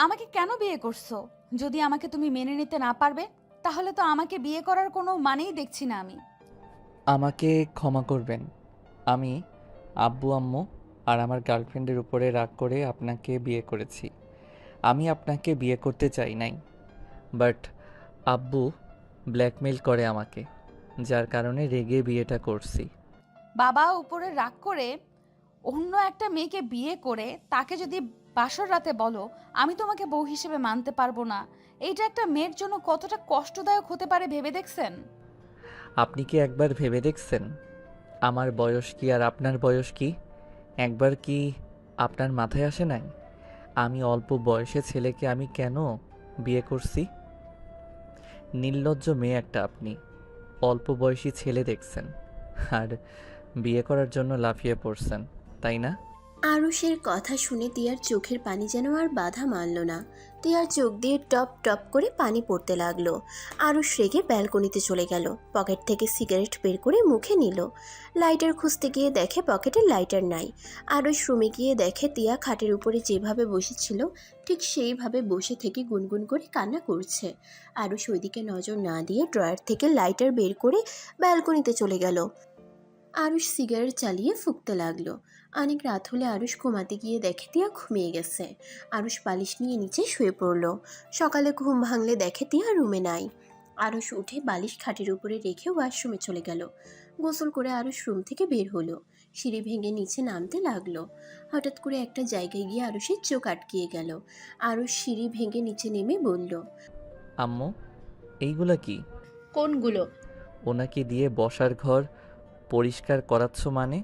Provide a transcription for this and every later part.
আমাকে কেন বিয়ে করছো? যদি আমাকে তুমি মেনে নিতে না পারবে, তাহলে তো আমাকে বিয়ে করার কোনো মানেই দেখছি না আমি। আমাকে ক্ষমা করবেন। আমি আব্বু আম্মু আর আমার গার্লফ্রেন্ডের উপরে রাগ করে আপনাকে বিয়ে করেছি। আমি আপনাকে বিয়ে করতে চাই নাই, বাট আব্বু ব্ল্যাকমেইল করে আমাকে, যার কারণে রেগে বিয়েটা করছি। বাবা উপরে রাগ করে অন্য একটা মেয়েকে বিয়ে করে তাকে যদি বাসর রাতে বলো আমি তোমাকে বউ হিসেবে মানতে পারবো না, এইটা একটা মেয়ের জন্য কতটা কষ্টদায়ক হতে পারে ভেবে দেখছেন? আপনি কি একবার ভেবে দেখছেন আমার বয়স কি আর আপনার বয়স কি? একবার কি আপনার মাথায় আসে নাই আমি অল্প বয়সে ছেলেকে আমি কেন বিয়ে করছি? নির্লজ্জ মেয়ে একটা আপনি। অল্প বয়সী ছেলে দেখছেন আর বিয়ে করার জন্য লাফিয়ে পড়ছেন, তাই না? আরুষের কথা শুনে তিয়ার চোখের পানি যেন আর বাধা মানল না। তিয়ার চোখ দিয়ে টপ টপ করে পানি পড়তে লাগলো। আরুষ রেগে ব্যালকনিতে চলে গেল। পকেট থেকে সিগারেট বের করে মুখে নিল। লাইটার খুঁজতে গিয়ে দেখে পকেটে লাইটার নাই। আরুষ রুমে গিয়ে দেখে তিয়া খাটের উপরে যেভাবে বসেছিল ঠিক সেইভাবে বসে থেকে গুনগুন করে কান্না করছে। আরুষ ওইদিকে নজর না দিয়ে ড্রয়ার থেকে লাইটার বের করে ব্যালকনিতে চলে গেল। আরুষ সিগারেট চালিয়ে ফুঁকতে লাগলো। অনেক রাত হলে আরুষ ঘুমাতে গিয়ে দেখে তিয়া ঘুমিয়ে গেছে। আরুষ বালিশ নিয়ে নিচে শুয়ে পড়ল। সকালে ঘুম ভাঙলে দেখে তিয়া রুমে নাই। আরুষ উঠে বালিশ খাটের উপরে রেখে ওয়াশরুমে চলে গেল। গোসল করে আরুষ রুম থেকে বের হলো। সিঁড়ি ভেঙে নিচে নামতে লাগলো। হঠাৎ করে একটা জায়গায় গিয়ে আরুষের চোখ আটকিয়ে গেল। আরুষ সিঁড়ি ভেঙে নিচে নেমে বলল, আম্মু, এইগুলা কি? কোনগুলো? ওনাকে দিয়ে বসার ঘর পরিষ্কার করাচ্ছ মানে?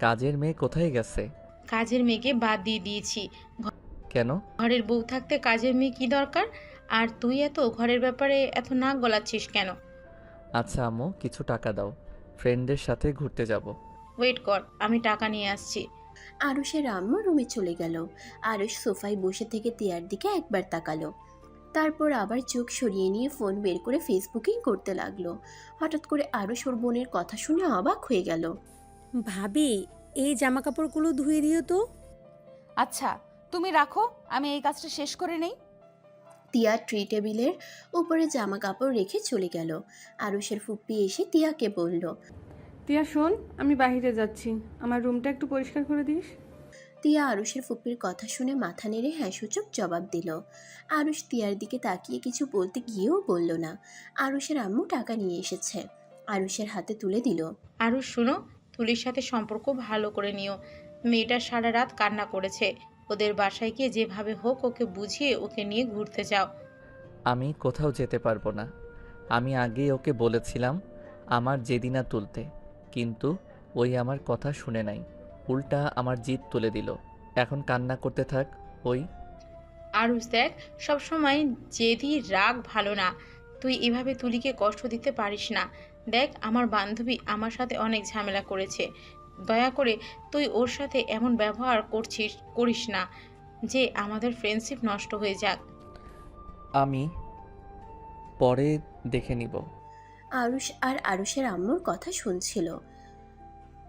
কাজের মেয়ে কোথায় গেছে? কাজের মেয়েকে বাদ দিয়ে দিয়েছি। কেন? ঘরের বউ থাকতে কাজের মেয়ে কি দরকার? আর তুই এত ঘরের ব্যাপারে এত নাক গলাচ্ছিস কেন? আচ্ছা আম্মু, কিছু টাকা দাও, ফ্রেন্ডদের সাথে ঘুরতে যাব। ওয়েট কর, আমি টাকা নিয়ে আসছি। আরুষের আম্মু রুমে চলে গেল। আরুষ সোফায় বসে থেকে তিয়ার দিকে একবার তাকালো। তারপর আবার চোখ সরিয়ে নিয়ে ফোন বের করে ফেসবুকিং করতে লাগলো। হঠাৎ করে আরুষ ওর বোনের কথা শুনে অবাক হয়ে গেল। ভাবি, এই জামা কাপড়গুলো ধুয়ে দিও তো। আচ্ছা, তুমি রাখো, আমি এই কাজটা শেষ করে নেই। তিয়া ট্রি টেবিলের উপরে জামা কাপড় রেখে চলে গেল। আরুষের ফুপ্পি এসে তিয়াকে বলল, টিয়া শোন, আমি বাইরে যাচ্ছি, আমার রুমটা একটু পরিষ্কার করে দিস। তিয়া আরুষের ফুপ্পির কথা শুনে মাথা নেড়ে হ্যাঁ সূচক জবাব দিল। আরুষ তিয়ার দিকে তাকিয়ে কিছু বলতে গিয়েও বলল না। আরুষের আম্মু টাকা নিয়ে এসেছে। আরুষের হাতে তুলে দিল। আরও শুনো, তুলির সাথে সম্পর্ক ভালো করে নিও। মেয়েটা সারা রাত কান্না করেছে। ওদের বাসায় গিয়ে যেভাবে হোক ওকে বুঝিয়ে ওকে নিয়ে ঘুরতে যাও। আমি কোথাও যেতে পারবো না। আমি আগেই ওকে বলেছিলাম আমার জেদিনা তুলতে, কিন্তু ওই আমার কথা শুনে নাই, উল্টা আমার জিদ তুলে দিল। এখন কান্না করতে থাক ওই। আরুষ দেখ, সবসময় জেদি রাগ ভালো না। তুই এভাবে তুলিকে কষ্ট দিতে পারিস না। দেখ, আমার বান্ধবী আমার সাথে অনেক ঝামেলা করেছে। দয়া করে তুই ওর সাথে এমন ব্যবহার করিস না যে আমাদের ফ্রেন্ডশিপ নষ্ট হয়ে যাক। আমি পরে দেখে নিব। আরুষ আর আরুষের আম্মুর কথা শুনছিল।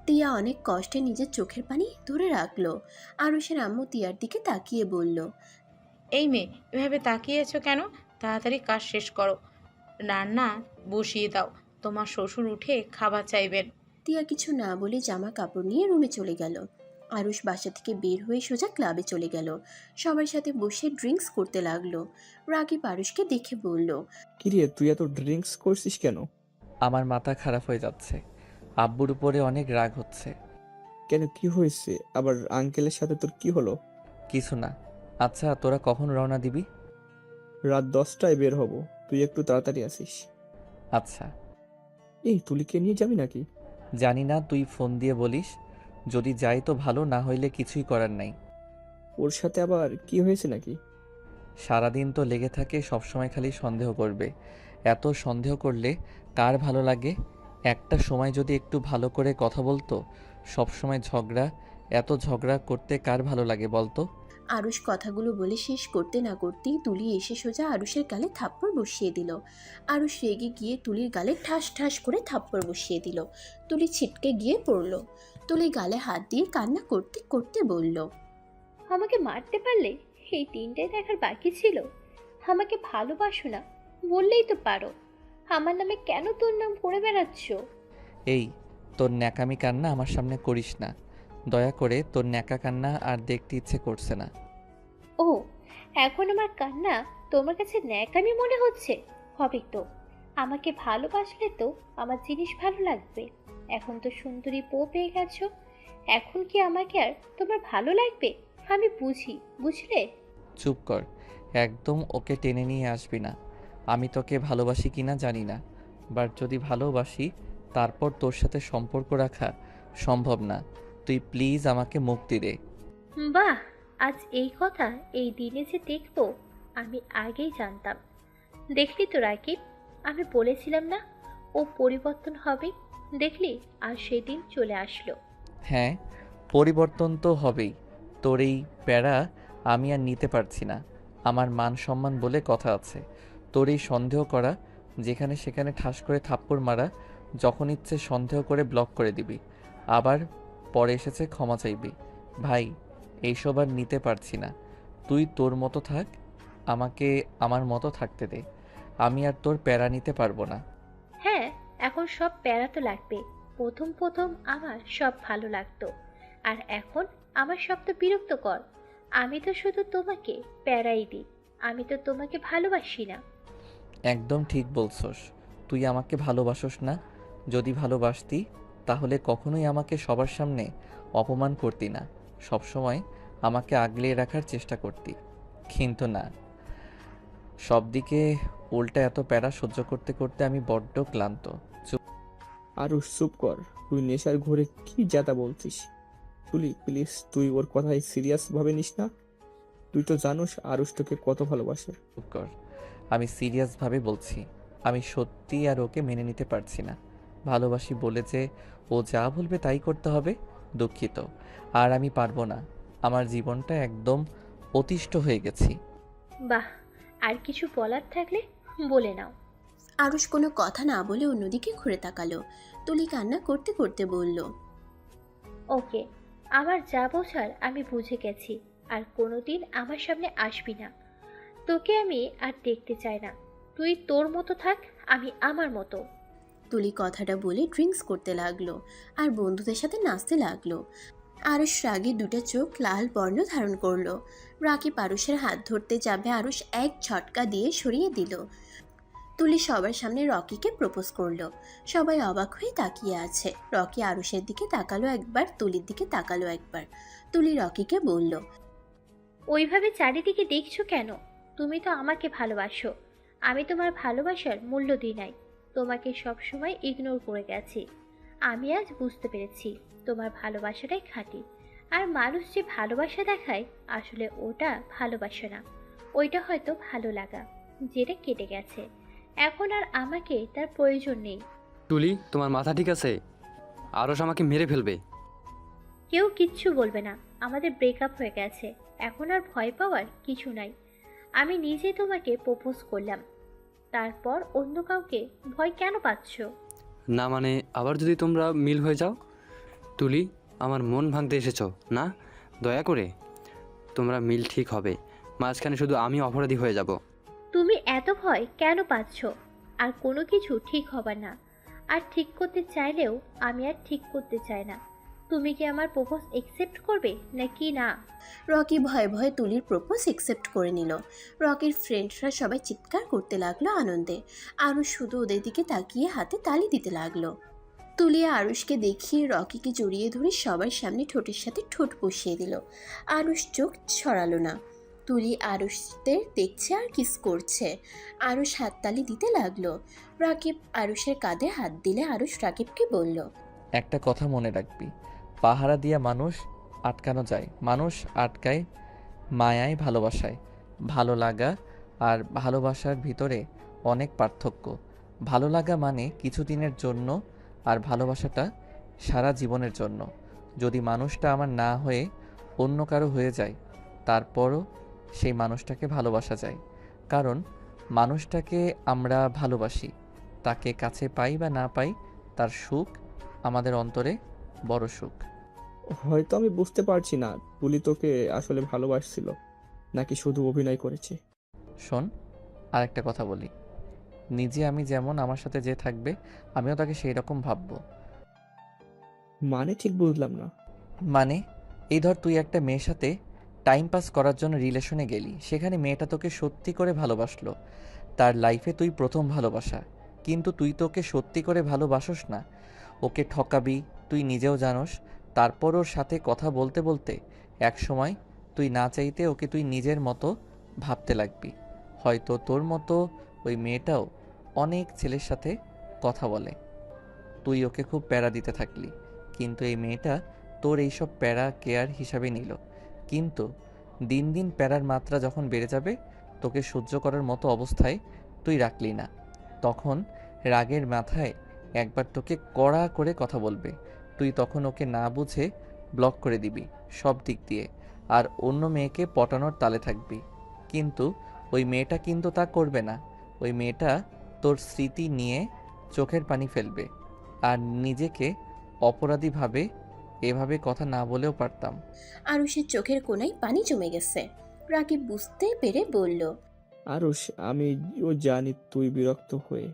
তিয়া অনেক কষ্টে নিজের চোখের পানি ধরে রাখলো। আরুষের আম্মু তিয়ার দিকে তাকিয়ে বলল, এই মেয়ে, এভাবে তাকিয়েছো কেন? তাড়াতাড়ি কাজ শেষ করো, রান্না বসিয়ে দাও। তোমার শ্বশুর উঠে খাবার চাইবেন। তিয়া কিছু না বলে জামা কাপড় নিয়ে রুমে চলে গেল। আরুষ বাসা থেকে বের হয়ে সোজা ক্লাবে চলে গেল। সবার সাথে বসে ড্রিঙ্কস করতে লাগলো। রাকিব আরুষকে দেখে বলল, কিরে, তুই এত ড্রিঙ্কস করছিস কেন? আমার মাথা খারাপ হয়ে যাচ্ছে, আব্বুর উপরে অনেক রাগ হচ্ছে। কেন, কি হয়েছে আবার? আঙ্কেলের সাথে তোর কি হলো? কিছু না। আচ্ছা, তোরা কখন রওনা দিবি? রাত 10টায় বের হব, তুই একটু তাড়াতাড়ি আসিস। আচ্ছা। এই, তুলিকে নিয়ে যাবি নাকি? জানি না, তুই ফোন দিয়ে বলিস। যদি যাই তো ভালো, না হইলে কিছুই করার নাই। ওর সাথে আবার কি হয়েছে নাকি? সারাদিন তো লেগে থাকে, সবসময় খালি সন্দেহ করবে। এত সন্দেহ করলে কার ভালো লাগে? একটা সময় যদি একটু ভালো করে কথা বলতো। সবসময় ঝগড়া, এত ঝগড়া করতে কার ভালো লাগে বলতো? আরুষ কথাগুলো বলে শেষ করতে না করতেই তুলি এসে সোজা আরুষের গালে থাপ্পড় বসিয়ে দিল। আরুষ রেগে গিয়ে তুলির গালে ঠাস ঠাস করে থাপ্পড় বসিয়ে দিল। তুলি ছিটকে গিয়ে পড়ল। তুলি গালে হাত দিয়ে কান্না করতে করতে বলল, আমাকে মারতে পারলে? এই দিনটাই দেখার বাকি ছিল? আমাকে ভালোবাসো না বললেই তো পারো। আমার নামে কেন তোর নাম করে বেড়াচ্ছ? এই, তোর ন্যাকামি কান্না আমার সামনে করিস না। দয়া করে তোর ন্যাকা কান্না আর দেখতে ইচ্ছে করছে না। ও, এখন আমার কান্না তোমার কাছে ন্যাকামি মনে হচ্ছে? হবে তো। আমাকে ভালোবাসলে তো আমার জিনিস ভালো লাগবে। এখন তো সুন্দরী বউ পেয়ে গেছো, এখন কি আমাকে আর তোমার ভালো লাগবে? আমি বুঝি, বুঝলে? চুপ কর, একদম ওকে টেনে নিয়ে আসবি না। আমি তোকে ভালোবাসি কিনা জানি না, বাট যদি ভালোবাসি তারপর তোর সাথে সম্পর্ক রাখা সম্ভব না। তুই প্লিজ আমাকে মুক্তি দে। বাহ, আজ এই কথা এই দিনে যে দেখবো আমি আগেই জানতাম। দেখলি তো রাকিব, আমি বলেছিলাম না ও পরিবর্তন হবে? দেখলি, আর সেদিন চলে আসলো। হ্যাঁ, পরিবর্তন তো হবেই। তোর এই প্যারা আমি আর নিতে পারছি না। আমার মান সম্মান বলে কথা আছে। তোর এই সন্দেহ করা, যেখানে সেখানে ঠাস করে থাপ্পড় মারা, যখন ইচ্ছে সন্দেহ করে ব্লক করে দিবি, আবার পরে এসেছে ক্ষমা চাইবি। ভাই, এইসব আর নিতে পারছি না। তুই তোর মতো থাক, আমাকে আমার মতো থাকতে দে। আমি আর তোর প্যারা নিতে পারবো না। হ্যাঁ, এখন সব প্যারা তো লাগবে। প্রথম প্রথম আমার সব ভালো লাগতো, আর এখন আমার সব তো বিরক্তকর। আমি তো শুধু তোমাকে প্যারাই দিই, আমি তো তোমাকে ভালোবাসি না। একদম ঠিক বলছস। তুই আমাকে ভালোবাসস না। যদি ভালোবাসতি তাহলে কখনোই আমাকে সবার সামনে অপমান করতি না। সবসময় আমাকে আগলে রাখার চেষ্টা করতি। কিন্তু না, সব দিকে উল্টা এত প্যারা সহ্য করতে করতে আমি বড্ড ক্লান্ত। আরুষ চুপ কর, তুই নেশার ঘোরে কি যাতা বলছিস? তুলি প্লিজ, তুই ওর কথাই সিরিয়াস ভাবে নিস না। তুই তো জানোস আরুষ তোকে কত ভালোবাসে। চুপ কর, আমি সিরিয়াসভাবে বলছি। আমি সত্যি আর ওকে মেনে নিতে পারছি না। ভালোবাসি বলে যে ও যা বলবে তাই করতে হবে, দুঃখিত। আর আমি পারবো না। আমার জীবনটা একদম অতিষ্ঠ হয়ে গেছি। বাহ, আর কিছু বলার থাকলে বলে নাও। আরুষ কোনো কথা না বলে অন্যদিকে ঘুরে তাকালো। তুলি কান্না করতে করতে বলল, ওকে, আমার যা বোঝার আমি বুঝে গেছি। আর কোনোদিন আমার সামনে আসবি না। তোকে আমি আর দেখতে চাই না। তুই তোর মতো থাক, আমি আমার মতো। তুলি কথাটা বলে ড্রিঙ্কস করতে লাগলো আর বন্ধুদের সাথে নাচতে লাগলো। আরুষ রাগে দুটো চোখ লাল বর্ণ ধারণ করলো। রাকিব আরুষের হাত ধরতে যাবে, আরুষ এক ঝটকা দিয়ে সরিয়ে দিল। তুলি সবার সামনে রকিকে প্রপোজ করলো। সবাই অবাক হয়ে তাকিয়ে আছে। রকি আরুষের দিকে তাকালো একবার, তুলির দিকে তাকালো একবার। তুলি রকিকে বলল, ওইভাবে চারিদিকে দেখছো কেন? তুমি তো আমাকে ভালোবাসো। আমি তোমার ভালোবাসার মূল্য দিই নাই, তোমাকে সবসময় ইগনোর করে গেছি। আমি আজ বুঝতে পেরেছি তোমার ভালোবাসাটাই খাঁটি। আর মানুষ যে ভালোবাসা দেখায়, আসলে ওটা ভালোবাসা না, ওইটা হয়তো ভালো লাগা, যেটা কেটে গেছে। এখন আর আমাকে তার প্রয়োজন নেই। তুলি, তোমার মাথা ঠিক আছে? আরশ আমাকে মেরে ফেলবে। কেউ কিচ্ছু বলবে না, আমাদের ব্রেকআপ হয়ে গেছে। এখন আর ভয় পাওয়ার কিছু নাই। আমি নিজে তোমাকে প্রপোজ করলাম, তারপর অন্য কাউকে ভয় কেন পাচ্ছ? না মানে, আবার যদি তোমরা মিল হয়ে যাও? তুলি, আমার মন ভাঙতে এসেছো না? দয়া করে, তোমরা মিল ঠিক হবে, মাঝখানে শুধু আমি অপরাধী হয়ে যাব। তুমি এত ভয় কেন পাচ্ছ? আর কোনো কিছু ঠিক হবে না। আর ঠিক করতে চাইলেও আমি আর ঠিক করতে চাই না। তুমি কি আমার প্রপোজ একসেপ্ট করবে নাকি না? রকি ভয়ে ভয়ে তুলির প্রপোজ একসেপ্ট করে নিল। রকির ফ্রেন্ডরা সবাই চিৎকার করতে লাগলো আনন্দে। আরুষ শুধু ওদের দিকে তাকিয়ে হাতে তালি দিতে লাগলো। তুলি আরুষকে দেখিয়ে রকিকে জড়িয়ে ধরে সবার সামনে ঠোঁটের সাথে ঠোঁট বসিয়ে দিল। আরুষ চোখ ছড়ালো না। তুলি আরুষদের দেখছে আর কিস করছে। আরুষ হাততালি দিতে লাগলো। রাকিব আরুষের কাঁধে হাত দিলে আরুষ রাকিবকে বলল, একটা কথা মনে রাখবি, পাহারা দিয়া মানুষ আটকানো যায়, মানুষ আটকায় মায়ায়, ভালোবাসায়। ভালো লাগা আর ভালোবাসার ভিতরে অনেক পার্থক্য। ভালো লাগা মানে কিছুদিনের জন্য, আর ভালোবাসাটা সারা জীবনের জন্য। যদি মানুষটা আমার না হয়ে অন্য কারো হয়ে যায়, তারপরও সেই মানুষটাকে ভালোবাসা যায়। কারণ মানুষটাকে আমরা ভালোবাসি, তাকে কাছে পাই বা না পাই, তার সুখ আমাদের অন্তরে বড় সুখ। হয়তো আমি বুঝতে পারছি না তুলি তোকে আসলে ভালোবাসছিল, নাকি শুধু অভিনয় করেছে? শোন, আর একটা কথা বলি। নিজে আমি যেমন, আমার সাথে যে থাকবে আমিও তাকে সেই রকম ভাববো। মানে ঠিক বুঝলাম না। মানে, এই ধর তুই একটা মেয়ের সাথে টাইম পাস করার জন্য রিলেশনে গেলি, সেখানে মেয়েটা তোকে সত্যি করে ভালোবাসলো, তার লাইফে তুই প্রথম ভালোবাসা, কিন্তু তুই তো ওকে সত্যি করে ভালোবাসোস না, ওকে ঠকাবি, তুই নিজেও জানোস। তারপর ওর সাথে কথা বলতে বলতে এক সময় তুই না চাইতে ওকে তুই নিজের মতো ভাবতে লাগবি। হয়তো তোর মতো ওই মেয়েটাও অনেক ছেলের সাথে কথা বলে, তুই ওকে খুব প্যারা দিতে থাকলি, কিন্তু এই মেয়েটা তোর এইসব প্যারা কেয়ার হিসাবে নিল। কিন্তু দিন দিন প্যারার মাত্রা যখন বেড়ে যাবে, তোকে সহ্য করার মতো অবস্থায় তুই রাখলি না, তখন রাগের মাথায় একবার তোকে কড়া করে কথা বলবে, তুই তখন ওকে না বুঝে ব্লক করে দিবি সব দিক দিয়ে, আর অন্য মেয়েকে পটানোর তালে থাকবি। কিন্তু ওই মেয়েটা কিন্তু তা করবে না। ওই মেয়েটা তোর স্মৃতি নিয়ে চোখের পানি ফেলবে, আর নিজেকে অপরাধী ভাবে। এভাবে কথা না বলেও পারতাম। আরুষের চোখের কোণায় পানি জমে গেছে। রাকিব বুঝতে পেরে বলল, আরুষ, আমিও জানি তুই বিরক্ত হয়ে,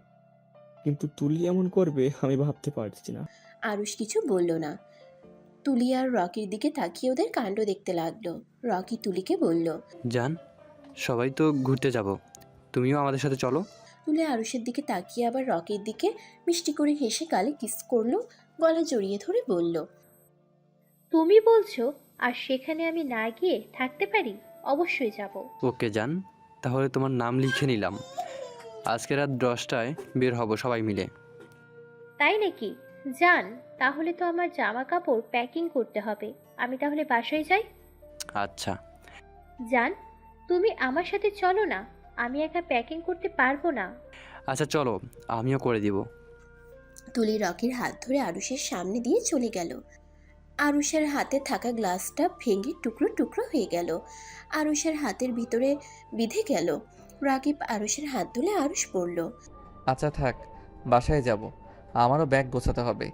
কিন্তু তুলি এমন করবে আমি ভাবতে পারছি না। আরুষ কিছু বলল না। তুলি আর রকির দিকে তাকিয়ে ওদের কাণ্ড দেখতে লাগলো। রকি তুলিকে বলল, জান, সবাই তো ঘুরতে যাব, তুমিও আমাদের সাথে চলো। তুলি আরুষের দিকে তাকিয়ে আবার রকির দিকে মিষ্টি করে হেসে গালে কিস করলো, গলা জড়িয়ে ধরে বলল, তুমি বলছো, আর সেখানে আমি না গিয়ে থাকতে পারি? অবশ্যই যাব। ওকে জান, তাহলে তোমার নাম লিখে নিলাম। আজকে রাত 10টায় বের হব সবাই মিলে। তাই নাকি? যান, তাহলে তো আমার জামা কাপড় প্যাকিং করতে হবে। আমি তাহলে বাসায় যাই। আচ্ছা। যান, তুমি আমার সাথে চলো না, আমি একা প্যাকিং করতে পারবো না। আচ্ছা চলো, আমিও করে দিব। তুলি রকির হাত ধরে আরুষের সামনে দিয়ে চলে গেল। আরুষের হাতে থাকা গ্লাসটা ভেঙে টুকরো টুকরো হয়ে গেল, আরুষের হাতের ভিতরে বিঁধে গেল। রাকিব আরুষের হাত ধরে আরুষ পড়ল। আচ্ছা থাক, বাসায় যাব, আমারও ব্যাগ গোছাতে হবে।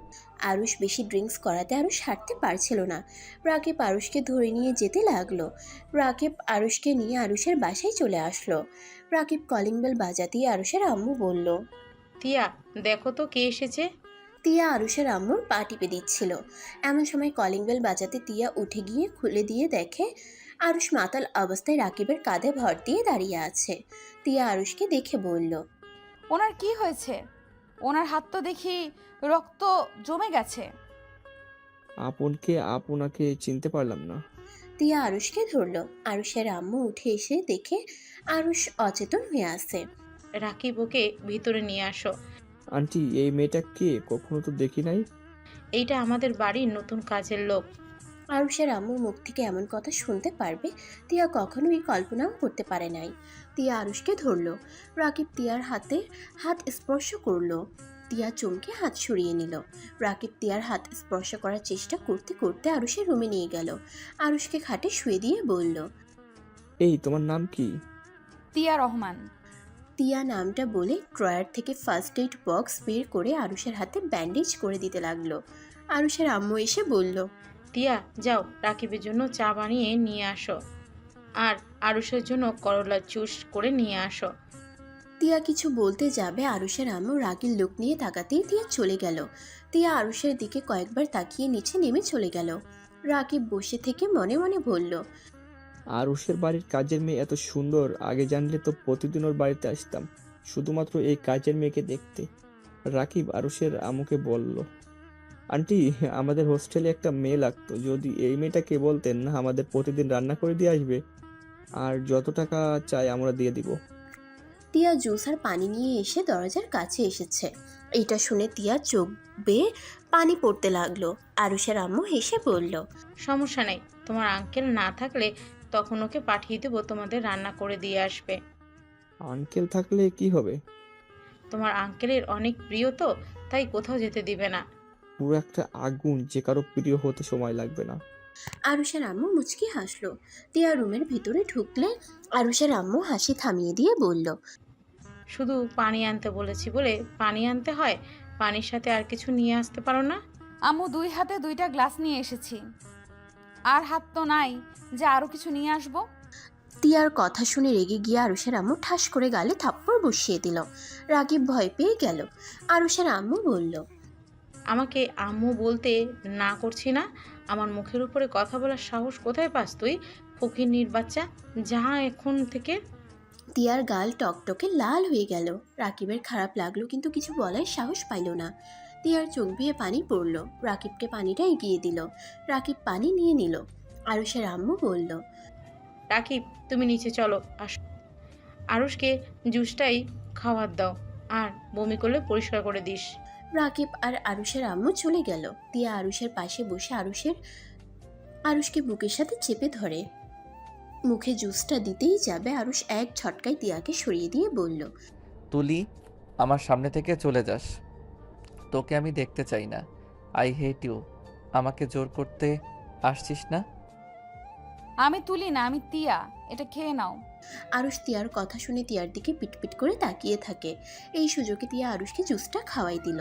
আরুষ বেশি ড্রিঙ্কস করাতে আরুষ হাঁটতে পারছিল না। রাকিব আরুষকে ধরে নিয়ে যেতে লাগলো। রাকিব আরুষকে নিয়ে আরুষের বাসায় চলে আসলো। রাকিব কলিং বেল বাজাতেই আরুষের আম্মু বলল, তিয়া, দেখো তো কে এসেছে। তিয়া আরুষের আম্মুর পা টিপে দিচ্ছিল। এমন সময় কলিং বেল বাজাতে তিয়া উঠে গিয়ে খুলে দিয়ে দেখে আরুষ মাতাল অবস্থায় রাকিবের কাঁধে ভর দিয়ে দাঁড়িয়ে আছে। তিয়া আরুষকে দেখে বলল, ওনার কি হয়েছে? ওনার হাত তো দেখি রক্ত জমে গেছে। আপনাকে চিনতে পারলাম না। তিয়া আরুষকে ধরল। আরুষের আম্মু উঠে এসে দেখে আরুষ অচেতন হয়ে আছে। রাকিব, ওকে ভিতরে নিয়ে আসো। আন্টি, এই মেয়েটা কে? কখনো তো দেখি নাই। এইটা আমাদের বাড়ির নতুন কাজের লোক। আরুষের আম্মুর মুখ থেকে এমন কথা শুনতে পারবে তিয়া কখনোই কল্পনাও করতে পারে নাই। তিয়া আরুষকে ধরল। রাকিব তিয়ার হাতে হাত স্পর্শ করলো। তিয়া চমকে হাত সরিয়ে নিল। রাকিব তিয়ার হাত স্পর্শ করার চেষ্টা করতে করতে আরুষের রুমে নিয়ে গেল। আরুষকে খাটে শুয়ে দিয়ে বলল, এই তোমার নাম কি? তিয়া রহমান। তিয়া নামটা বলে ড্রয়ার থেকে ফার্স্ট এইড বক্স বের করে আরুষের হাতে ব্যান্ডেজ করে দিতে লাগলো। আরুষের আম্মু এসে বলল, তিয়া, যাও রাকিবের জন্য চা বানিয়ে নিয়ে আসো, আর আরুষের জন্য করলা জুস করে নিয়ে আসো। তিয়া কিছু বলতে যাবে, আরুষের আম্মু রাগের লোক নিয়ে তাকাতেই তিয়া চলে গেল। তিয়া আরুষের দিকে কয়েকবার তাকিয়ে নিচে নেমে চলে গেল। রাকিব বসে থেকে মনে মনে বলল, আরুষের বাড়ির কাজের মেয়ে এত সুন্দর, আগে জানলে তো প্রতিদিন ওর বাড়িতে আসতাম শুধুমাত্র এই কাজের মেয়েকে দেখতে। রাকিব আরুষের আম্মুকে বলল, আন্টি, আমাদের হোস্টেলে একটা মেয়ে লাগতো, যদি এই মেয়েটাকে বলতেন না আমাদের প্রতিদিন রান্না করে দিয়ে আসবে, আর যত টাকা চাই আমরা দিয়ে দিব। তিয়া জুস আর পানি নিয়ে এসে দরজার কাছে এসেছে। এটা শুনে তিয়া চোখ বেয়ে পানি পড়তে লাগলো। আরুষের আম্মু হেসে বলল, সমস্যা নেই, তোমার আঙ্কেল না থাকলে তখন ওকে পাঠিয়ে দেবো, তোমাদের রান্না করে দিয়ে আসবে। আঙ্কেল থাকলে কি হবে? তোমার আঙ্কেলের অনেক প্রিয় তো, তাই কোথাও যেতে দিবে না। পুরো একটা আগুন, যে কারো প্রিয় হতে সময় লাগবে না। আরুষের আম্মু মুচকি হাসলো। তিয়া রুমের ভিতরে ঢুকলে আরুষের আম্মু হাসি থামিয়ে দিয়ে বলল, শুধু পানি আনতে বলেছি বলে পানি আনতে হয়, পানির সাথে আর কিছু নিয়ে আসতে পারো না? আম্মু 2 হাতে 2টা গ্লাস নিয়ে এসেছি, আর হাত তো নাই যে আরো কিছু নিয়ে আসবো। তিয়ার কথা শুনে রেগে গিয়ে আরুষের আম্মু ঠাস করে গালে থাপ্পড় বসিয়ে দিল। রাকিব ভয় পেয়ে গেল। আরুষের আম্মু বলল, আমাকে আম্মু বলতে না করছি না? আমার মুখের উপরে কথা বলার সাহস কোথায় পাস তুই, ফকিন্নির বাচ্চা? যা এখন থেকে। তিয়ার গাল টকটকে লাল হয়ে গেল। রাকিবের খারাপ লাগলো কিন্তু কিছু বলার সাহস পাইল না। তিয়ার চোখ বেয়ে পানি পড়ল। রাকিবকে পানিটা এগিয়ে দিল। রাকিব পানি নিয়ে নিল। আরুষের আম্মু বলল, রাকিব, তুমি নিচে চলো। আরুষকে জুসটাই খাওয়ার দাও, আর বমি করলে পরিষ্কার করে দিস। রাকিব আর আরুষের আম্মু চলে গেল। তিয়া আরুষের পাশে বসে আরুষকে বুকের সাথে চেপে ধরে। মুখে জুসটা দিতেই যাবে, আরুষ এক ঝটকায় তিয়াকে সরিয়ে দিয়ে বলল, তুলি, আমার সামনে থেকে চলে যাস। তোকে আমি দেখতে চাই না। I hate you. আমাকে জোর করতে আসছিস না। আমি তুলি না, আমি তিয়া, এটা খেয়ে নাও। আরুষ তিয়ার কথা শুনে তিয়ার দিকে পিটপিট করে তাকিয়ে থাকে। এই সুযোগে তিয়া আরুষকে জুসটা খাওয়াই দিল।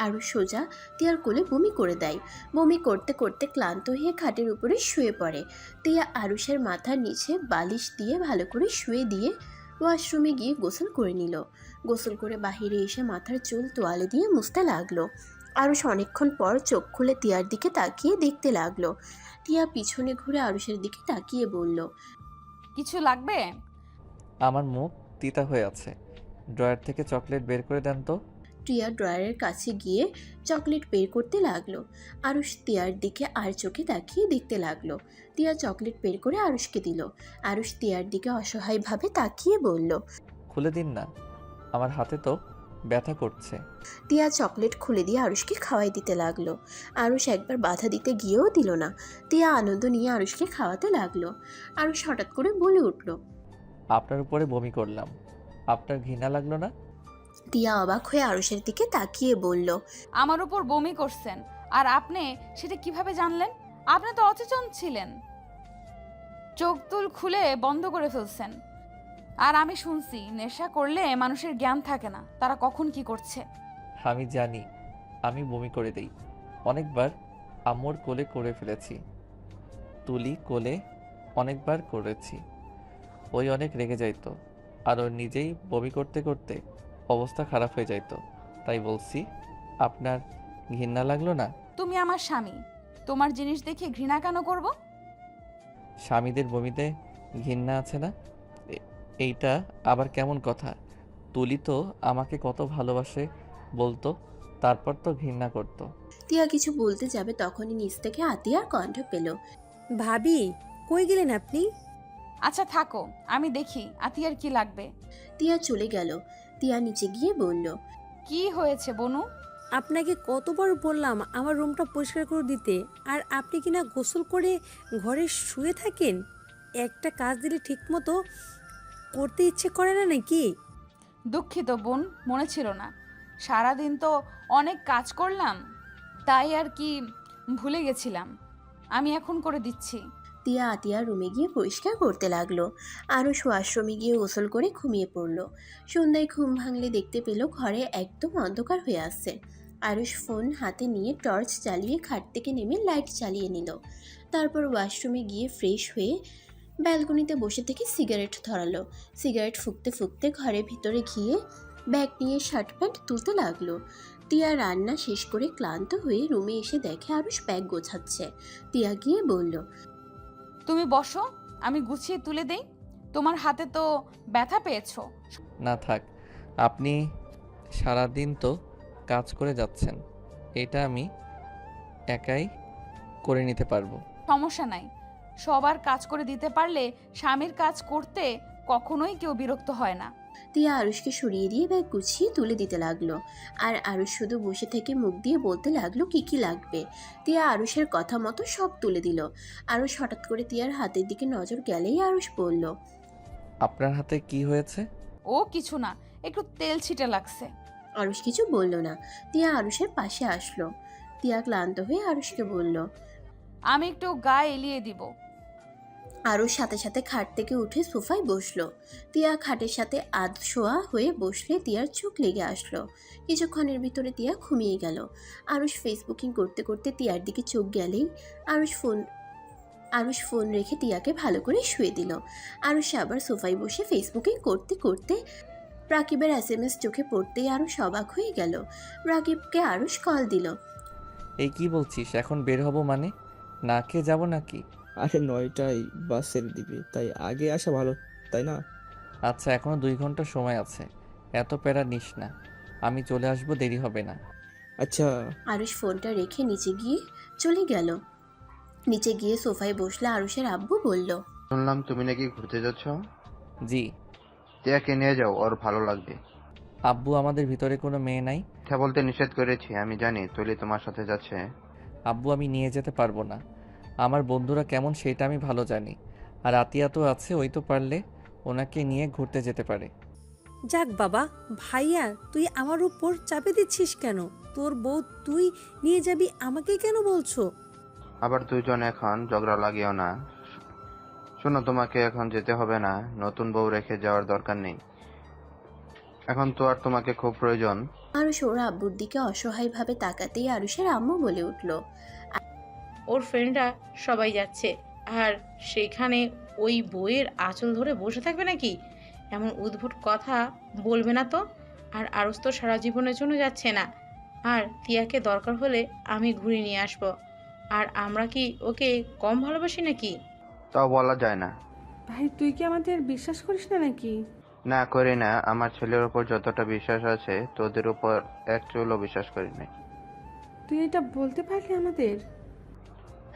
আরুষ সোজা তিয়ার কোলে বমি করে দেয়। বমি করতে করতে ক্লান্ত হয়ে খাটের উপরে শুয়ে পড়ে। তিয়া আরুষের মাথার নিচে বালিশ দিয়ে ভালো করে শুয়ে দিয়ে ওয়াশরুমে গিয়ে গোসল করে নিল। গোসল করে বাহিরে এসে মাথার চুল তোয়ালে দিয়ে মুছতে লাগলো। আরুষ অনেকক্ষণ পর চোখ খুলে তিয়ার দিকে তাকিয়ে দেখতে লাগলো। তিয়া পিছনে ঘুরে আরুষের দিকে তাকিয়ে বলল, কিছু লাগবে? আমার মুখ তিতা হয়ে আছে। ড্রয়ার থেকে চকলেট বের করে দেন তো। টিয়া ড্রয়ারের কাছে গিয়ে চকলেট বের করতে লাগলো। আরুষ তিয়ার দিকে আর চোখে তাকিয়ে দেখতে লাগলো। তিয়া চকলেট বের করে আরুষকে দিল। আরুষ তিয়ার দিকে অসহায়ভাবে তাকিয়ে বলল, খুলে দিন না, আমার হাতে তো ব্যথা করছে। তিয়া চকলেট খুলে দিয়ে আরুষকে খাওয়াই দিতে লাগলো। আরুষ একবার বাধা দিতে গিয়েও দিল না। তিয়া আনন্দ নিয়ে আরুষকে খাওয়াতে লাগলো। আরুষ হঠাৎ করে বলে উঠল, আপনার উপরে বমি করলাম, আপনার ঘৃণা লাগলো না? তিয়া অবাক হয়ে আরুষের দিকে তাকিয়ে বলল, আমার উপর বমি করছেন, আর আপনি সেটা কিভাবে জানলেন? আপনি তো অচেতন ছিলেন, চোখ তুল খুলে বন্ধ করে ফেলছেন। আর আমি শুনছি নেশা করলে মানুষের জ্ঞান থাকে না, তারা কখন কি করছে। আমি জানি, আমি বমি করে দেই। অনেকবার আম্মুর কোলে করে ফেলেছি, তুলি কোলে অনেকবার করেছি। ওই অনেক রেগে যাইতো, আর ওর নিজেই বমি করতে করতে অবস্থা খারাপ হয়ে যাইতো। তাই বলছি, আপনার ঘৃণা লাগলো না? তুমি আমার স্বামী, তোমার জিনিস দেখে ঘৃণা কেন করব? স্বামীদের বমিতে ঘৃণা আছে না? এইটা আবার কেমন কথা? তুলি তো আমাকে কত ভালোবাসে বলতো, তারপর তো ঘৃণা করতো। তিয়া কিছু বলতে যাবে তখনই নিচ থেকে আতিয়ার কণ্ঠ পেল, ভাবি, কই গেলেন আপনি? আচ্ছা থাকো, আমি দেখি আতিয়ার কি লাগবে। তিয়া চলে গেল। তিয়া নিচে গিয়ে বলল, কি হয়েছে বনু? আপনাকে কতবার বললাম আমার রুমটা পরিষ্কার করে দিতে, আর আপনি কিনা গোসল করে ঘরে শুয়ে থাকেন। একটা কাজ দিলে ঠিকমতো করতে ইচ্ছে করে না নাকি? দুঃখিত বোন, মনে ছিল না। সারাদিন তো অনেক কাজ করলাম, তাই আর কি ভুলে গেছিলাম। আমি এখন করে দিচ্ছি। তিয়া আতিয়ার রুমে গিয়ে পরিষ্কার করতে লাগলো। আরুষ ওয়াশরুমে গিয়ে গোসল করে ঘুমিয়ে পড়ল। সন্ধ্যায় ঘুম ভাঙলে দেখতে পেল ঘরে একদম অন্ধকার হয়ে আসছে। আরুষ ফোন হাতে নিয়ে টর্চ জ্বালিয়ে খাট থেকে নেমে লাইট চালিয়ে নিল। তারপর ওয়াশরুমে গিয়ে ফ্রেশ হয়ে ব্যালকনিতে বসে থেকে সিগারেট ধরালো। সিগারেট ফুঁকতে ফুঁকতে ঘরের ভিতরে গিয়ে ব্যাগ নিয়ে শার্ট প্যান্ট তুলতে লাগলো। টিয়া রান্না শেষ করে ক্লান্ত হয়ে রুমে এসে দেখে আরুষ ব্যাগ গোছাচ্ছে। টিয়া গিয়ে বলল, তুমি বসো, আমি গুছিয়ে তুলে দেই। তোমার হাতে তো ব্যথা পেয়েছো। না থাক, আপনি সারাদিন তো কাজ করে যাচ্ছেন, এটা আমি একাই করে নিতে পারবো। সমস্যা নাই, সবার কাজ করে দিতে পারলে স্বামীর কাজ করতে কখনোই কেউ বিরক্ত হয় না। টিয়া আরুষকে সরিয়ে দিয়ে ব্যাগ গুছিয়ে তুলে দিতে লাগলো। আর আরুষ শুধু বসে থেকে মুখ দিয়ে বলতে লাগলো কি কি লাগবে। টিয়া আরুষের কথা মতো সব তুলে দিল। আরুষ হঠাৎ করে টিয়ার হাতের দিকে নজর গেলেই আরুষ বলল, আপনার হাতে কি হয়েছে? ও কিছু না, একটু তেল ছিটে লাগছে। আরুষ কিছু বলল না। টিয়া আরুষের পাশে আসলো। টিয়া ক্লান্ত হয়ে আরুষকে বলল, আমি একটু গায়ে এলিয়ে দিব। আরুষ সাথে সাথে খাট থেকে উঠে সোফায় বসলো। টিয়া খাটের সাথে আধ শোয়া হয়ে বসলে টিয়ার চোখ লেগে আসলো। কিছুক্ষণের ভিতরে টিয়া ঘুমিয়ে গেল। আরুষ ফেসবুকিং করতে করতে টিয়ার দিকে চোখ গেলেই আরুষ ফোন রেখে টিয়াকে ভালো করে শুয়ে দিল। আরুষ আবার সোফায় বসে ফেসবুকে করতে করতে রাকিবের SMS চোখে পড়তেই আরুষ অবাক হয়ে গেল। রাকিবকে আরুষ কল দিল। এই কি বলছিস, এখন বের হব মানে? না খেয়ে যাবো নাকি? আরে 9টায় বাস ছেড়ে দিবে, তাই আগে আসা ভালো, তাই না? আচ্ছা, এখনো 2 ঘন্টা সময় আছে, এত প্যারা নিস না, আমি চলে আসবো, দেরি হবে না। আচ্ছা। আরুষ ফোনটা রেখে নিচে গিয়ে চলে গেল। নিচে গিয়ে সোফায় বসলে আরুষের আব্বু বলল, শুনলাম তুমি নাকি ঘুরতে যাচ্ছ। জি। টিয়াকে নিয়ে যাও, ওর ভালো লাগবে। আব্বু, আমাদের ভিতরে কোনো মেয়ে নাই। কথা বলতে নিষেধ করেছি, আমি জানি তুলি তোমার সাথে যাচ্ছে। আব্বু, আমি নিয়ে যেতে পারবো না, আমার বন্ধুরা কেমন সেটা আমি ভালো জানি। আর আতিয়া তো আছে, ওই তো পারলে ওনাকে নিয়ে ঘুরতে যেতে পারে। যাক বাবা, ভাইয়া তুই আমার উপর চাপে দিচ্ছিস কেন? তোর বউ তুই নিয়ে যাবি, আমাকে কেন বলছো? আবার দুজন এখন ঝগড়া লাগিও না। শোনো, তোমাকে এখন যেতে হবে না, নতুন বউ রেখে যাওয়ার দরকার নেই, এখন তো আর তোমাকে খুব প্রয়োজন। আরুষ ওর আব্বুর দিকে অসহায়ভাবে তাকাতেই আরুষের আম্মু বলে উঠল, ওর ফ্রেন্ডরা সবাই যাচ্ছে, আর সেখানে ওই বইয়ের আঁচল ধরে বসে থাকবে নাকি? এমন উদ্ভট কথা বলবে না তো। আর আরুষ তো সারা জীবনের জন্য যাচ্ছে না। আর তিয়াকে দরকার হলে আমি ঘুরে নিয়ে আসবো। আর আমরা কি ওকে কম ভালোবাসি নাকি? তাও বলা যায় না। ভাই তুই কি আমাদের বিশ্বাস করিস না নাকি? না করি না, আমার ছেলের উপর যতটা বিশ্বাস আছে তোদের উপর এক চুলও বিশ্বাস করি নাই। তুই এটা বলতে পারলি আমাদের?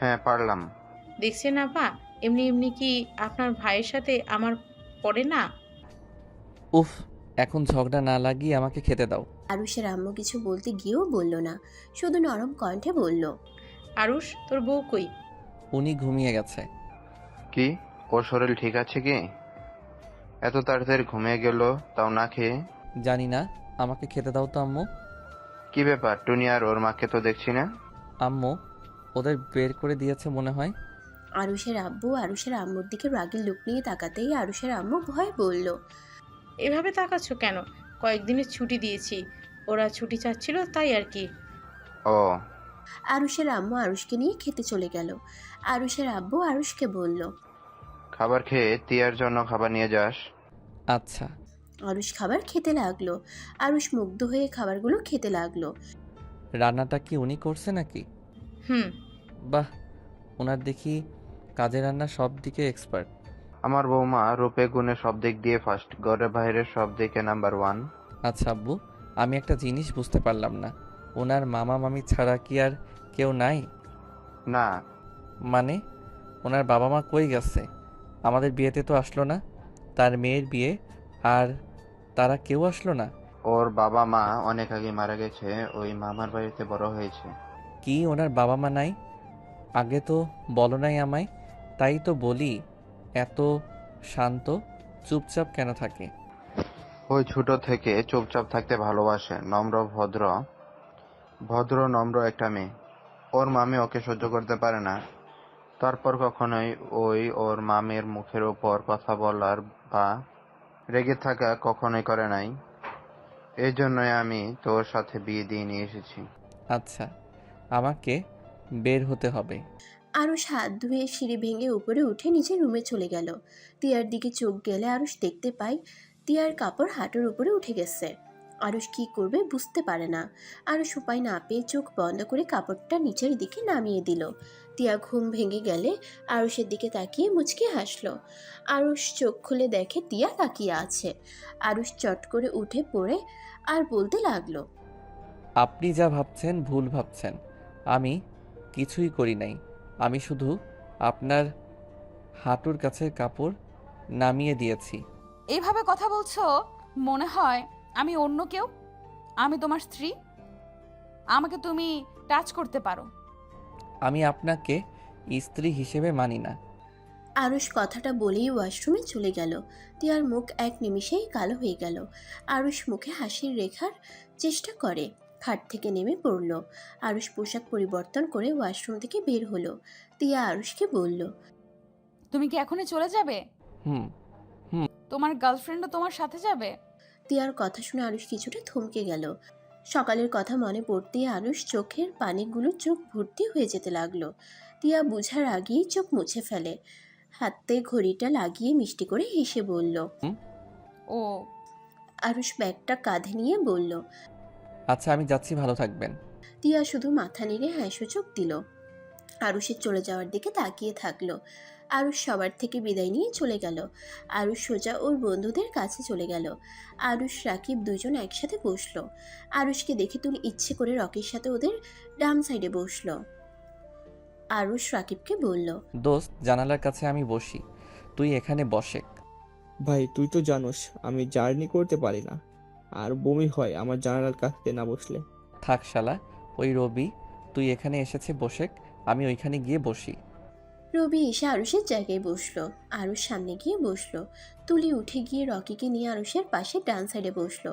হ্যাঁ, পারলাম। দেখছেন আপা, এমনি এমনি কি আপনার ভাইয়ের সাথে আমার পড়ে না? উফ, এখন ঝগড়া না লাগিয়ে আমাকে খেতে দাও। আরুষের আম্মু কিছু বলতে গিয়েও বলল না, শুধু নরম কণ্ঠে বলল, আরুষ, তোর বউ কই? উনি ঘুমিয়ে গেছে। কি, ওর শরীর ঠিক আছে কি? এত তাড়াতাড়ি ঘুমিয়ে গেল, তাও না খেয়ে? জানি না, আমাকে খেতে দাও তো আম্মু। কি ব্যাপার, টুনি আর ওর মাকে তো দেখছি না। আম্মু, ওদের বের করে দিয়েছে মনে হয়। আরুষের আব্বু আরুষের আম্মুর দিকে রাগের লুক নিয়ে তাকাতেই আরুষের আম্মু ভয় বলল, এভাবে তাকাচ্ছ কেন? কয়েকদিনের ছুটি দিয়েছি, ওরা ছুটি চাচ্ছিল তাই আর কি। ও। আরুষের আম্মু আরুষকে নিয়ে খেতে চলে গেল। আরুষের আব্বু আরুষকে বলল, খাবার খেয়ে তিয়ার জন্য খাবার নিয়ে যাস। আচ্ছা। আরুষ খাবার খেতে লাগলো। আরুষ মুগ্ধ হয়ে খাবারগুলো খেতে লাগলো। রান্নাটা কি উনি করছে নাকি? হুম। বাহ, ওনার দেখি কাজে রান্না সব দিকে এক্সপার্ট। আমার বৌমা রূপে গুণে সব দিক দিয়ে ফার্স্ট, ঘরে বাইরে সব দিকে নাম্বার 1। আচ্ছা আব্বু, আমি একটা জিনিস বুঝতে পারলাম না, ওনার মামা মামি ছাড়া কি আর কেউ নাই? না। মানে ওনার বাবা মা কই গেছে? আমাদের বিয়েতে তো আসলো না, তার মেয়ের বিয়ে, আর তারা কেউ আসলো না। ওর বাবা মা অনেক আগে মারা গেছে, ওই মামার বাড়িতে বড় হয়েছে। কি, ওনার বাবা মা নাই? আগে তো বলো নাই আমায়। তাই তো বলি, এত শান্ত চুপচাপ কেন থাকে? ওই ছোট থেকে চুপচাপ থাকতে ভালোবাসে, নম্র ভদ্র ভদ্র নম্র একটা মেয়ে। ওর মামি ওকে সহ্য করতে পারে না, তারপর কখনোই ওর মামির মুখের উপর কথা বলার বা রেগে থাকা কখনোই করে নাই। এই জন্যই আমি তোর সাথে বিয়ে দিয়ে নিয়ে এসেছি। আচ্ছা, আমাকে বের হতে হবে। আরুষ হাত ধুয়ে সিঁড়ি ভেঙে উপরে উঠে নিজের রুমে চলে গেল। তিয়ার দিকে চোখ গেলে আরুষ দেখতে পায় তিয়ার কাপড় হাঁটুর উপরে উঠে গেছে। আরুষ কি করবে বুঝতে পারে না। আরুষ উপায় না পেয়ে চোখ বন্ধ করে কাপড়টা নিচের দিকে নামিয়ে দিল। তিয়া ঘুম ভেঙে গেলে আরুষের দিকে তাকিয়ে মুচকি হাসলো। আরুষ চোখ খুলে দেখে তিয়া তাকিয়ে আছে। আরুষ চট করে উঠে পড়ে আর বলতে লাগলো, আপনি যা ভাবছেন ভুল ভাবছেন, আমি কিছুই করি নাই, আমি শুধু আপনার হাঁটুর কাছে কাপড় নামিয়ে দিয়েছি। এইভাবে কথা বলছো, মনে হয় আমি অন্য কেউ। আমি তোমার স্ত্রী, আমাকে তুমি টাচ করতে পারো। আমি আপনাকে স্ত্রী হিসেবে মানি না। আরুষ কথাটা বলেই ওয়াশরুমে চলে গেল। তিয়ার মুখ এক নিমিষেই কালো হয়ে গেল। আরুষ মুখে হাসির রেখার চেষ্টা করে, খাট থেকে নেমে পড়ল। আরুষ পোশাক পরিবর্তন করে ওয়াশরুম থেকে বের হলো। তিয়া আরুষকে বলল, তুমি কি এখনই চলে যাবে? হুম। তোমার গার্লফ্রেন্ডও তোমার সাথে যাবে? তিয়ার কথা শুনে আরুষ কিছুটা থমকে গেল। সকালের কথা মনে পড়তেই আরুষ চোখের পানিগুলো চোখ ভর্তি হয়ে যেতে লাগলো। তিয়া বুঝার আগেই চোখ মুছে ফেলে, হাতে ঘড়িটা লাগিয়ে মিষ্টি করে হেসে বলল। ও আরুষ ব্যাগটা কাঁধে নিয়ে বলল। আচ্ছা আমি যাচ্ছি, ভালো থাকবেন। তিয়া শুধু মাথা নেড়ে হ্যাঁ সূচক দিল। আরুষের চলে যাওয়ার দিকে তাকিয়ে থাকলো। আরুষ সবার থেকে বিদায় নিয়ে চলে গেল। আরুষ সোজা ওর বন্ধুদের কাছে চলে গেল। আরুষ রাকিব দুজন একসাথে বসলো। আরুষকে দেখে তুলি ইচ্ছে করে রকির সাথে ওদের ডান সাইডে বসলো। আরুষ রাকিবকে বলল। দোস্ত, জানালার কাছে আমি বসি, তুই এখানে বসে। ভাই তুই তো জানোস আমি জার্নি করতে পারি না, আর বমি হয় আমার জানালার কাছে না বসলে। থাক শালা, ওই রবি তুই এখানে এসেছে বসে, আমি ওইখানে গিয়ে বসি। রবি এসে আরুষের জায়গায় বসলো। আরুষ সামনে গিয়ে বসলো। তুলি উঠে গিয়ে রকিকে নিয়ে আরুষের পাশে ডান সাইডে বসলো।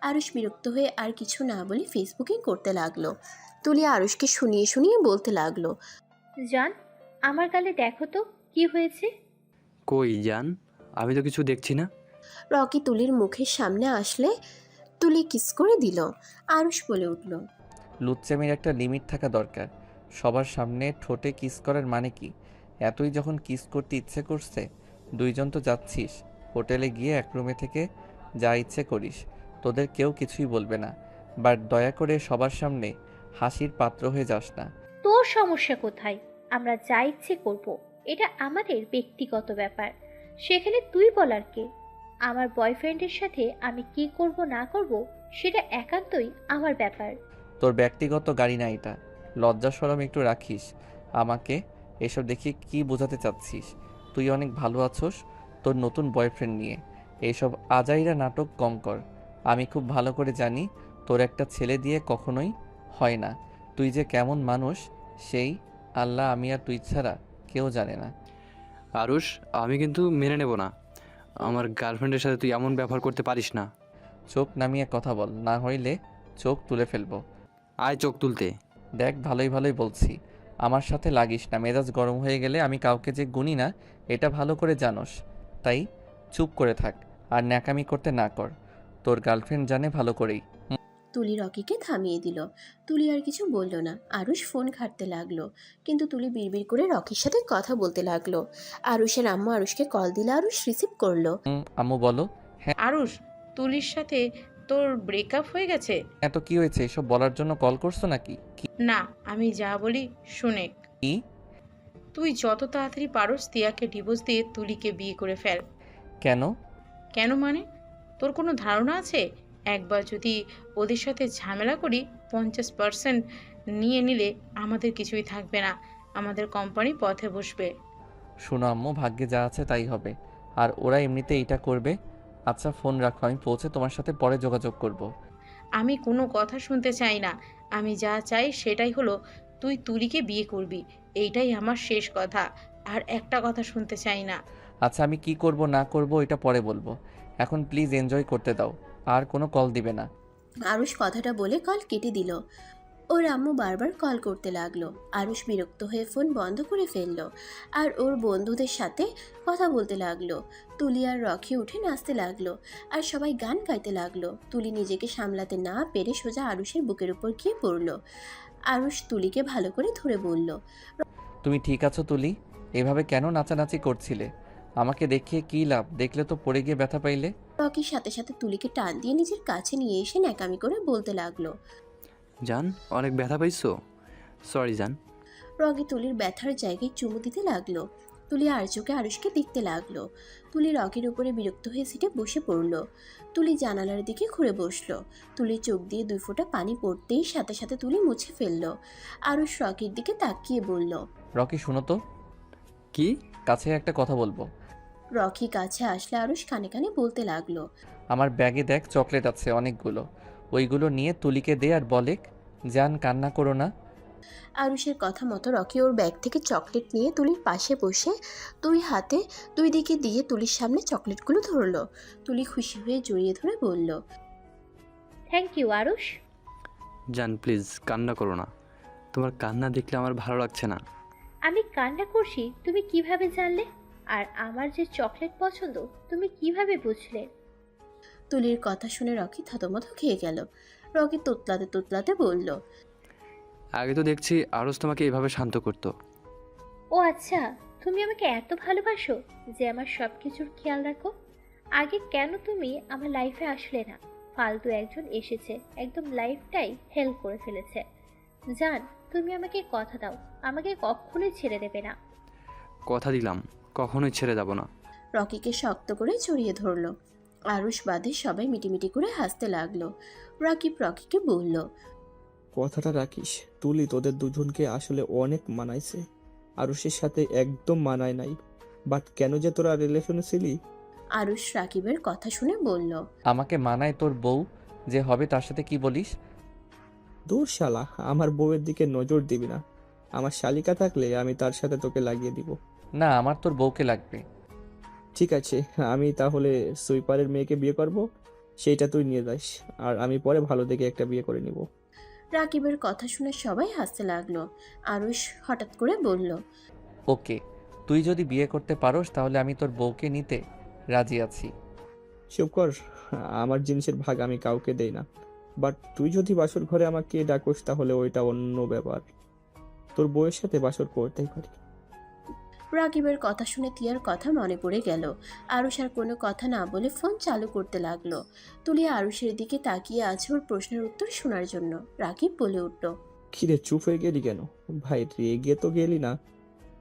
আরুষ বিরক্ত হয়ে আর কিছু না বলে ফেসবুকিং করতে লাগলো। তুলি আরুষকে শুনিয়ে শুনিয়ে বলতে লাগলো। জান, আমার গালে দেখো তো কি হয়েছে। কই জান, আমি তো কিছু দেখছি না। রকি তুলির মুখের সামনে আসলে তুলি কিস করে দিল। আরুষ বলে উঠল। লুচ্চামির একটা লিমিট থাকা দরকার। সবার সামনে ঠোঁটে কিস করার মানে কি? এতই যখন কিস করতে ইচ্ছে করছে, দুইজন তো যাচ্ছিস, হোটেলে গিয়ে এক রুমে থেকে যা ইচ্ছে করিস, তোদের কেউ কিছুই বলবে না। বাট দয়া করে সবার সামনে হাসির পাত্র হয়ে যাস না। তোর সমস্যা কোথায়? আমরা যা ইচ্ছে করব, এটা আমাদের ব্যক্তিগত ব্যাপার। সেখানে তুই বলার কে? আমার বয়ফ্রেন্ডের সাথে আমি কি করব না করব সেটা একান্তই আমার ব্যাপার। তোর ব্যক্তিগত গাড়ি না এটা, লজ্জা শরম একটু রাখিস। আমাকে এসব দেখে কি বোঝাতে চাচ্ছিস? তুই অনেক ভালো আছোস তোর নতুন বয়ফ্রেন্ড নিয়ে। এইসব আজাইরা নাটক কম কর। আমি খুব ভালো করে জানি তোর একটা ছেলে দিয়ে কখনোই হয় না। তুই যে কেমন মানুষ সেই আল্লাহ, আমি আর তুই ছাড়া কেউ জানে না। আরুষ, আমি কিন্তু মেনে নেব না। আমার গার্লফ্রেন্ডের সাথে তুই এমন ব্যবহার করতে পারিস না। চোখ নামিয়ে কথা বল, না হইলে চোখ তুলে ফেলবো। আয় চোখ তুলতে। দেখ ভালোই ভালোই বলছি, আমার সাথে লাগিস না। মেজাজ গরম হয়ে গেলে আমি কাউকে যে গুনি না এটা ভালো করে জানোস। তাই চুপ করে থাক আর ন্যাকামি করতে না কর। তোর গার্লফ্রেন্ড জানে ভালো করেই। তুলি রকিকে থামিয়ে দিল। তুলি আর কিছু বলল না। আরুষ ফোন ঘাঁটতে লাগলো, কিন্তু তুলি বিড়বিড় করে রকির সাথে কথা বলতে লাগলো। আরুষের আম্মু আরুষকে কল দিলে আরুষ রিসিভ করলো। আম্মু বলো। আরুষ, তুলির সাথে তোর ব্রেকআপ হয়ে গেছে? এত কি হয়েছে? এসব বলার জন্য কল করছো নাকি? না, আমি যা বলি শুনে। কি? তুই যত তাড়াতাড়ি পারোস তিয়াকে ডিভোর্স দিয়ে তুলিকে বিয়ে করে ফেল। কেন? কেন মানে? তোর কোনো ধারণা আছে? একবার যদি ওদের সাথে ঝামেলা করি, 50% নিয়ে নিলে আমাদের কিছুই থাকবে না। আমাদের কোম্পানি পথে বসবে। শোনো আম্মু, ভাগ্যে যা আছে তাই হবে। আর ওরা এমনিতে এইটা করবে। আচ্ছা ফোন রাখো, আমি পৌঁছে তোমার সাথে পরে যোগাযোগ করব। আমি কোনো কথা শুনতে চাই না। আমি যা চাই সেটাই হলো তুই তুলিকে বিয়ে করবি। এইটাই আমার শেষ কথা। আর একটা কথা শুনতে চাই না। আচ্ছা আমি কি করব না করব এটা পরে বলবো, এখন প্লিজ এনজয় করতে দাও। আর কোনো কল দিবে না। আরুষ কথাটা বলে কল কেটে দিল। ওর আম্মু বারবার কল করতে লাগলো। আরুষ বিরক্ত হয়ে ফোন বন্ধ করে ফেললো আর ওর বন্ধুদের সাথে কথা বলতে লাগলো। তুলি আর রকি উঠে নাচতে লাগলো আর সবাই গান গাইতে লাগলো। তুলি নিজেকে সামলাতে না পেরে সোজা আরুষের বুকের উপর গিয়ে পড়লো। আরুষ তুলিকে ভালো করে ধরে বলল। তুমি ঠিক আছো তুলি? এভাবে কেন নাচানাচি করছিলে? আমাকে দেখিয়ে কী লাভ? দেখলে তো পড়ে গিয়ে ব্যথা পাইলে। রকির সাথে সাথে তুলিকে টান দিয়ে নিজের কাছে নিয়ে এসে ন্যাকামি করে বলতে লাগলো। জান, অনেক ব্যথা পাইছো? সরি জান। রকি তুলির ব্যথার জায়গায় চুমু দিতে লাগলো। তুলি আর চোখে আরুষকে দেখতে লাগলো। তুলি রকির উপরে বিরক্ত হয়ে সিটে বসে পড়ল। তুলি জানালার দিকে ঘুরে বসলো। তুলির চোখ দিয়ে 2 ফোঁটা পানি পড়তেই সাথে সাথে তুলি মুছে ফেললো। আরুষ রকির দিকে তাকিয়ে বলল। রকি শুনো তো। কি? কাছে একটা কথা বলবো। রকি কাছে আসলে আরুষ কানে কানে বলতে লাগলো। আমার ব্যাগে দেখ চকলেট আছে অনেকগুলো, ওইগুলো নিয়ে তুলিকে দে আর বলে, জান কান্না করো না। আরুষের কথা মতো রকি ওর ব্যাগ থেকে চকলেট নিয়ে তুলির পাশে বসে 2 হাতে 2 দিকে দিয়ে তুলির সামনে চকলেটগুলো ধরলো। তুলি খুশি হয়ে জড়িয়ে ধরে বলল। Thank you Arush. জান প্লিজ কান্না করো না। তোমার কান্না দেখলে আমার ভালো লাগছে না। আমি কান্না করছি তুমি কিভাবে জানলে? আর আমার যে চকলেট পছন্দ তুমি কিভাবে বুঝলে? তুলির কথা শুনে রকি থতমত খেয়ে গেল। রকি তোতলাতে তোতলাতে বলল। আগে তো দেখছি আরুষ তোমাকে এভাবে শান্ত করতো। ও আচ্ছা, তুমি আমাকে এত ভালোবাসো যে আমার সব কিছুর খেয়াল রাখো। আগে কেন তুমি আমার লাইফে আসলে না? ফালতু একজন এসেছে, একদম লাইফটাই হেল্প করে ফেলেছে। জান, তুমি আমাকে কথা দাও, আমাকে কখনোই ছেড়ে দেবে না। কথা দিলাম, কখনোই ছেড়ে যাব না। রকিকে শক্ত করে জড়িয়ে ধরলো। আরুষ বাদে সবাই মিটিমিটি করে হাসতে লাগলো। রাকিব রকিকে বলল, কথাটা রাখিস, তুলি তোদের দুজনকে আসলে অনেক মানাইছে। আরুষের সাথে একদম মানায় নাই। বাট কেন যে তোরা রিলেশনে ছিলি? আরুষ রাকিবের কথা শুনে বলল, আমাকে মানায় তোর বউ যে হবে তার সাথে কি বলিস? দূর শালা, আমার বউয়ের দিকে নজর দিবি না। আমার শালিকা থাকলে আমি তার সাথে তোকে লাগিয়ে দিব। না, আমার তোর বউকে লাগবে। ঠিক আছে, আমি তাহলে সুইপারের মেয়েকে বিয়ে করব, সেইটা তুই নিয়ে যাস। আর আমি পরে ভালো দেখে একটা বিয়ে করে নিব। রাকিবের কথা শুনে সবাই হাসতে লাগলো। আরুষ হঠাৎ করে বলল, ওকে, তুই যদি বিয়ে করতে পারোস তাহলে আমি তোর বউকে নিতে রাজি আছি। চুপ কর, আমার জিনিসের ভাগ আমি কাউকে দেই না। বাট তুই যদি বাসর ঘরে আমাকে ডাকোস তাহলে ওইটা অন্য ব্যাপার। তোর বউয়ের সাথে বাসর করতেই পারি। রাকিবের কথা শুনে তিয়ার কথা মনে পড়ে গেল। আরুষ আর কোনো কথা না বলে ফোন চালু করতে লাগলো। তুলি আরুষের দিকে তাকিয়ে আছে ওর প্রশ্নের উত্তর শোনার জন্য। রাকিব বলে উঠল, কিরে চুপ হয়ে গেলি কেন? ভাই রেগে তো গেলি না?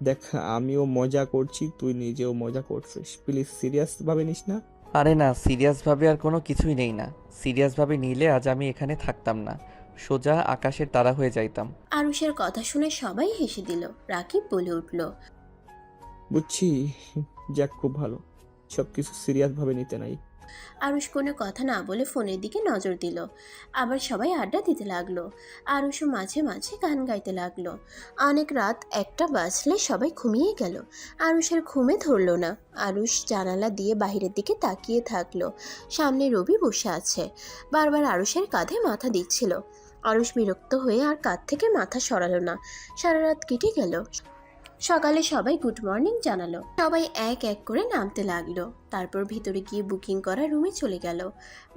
দেখ, আমিও মজা করছি, তুই নিজেও মজা করছিস। প্লিজ সিরিয়াস ভাবে নিস না। আরে না, সিরিয়াসভাবে আর কোনো কিছুই নেই না। সিরিয়াসভাবে নিলে আজ আমি এখানে থাকতাম না, সোজা আকাশের তারা হয়ে যাইতাম। আরুষের কথা শুনে সবাই হেসে দিল। রাকিব বলে উঠল, বুঝছি, যাক খুব ভালো। সবকিছু সিরিয়াস ভাবে নিতে নাই। আরুষ কোনো কথা না বলে ফোনের দিকে নজর দিল। আবার সবাই আড্ডা দিতে লাগলো। আরুষও মাঝে মাঝে গান গাইতে লাগলো। অনেক রাত 1টা বাজলে সবাই ঘুমিয়ে গেল। আরুষের ঘুমে ধরলো না। আরুষ জানালা দিয়ে বাইরের দিকে তাকিয়ে থাকলো। সামনে রবি বসে আছে, বারবার আরুষের কাঁধে মাথা দিচ্ছিল। আরুষ বিরক্ত হয়ে আর কাঁধ থেকে মাথা সরালো না। সারা রাত কেটে গেল। সকালে সবাই গুড মর্নিং জানালো। সবাই এক এক করে নামতে লাগলো। তারপর ভিতরে গিয়ে বুকিং করা রুমে চলে গেল।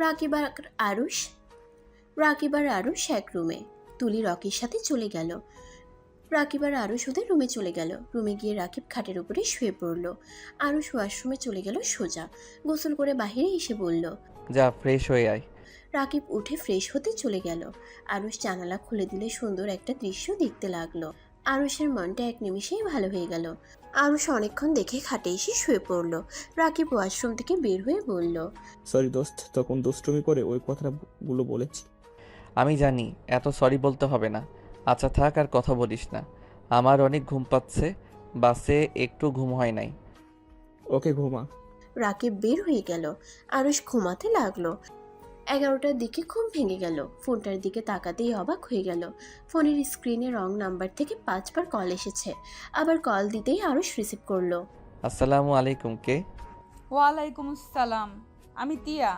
রাকিব আর আরুষ এক রুমে। তুলি রকির সাথে চলে গেল। রাকিব আর আরুষ ওদের রুমে চলে গেল। রুমে গিয়ে রাকিব খাটের উপরে শুয়ে পড়লো। আরুষ ওয়াশরুমে চলে গেল সোজা। গোসল করে বাহিরে এসে বলল, যা ফ্রেশ হয়ে আয়। রাকিব উঠে ফ্রেশ হতে চলে গেল। আরুষ জানালা খুলে দিলে সুন্দর একটা দৃশ্য দেখতে লাগলো। আরুষের মনটা এক নিমিষেই ভালো হয়ে গেল। আরুষ অনেকক্ষণ দেখে খাটে এসে শুয়ে পড়ল। রাকিব ওয়াশরুম থেকে বের হয়ে বলল, সরি দোস্ত, তখন দুষ্টুমি করে ওই কথাগুলো বলেছি। আমি জানি, এত সরি বলতে হবে না। আচ্ছা থাক, আর কথা বলিস না। আমার অনেক ঘুম পাচ্ছে, বাসে একটু ঘুম হয় নাই। ওকে, ঘুমা। রাকিব বের হয়ে গেল। আরুষ ঘুমাতে লাগলো। 11টার দিকে ঘুম ভেঙে গেল। ফোনটার দিকে তাকাতেই অবাক হয়ে গেল। ফোনের স্ক্রিনে রং নাম্বার থেকে 5বার কল এসেছে। আবার কল দিতেই আরুষ রিসিভ করলো। আসসালামু আলাইকুম, কে? ওয়ালাইকুম আসসালাম, আমি তিয়া।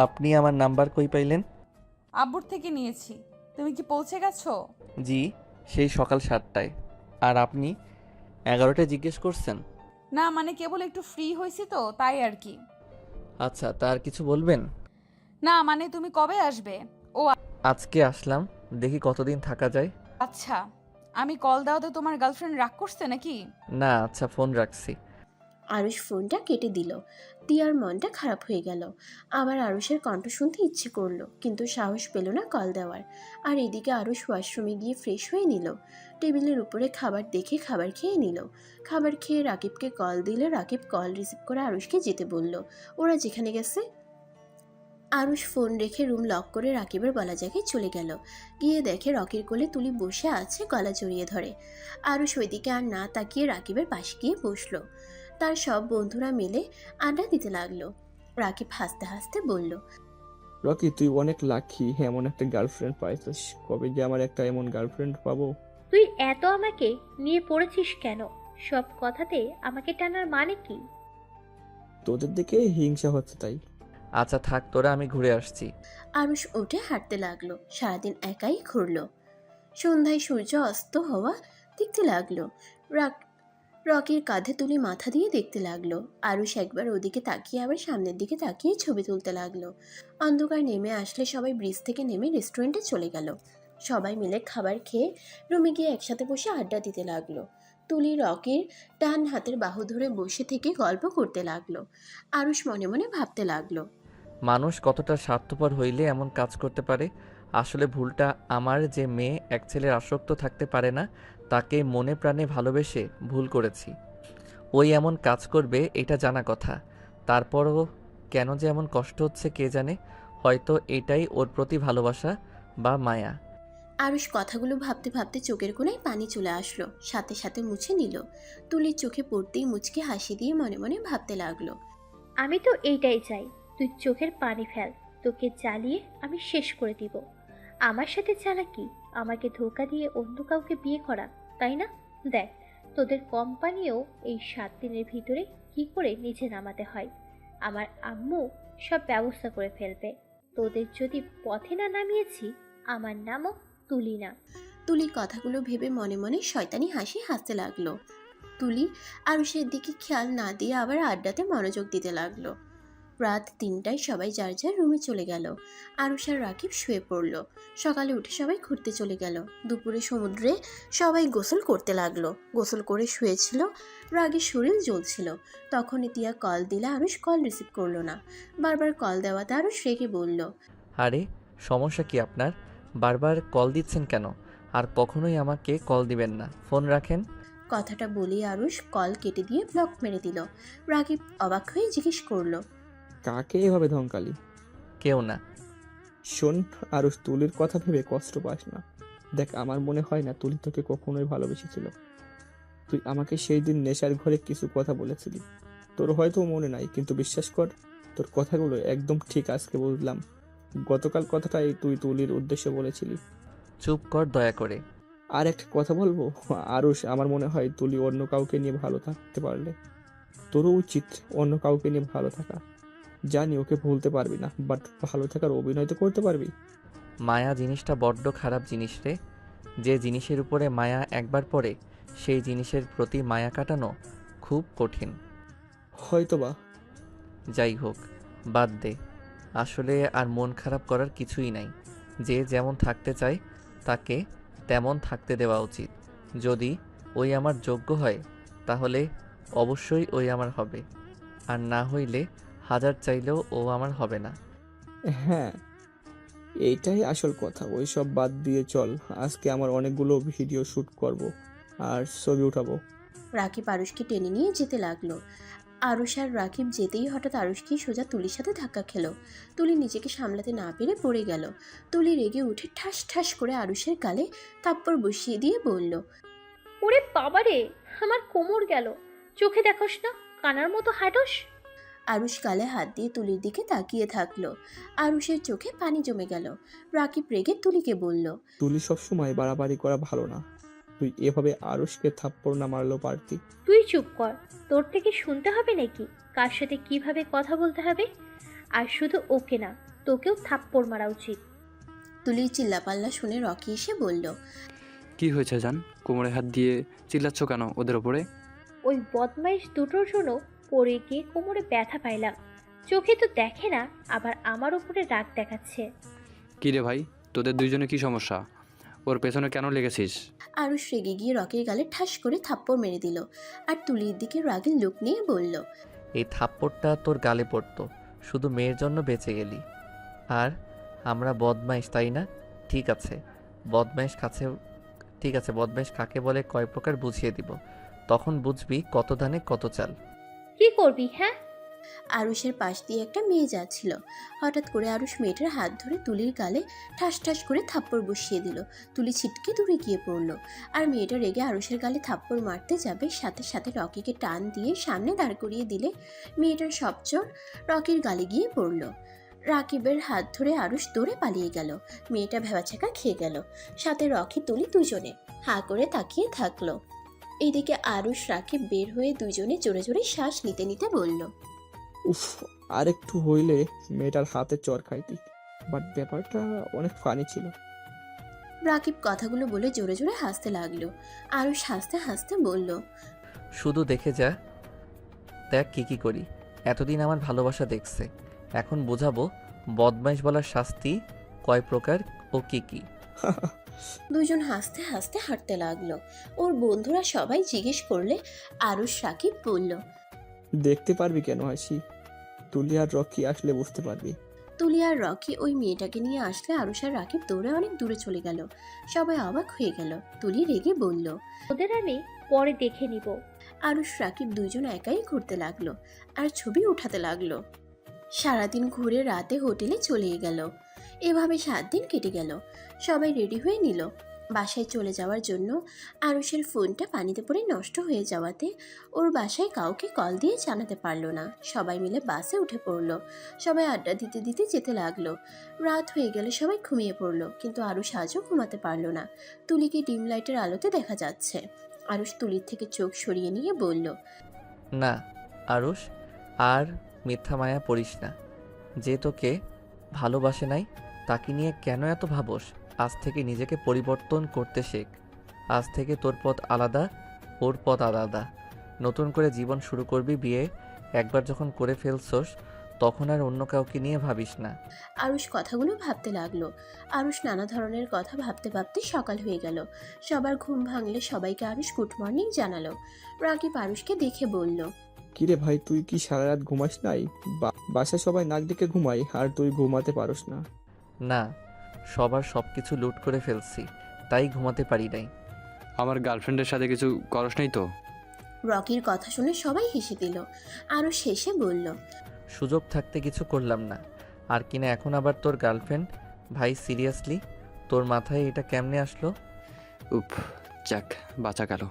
আপনি আমার নাম্বার কই পাইলেন? আব্বুর থেকে নিয়েছি। তুমি কি পৌঁছে গেছো? জি, সেই সকাল 7টায়। আর আপনি 11টায় জিজ্ঞেস করছেন? না মানে কেবল একটু ফ্রি হয়েছি তো, তাই আর কি। আচ্ছা, তার কিছু বলবেন? না মানে তুমি কবে আসবে? ও আজকে আসলাম, দেখি কতদিন থাকা যায়। আচ্ছা, আমি কল দেওয়াতে তোমার গার্লফ্রেন্ড রাগ করছে নাকি? না, আচ্ছা ফোন রাখছি। আরুষ ফোনটা কেটে দিল। তিয়ার মনটা খারাপ হয়ে গেল। আবার আরুষের কণ্ঠ শুনতে ইচ্ছে করলো, কিন্তু সাহস পেল না কল দেওয়ার। আর এদিকে আরুষ ওয়াশরুমে গিয়ে ফ্রেশ হয়ে নিল। টেবিলের উপরে খাবার দেখে খাবার খেয়ে নিল। খাবার খেয়ে রাকিবকে কল দিলে রাকিব কল রিসিভ করে আরুষকে যেতে বলল ওরা যেখানে গেছে। আরুষ ফোন রেখে রুম লক করে রাকিবের বলা জায়গায় চলে গেল। গিয়ে দেখে রকির কোলে তুলি বসে আছে, গলা জড়িয়ে ধরে। আরুষ ওইদিকে আর না তাকিয়ে রাকিবের পাশে গিয়ে বসলো। তার সব বন্ধুরা মিলে আড্ডা দিতে লাগলো। রাকিব হাসতে হাসতে বলল, রকি, তুই অনেক লাকি, এমন একটা গার্লফ্রেন্ড পাইছিস। কবে যে আমার একটা এমন গার্লফ্রেন্ড পাবো। তুই এত আমাকে নিয়ে পড়েছিস কেন? সব কথাতে আমাকে টানার মানে কি? তোদের দিকে হিংসা হচ্ছে তাই। আচ্ছা থাক তোরা, আমি ঘুরে আসছি। আরুষ উঠে হাঁটতে লাগলো। সারাদিন একাই ঘুরলো। সন্ধ্যায় সূর্য অস্ত হওয়া দেখতে লাগলো। রকির কাঁধে তুলে মাথা দিয়ে দেখতে লাগলো। আরুষ একবার ওদিকে তাকিয়ে আবার সামনের দিকে তাকিয়ে ছবি তুলতে লাগলো। অন্ধকার নেমে আসলে সবাই ব্রিজ থেকে নেমে রেস্টুরেন্টে চলে গেল। সবাই মিলে খাবার খেয়ে রুমে গিয়ে একসাথে বসে আড্ডা দিতে লাগলো। তুলি রকির ডান হাতের বাহু ধরে বসে থেকে গল্প করতে লাগলো। আরুষ মনে মনে ভাবতে লাগলো, মানুষ কতটা স্বার্থপর হইলে এমন কাজ করতে পারে। আসলে ভুলটা আমার যে মেয়ে এক ছেলের আসক্ত থাকতে পারে না, তাকে মনে প্রাণে ভালোবেসে ভুল করেছি। ওই এমন কাজ করবে এটা জানা কথা, তারপরও কেন যে এমন কষ্ট হচ্ছে কে জানে। হয়তো এটাই ওর প্রতি ভালোবাসা বা মায়া। আরুষ কথাগুলো ভাবতে ভাবতে চোখের কোণায় পানি চলে আসলো, সাথে সাথে মুছে নিল। তুলির চোখে পড়তেই মুচকে হাসি দিয়ে মনে মনে ভাবতে লাগলো, আমি তো এইটাই চাই, তুই চোখের পানি ফেল, তোকে জ্বালিয়ে আমি শেষ করে দিব। আমার সাথে চালাকি, আমাকে ধোঁকা দিয়ে অন্য কাউকে বিয়ে করা, তাই না? দেখ তোদের কোম্পানিও এই 7 দিনের ভিতরে কি করে নিচে নামাতে হয়। আমার আম্মু সব ব্যবস্থা করে ফেলবে। তোদের যদি পথে না নামিয়েছি, আমার নামও তুলি না। তুলি কথাগুলো ভেবে মনে মনে শয়তানি হাসি হাসতে লাগলো। তুলি আরুষের দিকে খেয়াল না দিয়ে আবার আড্ডাতে মনোযোগ দিতে লাগলো। রাত 3টায় সবাই যার যার রুমে চলে গেল। আরুষ আর রাকিব শুয়ে পড়ল। সকালে উঠে সবাই ঘুরতে চলে গেল। দুপুরে সমুদ্রে সবাই গোসল করতে লাগলো। গোসল করে শুয়েছিল, রাগে শরীর জ্বলছিল। তখনই তিয়া কল দিলে আরুষ কল রিসিভ করলো না। বারবার কল দেওয়াতে আরুষ রেগে বলল, আরে সমস্যা কি আপনার? বারবার কল দিচ্ছেন কেন? আর কখনোই আমাকে কল দিবেন না, ফোন রাখেন। কথাটা বলি আরুষ কল কেটে দিয়ে ব্লক মেরে দিল। রাকিব অবাক হয়ে জিজ্ঞেস করলো, কাকে এভাবে ধমকালি? কেউ না। শোন আরুষ, তুলির কথা ভেবে কষ্ট পাস না। দেখ, আমার মনে হয় না তুলি তোকে কখনোই ভালোবেসেছিল। তুই আমাকে সেই দিন নেশার ঘরে কিছু কথা বলেছিলি, তোর হয়তো মনে নাই, কিন্তু বিশ্বাস কর, তোর কথাগুলো একদম ঠিক আজকে বুঝলাম। গতকাল কথাটাই তুই তুলির উদ্দেশ্যে বলেছিলি। চুপ কর দয়া করে। আর একটা কথা বলবো আরুষ, আমার মনে হয় তুলি অন্য কাউকে নিয়ে ভালো থাকতে পারলে তোরও উচিত অন্য কাউকে নিয়ে ভালো থাকা। জানি ওকে ভুলতে পারবি না, বাট ভালো থাকার অভিনয় তো করতে পারবি। মায়া জিনিসটা বড্ড খারাপ জিনিস রে। যে জিনিসের উপরে মায়া একবার পড়ে, সেই জিনিসের প্রতি মায়া কাটানো খুব কঠিন। হয়তোবা। যাই হোক, বাদ দে। আসলে আর মন খারাপ করার কিছুই নাই। যে যেমন থাকতে চায় তাকে তেমন থাকতে দেওয়া উচিত। যদি ওই আমার যোগ্য হয় তাহলে অবশ্যই ওই আমার হবে, আর না হইলে হাজার চাইলেও ও আমার হবে না। হ্যাঁ, এইটাই আসল কথা। ওই সব বাদ দিয়ে চল, আজকে আমার অনেকগুলো ভিডিও শ্যুট করব আর ছবি উঠাবো। রাকিব আরুষকে টেনে নিয়ে যেতে লাগলো। আরুষ আর রাকিব যেতেই হঠাৎ আরুষকে সোজা তুলির সাথে ধাক্কা খেলো। তুলি নিজেকে সামলাতে না পেরে পড়ে গেল। তুলি রেগে উঠে ঠাস ঠাস করে আরুষের গালে থাপ্পড় বসিয়ে দিয়ে বলল, ওরে বাবারে, আমার কোমর গেল। চোখে দেখোস না, কানার মতো হাঁটোস। আরুষ গালে হাত দিয়ে তুলির দিকে তাকিয়ে থাকলো। আরুষের চোখে পানি জমে গেল। রাকিব রেগে তুলিকে বলল, তুলি সবসময় বাড়াবাড়ি করা ভালো না। তুই এভাবে আরুষকে থাপ্পড় না মারলেও পারতি। তুই চুপ কর, তোর থেকে শুনতে হবে নাকি কার সাথে কিভাবে কথা বলতে হবে? আর শুধু ওকে না, তোকেও থাপ্পড় মারা উচিত। তুলির চিল্লাপাল্লা শুনে রকি এসে বলল, কি হয়েছে জান? কোমরে হাত দিয়ে চিল্লাচ্ছ কেন ওদের ওপরে? ওই বদমাইশ দুটোর জন্য পড়ে গিয়ে কোমরে ব্যথা পাইলাম। চোখে তো দেখে না, আবার আমার উপরে রাগ দেখাচ্ছে। কি রে ভাই, তোদের দুইজনে কি সমস্যা? ওর পেছনে কেন লেগেছিস? আরুষ রেগে গিয়ে রকির গালে ঠাস করে থাপ্পড় মেরে দিল আর তুলির দিকে রাগের লুক নিয়ে বলল, এই থাপ্পড়টা তোর গালে পড়তো, শুধু মেয়ের জন্য বেঁচে গেলি। আর আমরা বদমাইশ, তাই না? ঠিক আছে, বদমাইশ কাকে বলে কয় প্রকার বুঝিয়ে দিব, তখন বুঝবি কত ধানে কত চাল। কি করবি? হ্যাঁ, আরুষের পাশ দিয়ে একটা মেয়ে যাচ্ছিল। হঠাৎ করে আরুষ মেয়েটার হাত ধরে তুলির গালে ঠাস ঠাস করে থাপ্পড় বসিয়ে দিল। তুলি ছিটকে দূরে গিয়ে পড়ল। আর মেয়েটা রেগে আরুষের গালে থাপ্পড় মারতে যাবে, সাথে সাথে রকিকে টান দিয়ে সামনে দাঁড় করিয়ে দিলে মেয়েটার সব চোর রকির গালে গিয়ে পড়ল। রাকিবের হাত ধরে আরুষ দৌড়ে পালিয়ে গেল। মেয়েটা ভেবাচাকা খেয়ে গেল। সাথে রকি তুলি দুজনে হাঁ করে তাকিয়ে থাকলো। এইদিকে আরুষ রাকিব বের হয়ে দুজনে জোরে জোরে শ্বাস নিতে নিতে বলল, উফ, আর একটু হইলে মেয়েটার হাতে চর খাইতি, বাট ব্যাপারটা অনেক ফানি ছিল। রাকিব কথাগুলো বলে জোরে জোরে হাসতে লাগলো। আরুষ হাসতে হাসতে বলল, শুধু দেখে যা, দেখ কি করি। এতদিন আমার ভালোবাসা দেখছে, এখন বোঝাবো বদমাইশ বলার শাস্তি কয় প্রকার ও কি কি। দুজন হাসতে হাসতে হাঁটতে লাগলো। ওর বন্ধুরা সবাই জিজ্ঞেস করলে আরুষ রাকিব বলল, দেখতে পারবি কেন হাসি? তুলি আর রকি আসলে বুঝতে পারবি। তুলি আর রকি ওই মেয়েটাকে নিয়ে আসলে আরুষ আর রাকিব দৌড়ে অনেক দূরে চলে গেল। সবাই অবাক হয়ে গেল। তুলি রেগে বলল, ওদের আমি পরে দেখে নিব। আরুষ রাকিব দুজন একাই ঘুরতে লাগলো আর ছবি উঠাতে লাগলো। সারাদিন ঘুরে রাতে হোটেলে চলে গেল। এভাবে 7 দিন কেটে গেল। সবাই রেডি হয়ে নিল বাসায় চলে যাওয়ার জন্য। আরুষের ফোনটা পানিতে পড়ে নষ্ট হয়ে যাওয়াতে ওর বাসায় কাউকে কল দিয়ে জানাতে পারলো না। সবাই মিলে বাসে উঠে পড়লো। সবাই আড্ডা দিতে দিতে যেতে লাগলো। রাত হয়ে গেলে সবাই ঘুমিয়ে পড়লো, কিন্তু আরুষ আজও ঘুমাতে পারলো না। তুলিকে ডিম লাইটের আলোতে দেখা যাচ্ছে। আরুষ তুলির থেকে চোখ সরিয়ে নিয়ে বলল, না আরুষ, আর মিথ্যা মায়া পড়িস না। যে তোকে ভালোবাসে নাই তাকে নিয়ে কেন এত ভাবস? আজ থেকে নিজেকে পরিবর্তন করতে শেখ। আজ থেকে তোর পথ আলাদা, ওর পথ আলাদা। নতুন করে জীবন শুরু করবি। বিয়ে একবার যখন করে ফেলছস তখন আর অন্য কাউকে নিয়ে ভাবিস না। আরুষ কথাগুলো ভাবতে লাগলো। আরুষ নানা ধরনের কথা ভাবতে ভাবতে সকাল হয়ে গেল। সবার ঘুম ভাঙলে সবাইকে আরুষ গুড মর্নিং জানালো। রাকিব আরুষকে দেখে বলল, কিরে ভাই, তুই কি সারা রাত ঘুমাস নাই? বাসায় সবাই নাক ডেকে ঘুমায় আর তুই ঘুমাতে পারস না? না, সবার সব কিছু লুট করে ফেলছি, তাই ঘুমাতে পারি নাই। আমার গার্লফ্রেন্ডের সাথে কিছু করস নাই তো? রকির কথা শুনে সবাই হেসে দিল। আরুষ হেসে বলল, সুযোগ থাকতে কিছু করলাম না। আর কিনা এখন আবার তোর গার্লফ্রেন্ড? ভাই সিরিয়াসলি তোর মাথায় এটা কেমনে আসলো? উপ, যাক বাঁচা গেল।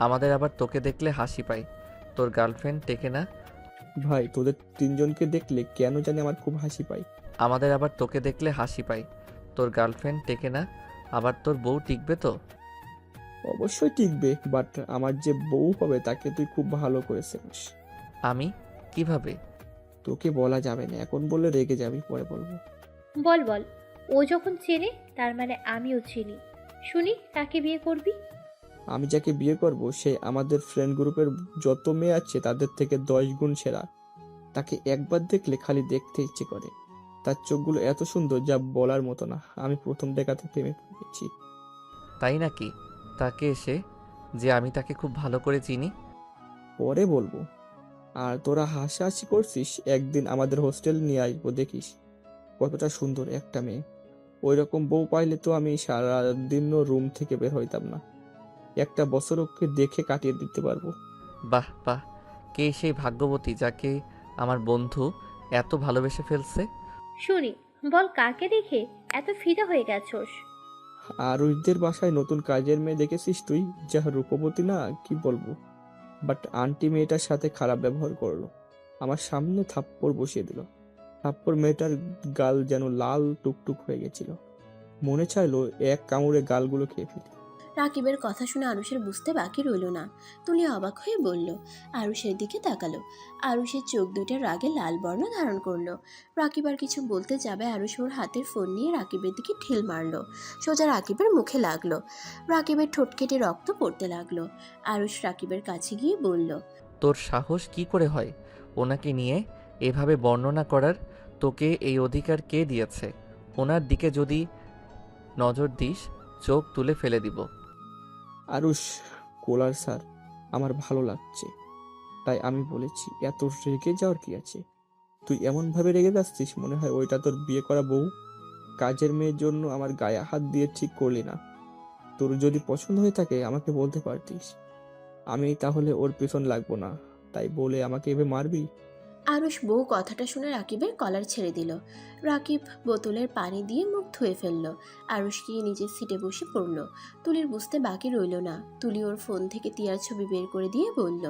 আমাদের আবার তোকে দেখলে হাসি পায়, তোর গার্লফ্রেন্ড টেকে না। ভাই, তোদের তিনজনকে দেখলে কেন জানি আমার খুব হাসি পায়। আমাদের আবার তোকে দেখলে হাসি পায়, তোর গার্লফ্রেন্ড টেকে না। আবার তোর বউ টিকবে তো? অবশ্যই টিকবে, বাট আমার যে বউ হবে তাকে তুই খুব ভালো করে চিনিস। আমি কিভাবে? তোকে বলা যাবে না, এখন বললে রেগে যাবি, পরে বলবো। বল বল, ও যখন চেনে তার মানে আমিও চিনি। শুনি কাকে বিয়ে করবি? আমি যাকে বিয়ে করব সে আমাদের ফ্রেন্ড গ্রুপের যত মেয়ে আছে তাদের থেকে 10 গুণ সেরা। তাকে একবার দেখলে খালি দেখতে ইচ্ছে করে। তার চোখগুলো এত সুন্দর যা বলার মতো না। আমি প্রথম দেখাতে প্রেমে পড়েছি। তাই নাকি? তাকে এসে যে আমি তাকে খুব ভালো করে চিনি। পরে বলবো। আর তোরা হাসাহাসি করছিস, একদিন আমাদের হোস্টেল নিয়ে আসবো, দেখিস কতটা সুন্দর একটা মেয়ে। ওই রকম বউ পাইলে তো আমি সারাদিনও রুম থেকে বের হইতাম না। একটা বছর ওকে দেখে কাটিয়ে দিতে পারবো। বাহ বাহ, কে সেই ভাগ্যবতী যাকে আমার বন্ধু এত ভালোবেসে ফেলছে? শুনি, বল কাকে দেখে এত ফিদা হয়ে গেছস? আর ওইদের বাসায় নতুন কাজের মেয়ে দেখেছিস তুই, যা রূপবতী না কি বলবো। বাট আন্টি মেয়েটার সাথে খারাপ ব্যবহার করলো। আমার সামনে থাপ্পড় বসিয়ে দিল। থাপ্পড় মেয়েটার গাল যেন লাল টুকটুক হয়ে গেছিল। মনে চাইলো এক কামড়ে গালগুলো খেয়ে ফেলি। রাকিবের কথা শুনে আরুষের বুঝতে বাকি রইল না। তুলি অবাক হয়ে বলল, আরুষের দিকে তাকালো। আরুষের চোখ দুইটা রাগে লাল বর্ণ ধারণ করলো। রাকিব আর কিছু বলতে যাবে আরুষ ওর হাতের ফোন নিয়ে রাকিবের দিকে ঢিল মারলো। সোজা রাকিবের মুখে লাগলো। রাকিবের ঠোঁট কেটে রক্ত পড়তে লাগলো। আরুষ রাকিবের কাছে গিয়ে বলল, তোর সাহস কি করে হয় ওনাকে নিয়ে এভাবে বর্ণনা করার? তোকে এই অধিকার কে দিয়েছে? ওনার দিকে যদি নজর দিস চোখ তুলে ফেলে দিব। আরুষ, কোলার স্যার, আমার ভালো লাগছে তাই আমি বলেছি। এত রেগে যাওয়ার কি আছে? তুই এমন ভাবে রেগে যাচ্ছিস মনে হয় ওইটা তোর বিয়ে করা বউ। কাজের মেয়ের জন্য আমার গায়ে হাত দিয়ে ঠিক করলি না। তোর যদি পছন্দ হয়ে থাকে আমাকে বলতে পারতিস, আমি তাহলে ওর পেছন লাগবো না। তাই বলে আমাকে এভাবে মারবি? আরুষ বউ কথাটা শুনে রাকিবের কলার ছেড়ে দিল। রাকিব বোতলের পানি দিয়ে মুখ ধুয়ে ফেলল। আরুষ গিয়ে নিজের সিটে বসে পড়ল। তুলির বুঝতে বাকি রইল না। তুলি ওর ফোন থেকে টিয়ার ছবি বের করে দিয়ে বলল,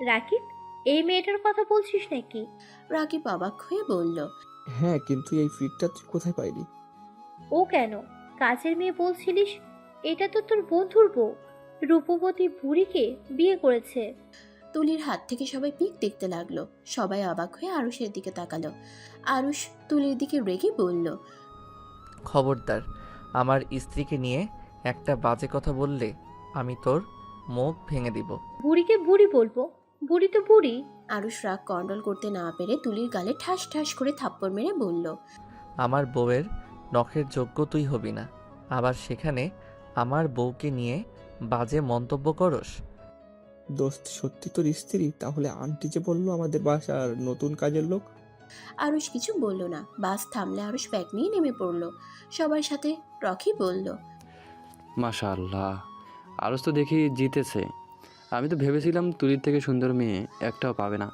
রাকিব, এই মেয়েটার কথা বলছিস নাকি? রাকিব অবাক হয়ে বলল, হ্যাঁ, কিন্তু এই ফিটটা তুই কোথায় পাইলি? ও কেন? কাজের মেয়ে বলছিলিস, এটা তো তোর বন্ধুর বউ। রূপবতী বুড়িকে বিয়ে করেছে। তুলির হাত থেকে সবাই পিক দেখতে লাগলো। সবাই অবাক হয়ে আরুষের দিকে তাকালো। আরুষ তুলির দিকে রেগে বলল, খবরদার, আমার স্ত্রীকে নিয়ে একটা বাজে কথা বললে আমি তোর মুখ ভেঙে দিব। বুড়িকে বুড়ি বলবো? বুড়ি তো বুড়ি। আরুষ রাগ কন্ট্রোল করতে না পেরে তুলির গালে ঠাস ঠাস করে থাপ্পড় মেরে বলল, আমার বউয়ের নখের যোগ্য তুই হবি না। আবার সেখানে আমার বউকে নিয়ে বাজে মন্তব্য করস? দোস্ত সত্যি তোর স্ত্রী? তাহলে আন্টি যে বললো আমাদের বাসার নতুন কাজের লোক। আরুষ কিছু বলল না। বাস থামলে আরুষ ব্যাগ নিয়ে নেমে পড়লো। সবার সাথে রকি বলল, মাশাআল্লাহ, আরস তো দেখি জিতেছে। আমি তো ভেবেছিলাম তুলির থেকে সুন্দর মেয়ে একটাও পাবে না।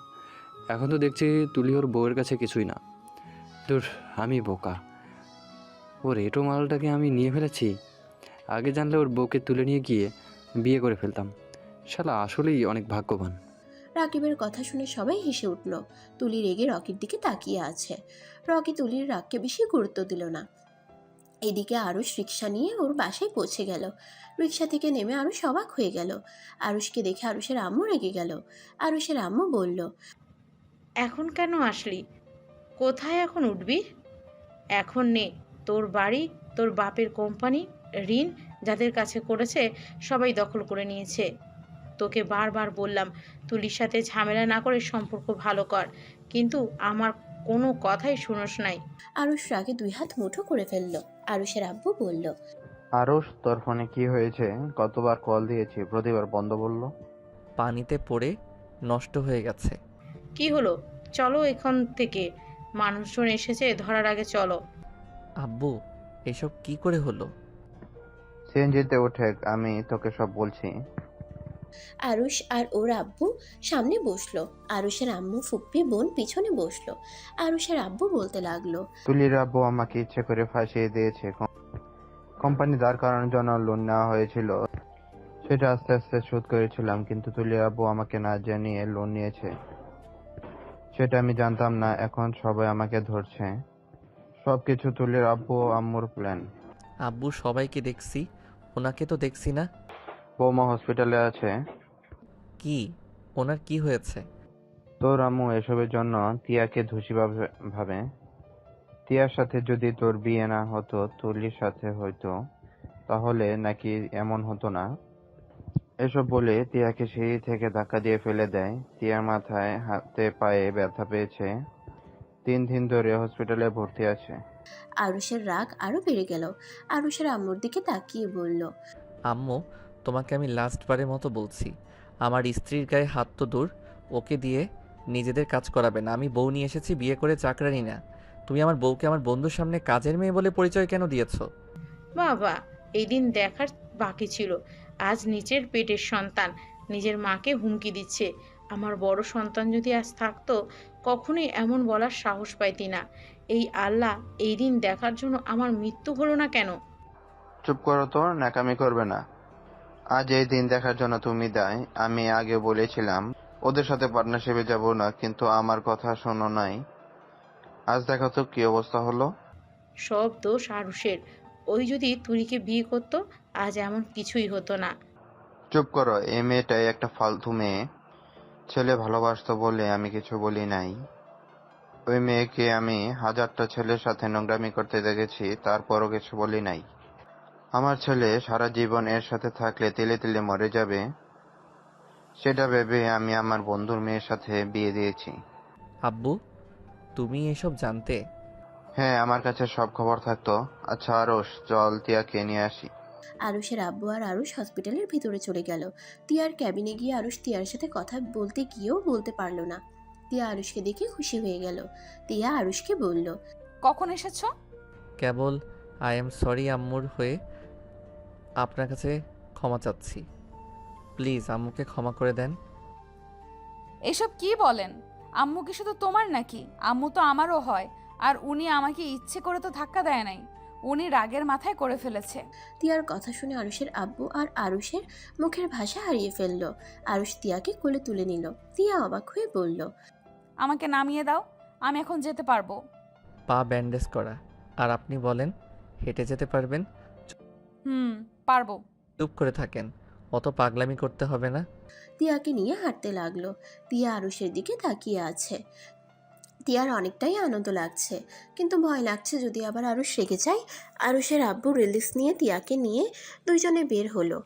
এখন তো দেখছি তুলি ওর বউয়ের কাছে কিছুই না। দূর, আমি বোকা। ওর এটো মালটাকে আমি নিয়ে ফেলেছি। আগে জানলে ওর বউকে তুলে নিয়ে গিয়ে বিয়ে করে ফেলতাম। শালা আসলেই অনেক ভাগ্যবান। রাকিবের কথা শুনে সবাই হেসে উঠল। তুলি রেগে রকির দিকে তাকিয়ে আছে। রকি তুলির রাগকে বেশি গুরুত্ব দিল না। এদিকে আরুষ রিক্সা নিয়ে ওর বাসায় পৌঁছে গেল। রিক্সা থেকে নেমে আরুষ অবাক হয়ে গেল। আরুষকে দেখে আরুষের আম্মু রেগে গেল। আরুষের আম্মু বলল, এখন কেন আসলি? কোথায় এখন উঠবি? এখন নে, তোর বাড়ি, তোর বাপের কোম্পানি, ঋণ যাদের কাছে করেছে সবাই দখল করে নিয়েছে। তোকে বারবার বললাম তুলির সাথে ঝামেলা না করে সম্পর্ক ভালো কর, কিন্তু আমার কোনো কথাই শুনোস নাই। আরুষ রাগে দুই হাত মুঠো করে ফেলল। আরুষের আব্বু বলল, আরুষ, তোর ফোনে কি হয়েছে? কতবার কল দিয়েছি, প্রতিবার বন্ধ বললো। পানিতে পড়ে নষ্ট হয়ে গেছে। কি হলো? চলো এখান থেকে, মানুষজন এসেছে, ধরার আগে চলো। আব্বু, এসব কি করে হলো? সিএনজিতে ওঠে, আমি তোকে সব বলছি। আরুষ আর ওর আব্বু সামনে বসলো। আরুষের আম্মু ফুপ্পি বোন পিছনে বসলো। আরুষের আব্বু বলতে লাগলো, তুলির আব্বু আমাকে ইচ্ছে করে ফাঁসিয়ে দিয়েছে। কোম্পানি দাঁড় করানোর জন্য লোন নেওয়া হয়েছিল, সেটা আস্তে আস্তে শোধ করেছিলাম, কিন্তু তুলির আব্বু আমাকে না জানিয়ে লোন নিয়েছে, সেটা আমি জানতাম না। এখন সবাই আমাকে ধরছে। সবকিছু তুলির আব্বু ও আম্মুর প্ল্যান। আব্বু সবাইকে দেখছি, ওনাকে তো দেখছি না। বৌমা হসপিটালে আছে। কি? ওনার কি হয়েছে? তোর আম্মু এসবের জন্য তিয়াকে দোষী ভাবে। তিয়ার সাথে যদি তোর বিয়ে না হতো, তুলির সাথে হয়তো, তাহলে নাকি এমন হতো না। এসব বলে তিয়াকে সিঁড়ি থেকে ধাক্কা দিয়ে ফেলে দেয়। তিয়ার মাথায় হাতে পায়ে ব্যথা পেয়েছে, 3 দিন ধরে হসপিটালে ভর্তি আছে। আরুষের রাগ আরো বেড়ে গেল। আরুষের আম্মুর দিকে তাকিয়ে বলল, আম্মু, তোমাকে আমি লাস্টবারের মতো বলছি, আমার স্ত্রীর গায়ে হাত তো দূর, ওকে দিয়ে নিজেদের কাজ করাবে না। আমি বউ নিয়ে এসেছি, বিয়ে করে চাকরানি না। তুমি আমার বউকে আমার বন্ধুর সামনে কাজের মেয়ে বলে পরিচয় কেন দিয়েছো? বাবা, এই দিন দেখার বাকি ছিল। আজ নিজের পেটের সন্তান নিজের মাকে হুমকি দিচ্ছে। আমার বড় সন্তান যদি আজ থাকতো, কখনোই এমন বলার সাহস পাইতি না। এই আল্লাহ, এই দিন দেখার জন্য আমার মৃত্যু হলো না কেন? চুপ করো তো, ন্যাকামি করবে না। আজ এই দিন দেখার জন্য তুমি দায়। আমি আগে বলেছিলাম ওদের সাথে পার্টনারশিপে যাব না, কিন্তু আমার কথা শোনো নাই। আজ দেখো তো কি অবস্থা হলো। সব দোষ আরুষের। ওই যদি তুলিকে বিয়ে করতো, আজ এমন কিছুই হতো না। চুপ করো, এই মেয়েটাই একটা ফালতু মেয়ে। ছেলে ভালোবাসতো বলে আমি কিছু বলি নাই। ওই মেয়েকে আমি 1000টা ছেলের সাথে নোংরামি করতে দেখেছি, তারপরও কিছু বলি নাই। আমার ছেলে সারা জীবন এর সাথে থাকলে তিলে তিলে মরে যাবে, সেটা ভেবে আমি আমার বন্ধুর মেয়ের সাথে বিয়ে দিয়েছি। আব্বু, তুমি এসব জানতে? হ্যাঁ, আমার কাছে সব খবর থাকতো। আচ্ছা আরশ, চল তিয়াকে নিয়ে আসি। আরুষের আব্বু আর আরুষ হসপিটালের ভিতরে চলে গেল। তিয়ার ক্যাবিনে গিয়ে আরুষ তিয়ার সাথে কথা বলতে গিয়েও বলতে পারলো না। তিয়া আরুষকে দেখে খুশি হয়ে গেল। তিয়া আরুষকে বলল, কখন এসেছো? কেবল আই এম সরি আম্মুর হয়ে আপনার কাছে ক্ষমা চাচ্ছি। প্লিজ আম্মুকে ক্ষমা করে দেন। এসব কি বলেন? আম্মু কি শুধু তোমার নাকি? আম্মু তো আমারও হয়। আর উনি আমাকে ইচ্ছে করে তো ধাক্কা দেয় নাই, উনি রাগের মাথায় করে ফেলেছে। তিয়ার কথা শুনে আরুষের আব্বু আর আরুষের মুখের ভাষা হারিয়ে ফেলল। আরুষ তিয়াকে কোলে তুলে নিল। তিয়া অবাক হয়ে বলল, আমাকে নামিয়ে দাও, আমি এখন যেতে পারবো। পা ব্যান্ডেজ করা, আর আপনি বলেন হেঁটে যেতে পারবেন? পারবো। চুপ করে থাকেন, অত পাগলামি করতে হবে না। তিয়াকে নিয়ে হাঁটতে লাগলো। তিয়া আরুষের দিকে তাকিয়ে আছে। তিয়ার অনেকটাই আনন্দ লাগছে, কিন্তু ভয় লাগছে যদি আবার আরুষ রেগে যায়। আরুষের আব্বু রিলিজ নিয়ে তিয়াকে নিয়ে দুইজনে বের হলো।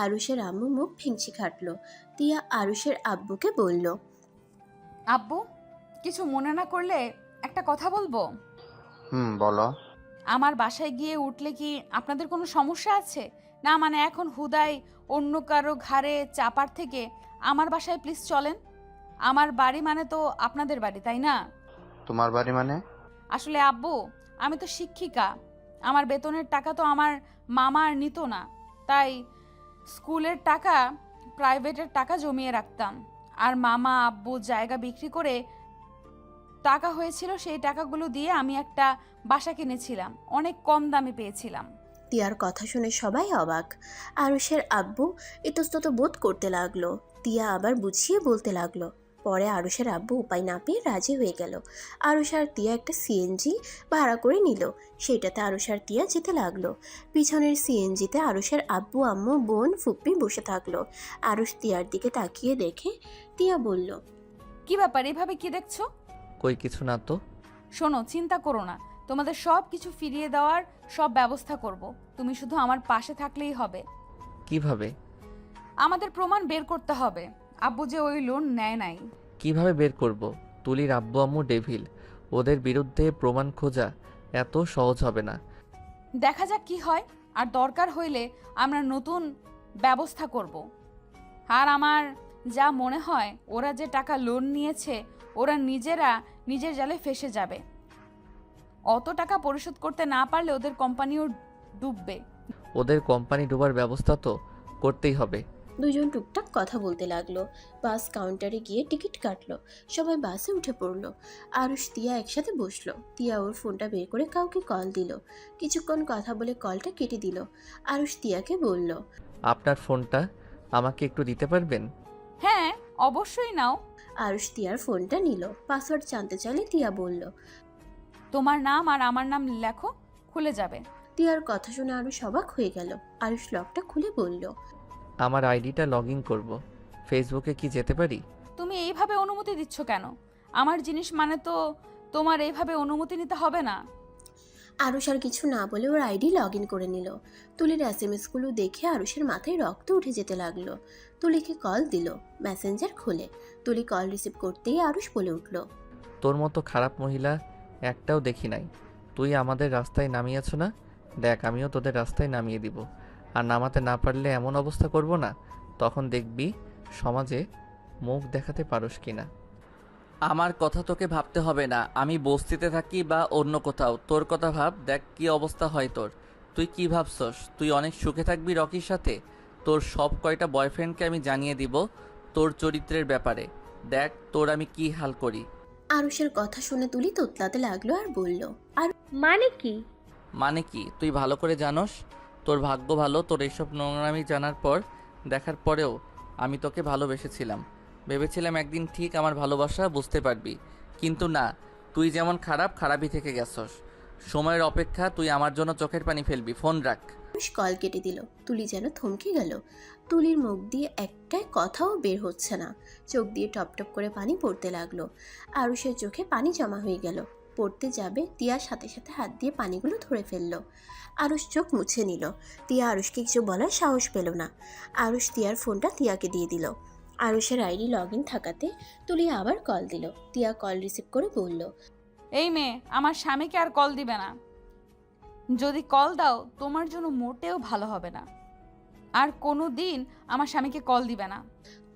আরুষের আম্মু মুখ ফিংচি খাটলো। তিয়া আরুষের আব্বুকে বলল, আব্বু, কিছু মনে না করলে একটা কথা বলবো? বলো। আমার বাসায় গিয়ে উঠলে কি আপনাদের কোনো সমস্যা আছে? না মানে এখন হুদাই অন্য কারো ঘাড়ে চাপার থেকে আমার বাসায় প্লিজ চলেন। আমার বাড়ি মানে তো আপনাদের বাড়ি, তাই না? তোমার বাড়ি মানে? আসলে আব্বু, আমি তো শিক্ষিকা, আমার বেতনের টাকা তো আমার মামা আর নিত না, তাই স্কুলের টাকা, প্রাইভেটের টাকা জমিয়ে রাখতাম। আর মামা আব্বু জায়গা বিক্রি করে টাকা হয়েছিল, সেই টাকাগুলো দিয়ে আমি একটা বাসা কিনেছিলাম, অনেক কম দামে পেয়েছিলাম। তিয়ার কথা শুনে সবাই অবাক। আরুষের আব্বু ইতস্তত বোধ করতে লাগলো। তিয়া আবার বুঝিয়ে বলতে লাগলো। পরে আরুষের আব্বু উপায় না পেয়ে রাজি হয়ে গেল। আরুষ আর তিয়া একটা সিএনজি ভাড়া করে নিল। সেটাতে আরুষ আর তিয়া যেতে লাগলো। পিছনের সিএনজিতে আরুষের আব্বু আম্মু বোন ফুপ্পি বসে থাকলো। আরুষ তিয়ার দিকে তাকিয়ে দেখে তিয়া বলল, কি ব্যাপার, এভাবে কি দেখছো? কই কিছু না তো। শোনো, চিন্তা করো না, তোমাদের সব কিছু ফিরিয়ে দেওয়ার সব ব্যবস্থা করব। তুমি শুধু আমার পাশে থাকলেই হবে। কিভাবে? আমাদের প্রমাণ বের করতে হবে আব্বু যে ওই লোন নেয় নাই। কিভাবে বের করব? তুলির আব্বু আম্মু ডেভিল, ওদের বিরুদ্ধে প্রমাণ খোঁজা এত সহজ হবে না। দেখা যাক কি হয়, আর দরকার হইলে আমরা নতুন ব্যবস্থা করব। আর আমার যা মনে হয়, ওরা যে টাকা লোন নিয়েছে, ওরা নিজেরা নিজের জালে ফেসে যাবে। অত টাকা পরিশোধ করতে না পারলে ওদের কোম্পানিও ডুববে। ওদের কোম্পানি ডোবার ব্যবস্থা তো করতেই হবে। দুজন টুকটাক কথা বলতে লাগলো। বাস কাউন্টারে গিয়ে টিকিট কাটলো। সবাই বাসে উঠে পড়লো। আরুষ তিয়া একসাথে বসলো। তিয়া ওর ফোনটা বের করে কাউকে কল দিল। কিছুক্ষণ কথা বলে কলটা কেটে দিল। আরুষ তিয়াকে বলল, আপনার ফোনটা আমাকে একটু দিতে পারবেন? হ্যাঁ, অবশ্যই নাও। আরুষ তিয়ার ফোনটা নিল। পাসওয়ার্ড জানতে চাইলে তিয়া বলল। তোমার নাম আর আমার নাম লেখো, খুলে যাবে। তিয়ার কথা শুনে আরুষ অবাক হয়ে গেল। আরুষ লকটা খুলে বলল, আমার আইডিটা লগ ইন করবো। ফেসবুকে কি যেতে পারি? তুমি এইভাবে অনুমতি দিচ্ছ কেন? আমার জিনিস মানে তো তোমার এইভাবে অনুমতি নিতে হবে না। আরুষ আর কিছু না বলে ওর আইডি লগ ইন করে নিল। তুলির এসএমএসগুলো দেখে আরুষের মাথায় রক্ত উঠে যেতে লাগলো। তুলিকে কল দিল। মেসেঞ্জার খুলে তুলি কল রিসিভ করতেই আরুষ বলে উঠল, তোর মতো খারাপ মহিলা একটাও দেখি নাই। তুই আমাদের রাস্তায় নামিয়েছ না? দেখ, আমিও তোদের রাস্তায় নামিয়ে দিব। আর নামাতে না পারলে এমন অবস্থা করব না, তখন দেখবি সমাজে মুখ দেখাতে পারস কিনা। আমার কথা তোকে ভাবতে হবে না, আমি বস্তিতে থাকি বা অন্য কোথাও। তোর কথা ভাব, দেখ কি অবস্থা হয় তোর। তুই কি ভাবছস তুই অনেক সুখে থাকবি রকির সাথে? তোর সব কয়টা বয়ফ্রেন্ডকে আমি জানিয়ে দিব তোর চরিত্রের ব্যাপারে। দেখ তোর আমি কি হাল করি। আরুষের কথা শুনে তুলি তোতলাতে লাগলো আর বলল, আর মানে কি? মানে কি তুই ভালো করে জানোস। তোর ভাগ্য ভালো, তোর এইসব নোংরামি জানার পর, দেখার পরেও আমি তোকে ভালোবেসেছিলাম। ভেবেছিলাম একদিন ঠিক আমার ভালোবাসা বুঝতে পারবি, কিন্তু না, তুই যেমন খারাপ, খারাপই থেকে গেছস। সময়ের অপেক্ষা, তুই আমার জন্য চোখের পানি ফেলবি। ফোন রাখ। আরুষ কল কেটে দিল। তুলি যেন থমকে গেল। তুলির মুখ দিয়ে একটাই কথাও বের হচ্ছে না। চোখ দিয়ে টপ টপ করে পানি পড়তে লাগলো। আরুষের চোখে পানি জমা হয়ে গেল। পড়তে যাবে, তিয়ার সাথে সাথে হাত দিয়ে পানিগুলো ধরে ফেললো। আরুষ চোখ মুছে নিল। তিয়া আরুষকে কিছু বলার সাহস পেল না। আরুষ তিয়ার ফোনটা তিয়াকে দিয়ে দিল। আরুষের আইডি লগ ইন থাকাতে তুলি আবার কল দিল। তিয়া কল রিসিভ করে বলল, এই মেয়ে আমার স্বামীকে আর কল দিবে না। যদি কল দাও তোমার জন্য মোটেও ভালো হবে না। আর কোনো দিন আমার স্বামীকে কল দিবে না।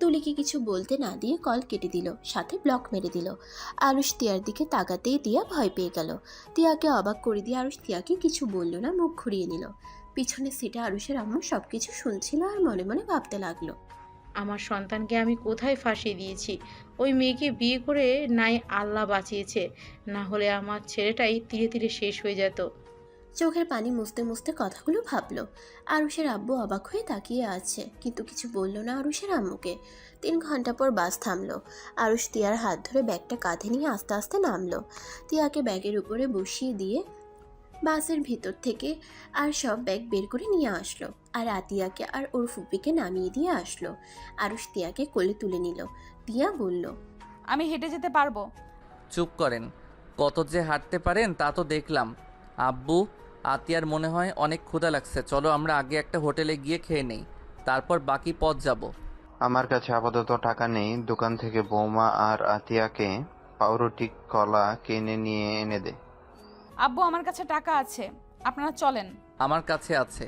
তুলিকে কিছু বলতে না দিয়ে কল কেটে দিল, সাথে ব্লক মেরে দিল। আরুষ তিয়ার দিকে তাকাতেই তিয়া ভয় পেয়ে গেল। তিয়াকে অবাক করে দিয়ে আরুষ তিয়াকে কিছু বলল না, মুখ ঘুরিয়ে নিল। পিছনের সিটে আরুষের আম্মু সবকিছু শুনছিল আর মনে মনে ভাবতে লাগলো, আমার সন্তানকে আমি কোথায় ফাঁসিয়ে দিয়েছি? ওই মেয়েকে বিয়ে করে নাই আল্লাহ বাঁচিয়েছে, না হলে আমার ছেলেটাই ধীরে ধীরে শেষ হয়ে যেত। চোখের পানি মুছতে মুছতে কথাগুলো ভাবলো। আরুষের আব্বু অবাক হয়ে তাকিয়ে আছে, কিন্তু কিছু বলল না আরুষের আম্মুকে। 3 ঘন্টা পর বাস থামলো। আরুষ তিয়ার হাত ধরে ব্যাগটা কাঁধে নিয়ে আস্তে আস্তে নামলো। তিয়াকে ব্যাগের উপরে বসিয়ে দিয়ে বাসের ভিতর থেকে আর সব ব্যাগ বের করে নিয়ে আসলো। আর আতিয়াকে আর ওর ফুপিকে নামিয়ে দিয়ে আসলো। আরুষ তিয়াকে কোলে তুলে নিল। তিয়া বলল, আমি হেঁটে যেতে পারবো। চুপ করেন, কত যে হাঁটতে পারেন তা তো দেখলাম। আব্বু, আতিয়ার মনে হয় অনেক ক্ষুধা লাগছে, চলো আমরা আগে একটা হোটেলে গিয়ে খেয়ে নেই, তারপর বাকি পথ যাব। আমার কাছে আপাতত টাকা নেই, দোকান থেকে বৌমা আর আতিয়াকে পাউরুটি কলা কিনে নিয়ে এনে দে। আব্বু আমার কাছে টাকা আছে, আপনারা চলেন। আমার কাছে আছে।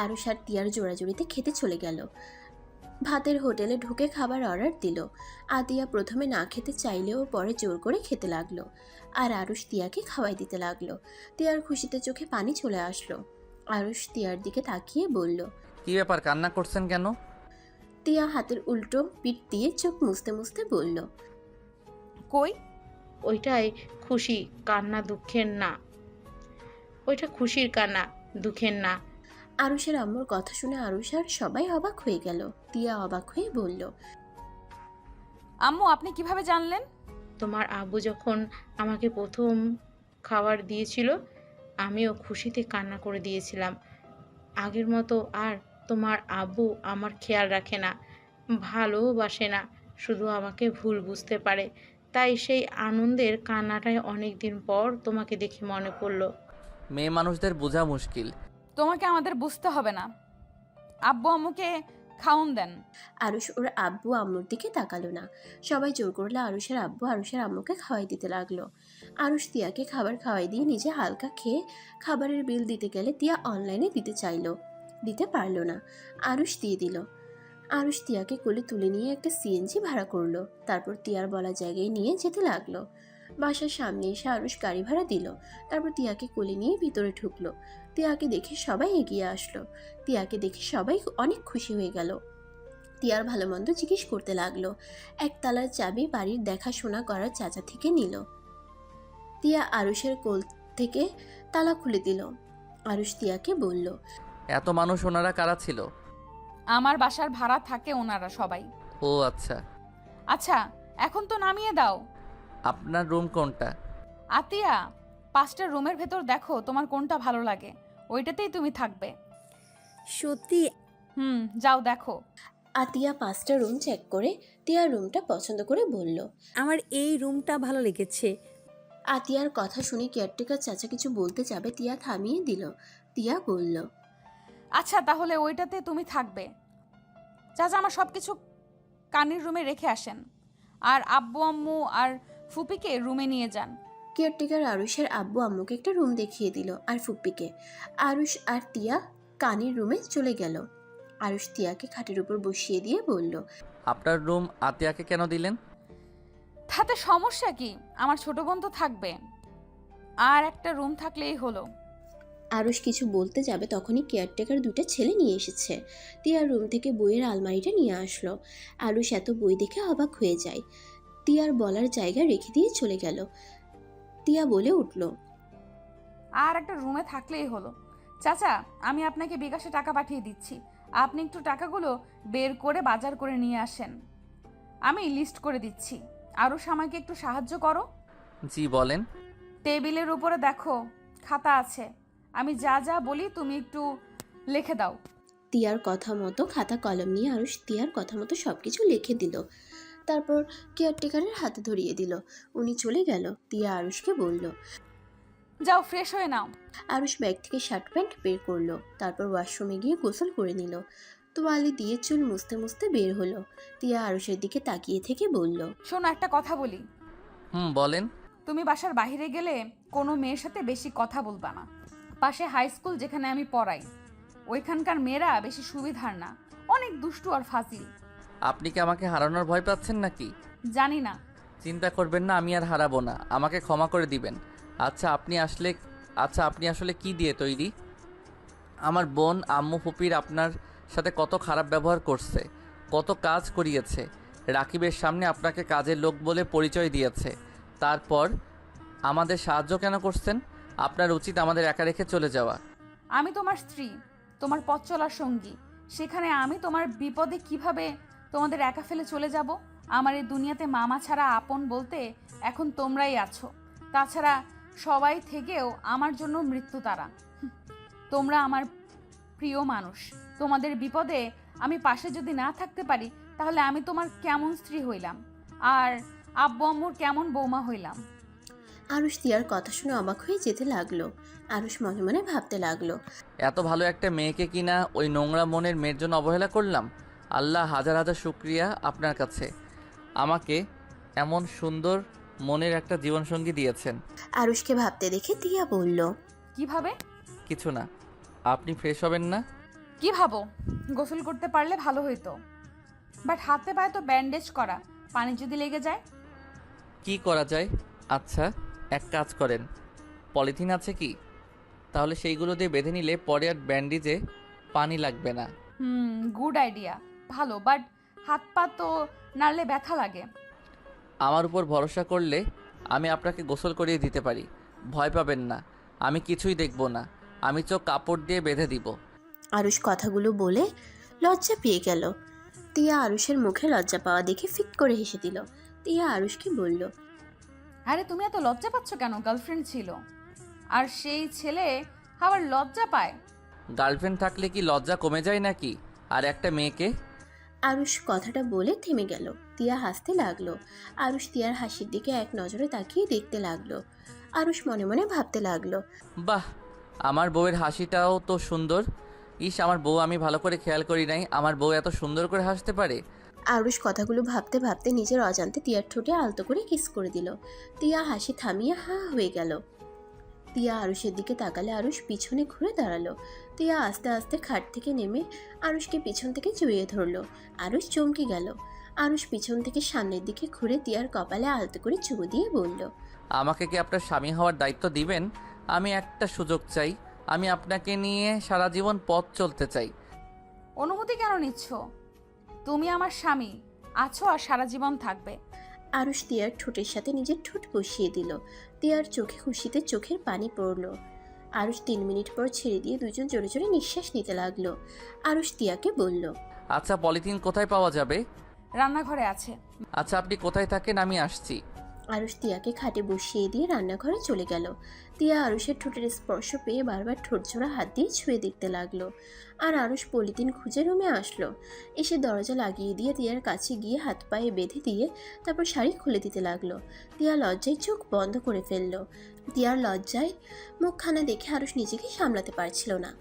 আরুষ আর তিয়ার জোড়াজুড়িতে খেতে চলে গেল। ভাতের হোটেলে ঢুকে খাবার অর্ডার দিল। আতিয়া প্রথমে না খেতে চাইলেও পরে জোর করে খেতে লাগলো, আর আরুষ তিয়াকে খাওয়াই দিতে লাগলো। তিয়ার খুশিতে চোখে পানি চলে আসলো। আরুষ তিয়ার দিকে তাকিয়ে বলল। কি ব্যাপার, কান্না করছেন কেন? তিয়া হাতের উল্টো পিঠ দিয়ে চোখ মুছতে মুছতে বলল। কই? ওইটাই খুশি, কান্না দুঃখের না। ওইটা খুশির কান্না, দুঃখের না। আরুষের আম্মুর কথা শুনে আরুষ আর সবাই অবাক হয়ে গেল। তিয়া অবাক হয়ে বলল। আম্মু, আপনি কিভাবে জানলেন? তোমার আব্বু যখন আমাকে প্রথম খাবার দিয়েছিল, আমিও খুশিতে কান্না করে দিয়েছিলাম। আগের মতো আর তোমার আব্বু আমার খেয়াল রাখে না, ভালোবাসে না, শুধু আমাকে ভুল বুঝতে পারে। তাই সেই আনন্দের কান্নাটাই অনেক দিন পর তোমাকে দেখে মনে পড়লো। মেয়ে মানুষদের বোঝা মুশকিল। তোমাকে আমাদের বুঝতে হবে না। আব্বু আম্মুকে খাউন দেন। আরুষ ওর আব্বু আম্মুর দিকে তাকালো না। সবাই জোর করলে আরুষের আব্বু আরুষের আম্মুকে খাওয়াই দিতে লাগলো। আরুষ তিয়াকে খাবার খাওয়াই দিয়ে নিজে হালকা খেয়ে খাবারের বিল দিতে গেলে তিয়া অনলাইনে দিতে চাইলো, দিতে পারলো না। আরুষ দিয়ে দিল। আরুষ তিয়াকে কোলে তুলে নিয়ে একটা সিএনজি ভাড়া করলো। তারপর তিয়ার বলা জায়গায় নিয়ে যেতে লাগলো। বাসার সামনে এসে আরুষ গাড়ি ভাড়া দিল। তারপর তিয়াকে কোলে নিয়ে ভিতরে ঢুকলো। তিয়াকে দেখে সবাই এগিয়ে আসলো। তিয়াকে দেখে সবাই অনেক খুশি হয়ে গেল। তিয়ার ভালো মন্দ জিজ্ঞেস করতে লাগলো। একতলার চাবি বাড়ির দেখাশোনা করার চাচা থেকে নিল। তিয়া আরুষের কোল থেকে তালা খুলে দিল। আরুষ তিয়াকে বলল। এত মানুষ ওনারা কারা ছিল? আমার বাসার ভাড়া থাকে ওনারা সবাই। ও আচ্ছা। আচ্ছা, এখন তো নামিয়ে দাও। আপনার রুম কোনটা? আতিয়া, 5টা রুমের ভেতর দেখো তোমার কোনটা ভালো লাগে, ওইটাতেই তুমি থাকবে। সত্যি? যাও দেখো। আতিয়া 5টা রুম চেক করে তিয়ার রুমটা পছন্দ করে বলল। আমার এই রুমটা ভালো লেগেছে। আতিয়ার কথা শুনে কেয়ারটেকার চাচা কিছু বলতে যাবে, তিয়া থামিয়ে দিল। তিয়া বলল। আচ্ছা, তাহলে ওইটাতে তুমি থাকবে। চাচা, আমার সব কিছু কানির রুমে রেখে আসেন, আর আব্বু আম্মু আর ফুপিকে রুমে নিয়ে যান। কেয়ারটেকার আরুষের আব্বু আম্মুকে একটা রুম দেখিয়ে দিল, আর ফুপ্পিকে। আরুষ আর তিয়া কানির রুমে চলে গেল। আরুষ তিয়াকে খাটের উপর বসিয়ে দিয়ে বলল। আপনার রুম আতিয়াকে কেন দিলেন? তাতে সমস্যা কি? আমার ছোট বোন তো থাকবে, আর একটা রুম থাকলেই হলো। আরুষ কিছু বলতে যাবে তখনই কেয়ারটেকার 2টা ছেলে নিয়ে এসেছে। তিয়ার রুম থেকে বইয়ের আলমারিটা নিয়ে আসলো। আরুষ এত বই দেখে অবাক হয়ে যায়। তিয়ার বলার জায়গা রেখে দিয়ে চলে গেল। তিয়া বলে উঠল। আর একটা রুমে থাকলেই হলো। চাচা, আমি আপনাকে বিকাশে টাকা পাঠিয়ে দিচ্ছি, আপনি একটু টাকাগুলো বের করে বাজার করে নিয়ে আসেন। আমি লিস্ট করে দিচ্ছি। আরুষ, আমাকে একটু সাহায্য করো। জি বলেন। টেবিলের উপরে দেখো খাতা আছে, আমি যা যা বলি তুমি একটু লিখে দাও। তিয়ার কথা মতো খাতা কলম নিয়ে আরুষ তিয়ার কথা মতো সবকিছু লিখে দিল। তারপর কেয়ারটেকারের হাতে ধরিয়ে দিল। উনি চলে গেল। তিয়া আরুষকে বলল। যাও, ফ্রেশ হয়ে নাও। আরুষ ব্যাগ থেকে শার্ট প্যান্ট বের করলো। তারপর ওয়াশরুমে গিয়ে গোসল করে নিল। তোয়ালে দিয়ে চুল মুছতে মুছতে বের হলো। তিয়া আরুষের দিকে তাকিয়ে থেকে বলল। শোনো, একটা কথা বলি। বলেন। তুমি বাসার বাইরে গেলে কোনো মেয়ের সাথে বেশি কথা বলবা না। পাশে হাই স্কুল যেখানে আমি পড়াই, ওইখানকার মেয়েরা বেশি সুবিধার না, অনেক দুষ্টু আর ফাজিল। আপনি কি আমাকে হারানোর ভয় পাচ্ছেন নাকি? জানি না। চিন্তা করবেন না, আমি আর হারাবো না, আমাকে ক্ষমা করে দিবেন। আচ্ছা আপনি আসলে কি দিয়ে তৈরি? আমার বোন আম্মু ফুপির আপনার সাথে কত খারাপ ব্যবহার করছে, কত কাজ করিয়েছে, রাকিবের সামনে আপনাকে কাজের লোক বলে পরিচয় দিয়েছে, তারপর আমাদের সাহায্য কেন করছেন? আপনার উচিত আমাদের একা রেখে চলে যাওয়া। আমি তোমার স্ত্রী, তোমার পথ চলার সঙ্গী, সেখানে আমি তোমার বিপদে কিভাবে তোমাদের একা ফেলে চলে যাব? আমার এই দুনিয়াতে মামা ছাড়া আপন বলতে এখন তোমরাই আছো। তাছাড়া সবাই থেকেও আমার জন্য মৃত্যু তারা। তোমরা আমার প্রিয় মানুষ। তোমাদের বিপদে আমি পাশে যদি না থাকতে পারি, তাহলে আমি তোমার কেমন স্ত্রী হইলাম, আর আব্বু আম্মুর কেমন বৌমা হইলাম? আরুষ তিয়ার কথা শুনে অবাক হয়ে যেতে লাগলো। আরুষ মনে মনে ভাবতে লাগলো। এত ভালো একটা মেয়েকে কিনা ওই নোংরা মনের মেয়ের জন্য অবহেলা করলাম। আল্লাহ হাজার হাজার শুকরিয়া আপনার কাছে, আমাকে এমন সুন্দর মনের একটা জীবনসঙ্গী দিয়েছেন। আরুষকে ভাবতে দেখে তিয়া বলল। কিভাবে? কিছু না, আপনি ফ্রেশ হবেন না? কি ভাবো? গোসল করতে পারলে ভালো হইতো, বাট হাতে পায়ে তো ব্যান্ডেজ করা, পানি যদি লেগে যায়? কি করা যায়? আচ্ছা, এক কাজ করেন, পলিথিন আছে কি? তাহলে সেইগুলো দিয়ে বেঁধে নিলে পরে আর ব্যান্ডেজে পানি লাগবে না। গুড আইডিয়া, ভালো, বাট হাত পা তো নাড়লে ব্যথা লাগে। আমার উপর ভরসা করলে আমি আপনাকে গোসল করিয়ে দিতে পারি, ভয় পাবেন না। আমি কিছুই দেখব না, আমি চোখ কাপড় দিয়ে বেঁধে দিব। আরুষ কথাগুলো বলে লজ্জা পেয়ে গেল। তিয়া আরুষের মুখে লজ্জা পাওয়া দেখে ফিক করে হেসে দিল। তিয়া আরুষকে বলল, আরে তুমি এত লজ্জা পাচ্ছ কেন? গার্লফ্রেন্ড ছিল, আর সেই ছেলে আবার লজ্জা পায়? গার্লফ্রেন্ড থাকলে কি লজ্জা কমে যায় নাকি? আর একটা মেয়েকে? আরুষ কথাটা বলে থেমে গেল। তিয়া হাসতে লাগলো। আরুষ তিয়ার হাসির দিকে এক নজরে তাকিয়ে দেখতে লাগলো। আরুষ মনে মনে ভাবতে লাগলো, বাহ, আমার বউয়ের হাসিটাও তো সুন্দর। ইস, আমার বউ আমি ভালো করে খেয়াল করি নাই, আমার বউ এত সুন্দর করে হাসতে পারে। আরুষ কথাগুলো ভাবতে ভাবতে নিজের অজান্তে তিয়ার ঠোঁটে আলতো করে কিস করে দিল। তিয়া হাসি থামিয়ে হা হয়ে গেল। তিয়া আরুষের দিকে তাকালে আরুষ পিছনে ঘুরে দাঁড়ালো। তিয়া আস্তে আস্তে খাট থেকে নেমে আরুষকে পিছন থেকে জড়িয়ে ধরলো। আরুষ চমকে গেল। আরুষ পিছন থেকে সামনের দিকে ঘুরে তিয়ার কপালে আলতো করে চুমু দিয়ে বলল, আমাকে কি আপনার স্বামী হওয়ার দায়িত্ব দিবেন? আমি একটা সুযোগ চাই, আমি আপনাকে নিয়ে সারা জীবন পথ চলতে চাই। অনুমতি কেন নিচ্ছ? তুমি আমার স্বামী আছো আর সারা জীবন থাকবে। আরুষ তিয়ার ঠোঁটের সাথে নিজের ঠোঁট বসিয়ে দিল। তিয়ার চোখে খুশিতে চোখের পানি পড়ল। আরুষ 3 মিনিট পর ছেড়ে দিয়ে দুজন জোরে জোরে নিঃশ্বাস নিতে লাগলো। আরুষ তিয়াকে বলল, আচ্ছা, পলিথিন কোথায় পাওয়া যাবে? রান্নাঘরে আছে। আচ্ছা, আপনি কোথায় থাকেন? আমি আসছি। আরুষ তিয়াকে খাটে বসিয়ে দিয়ে রান্নাঘরে চলে গেল। তিয়া আরুষের ঠোঁটের স্পর্শ পেয়ে বারবার ঠোঁট জোড়া হাত দিয়ে ছুঁয়ে দেখতে লাগলো। আর আরুষ পলিথিন খুঁজে রুমে আসলো। এসে দরজা লাগিয়ে দিয়ে তিয়ার কাছে গিয়ে হাত পায়ে বেঁধে দিয়ে তারপর শাড়ি খুলে দিতে লাগলো। তিয়া লজ্জায় চোখ বন্ধ করে ফেললো। তিয়ার লজ্জায় মুখখানা দেখে আরুষ নিজেকে সামলাতে পারছিল না।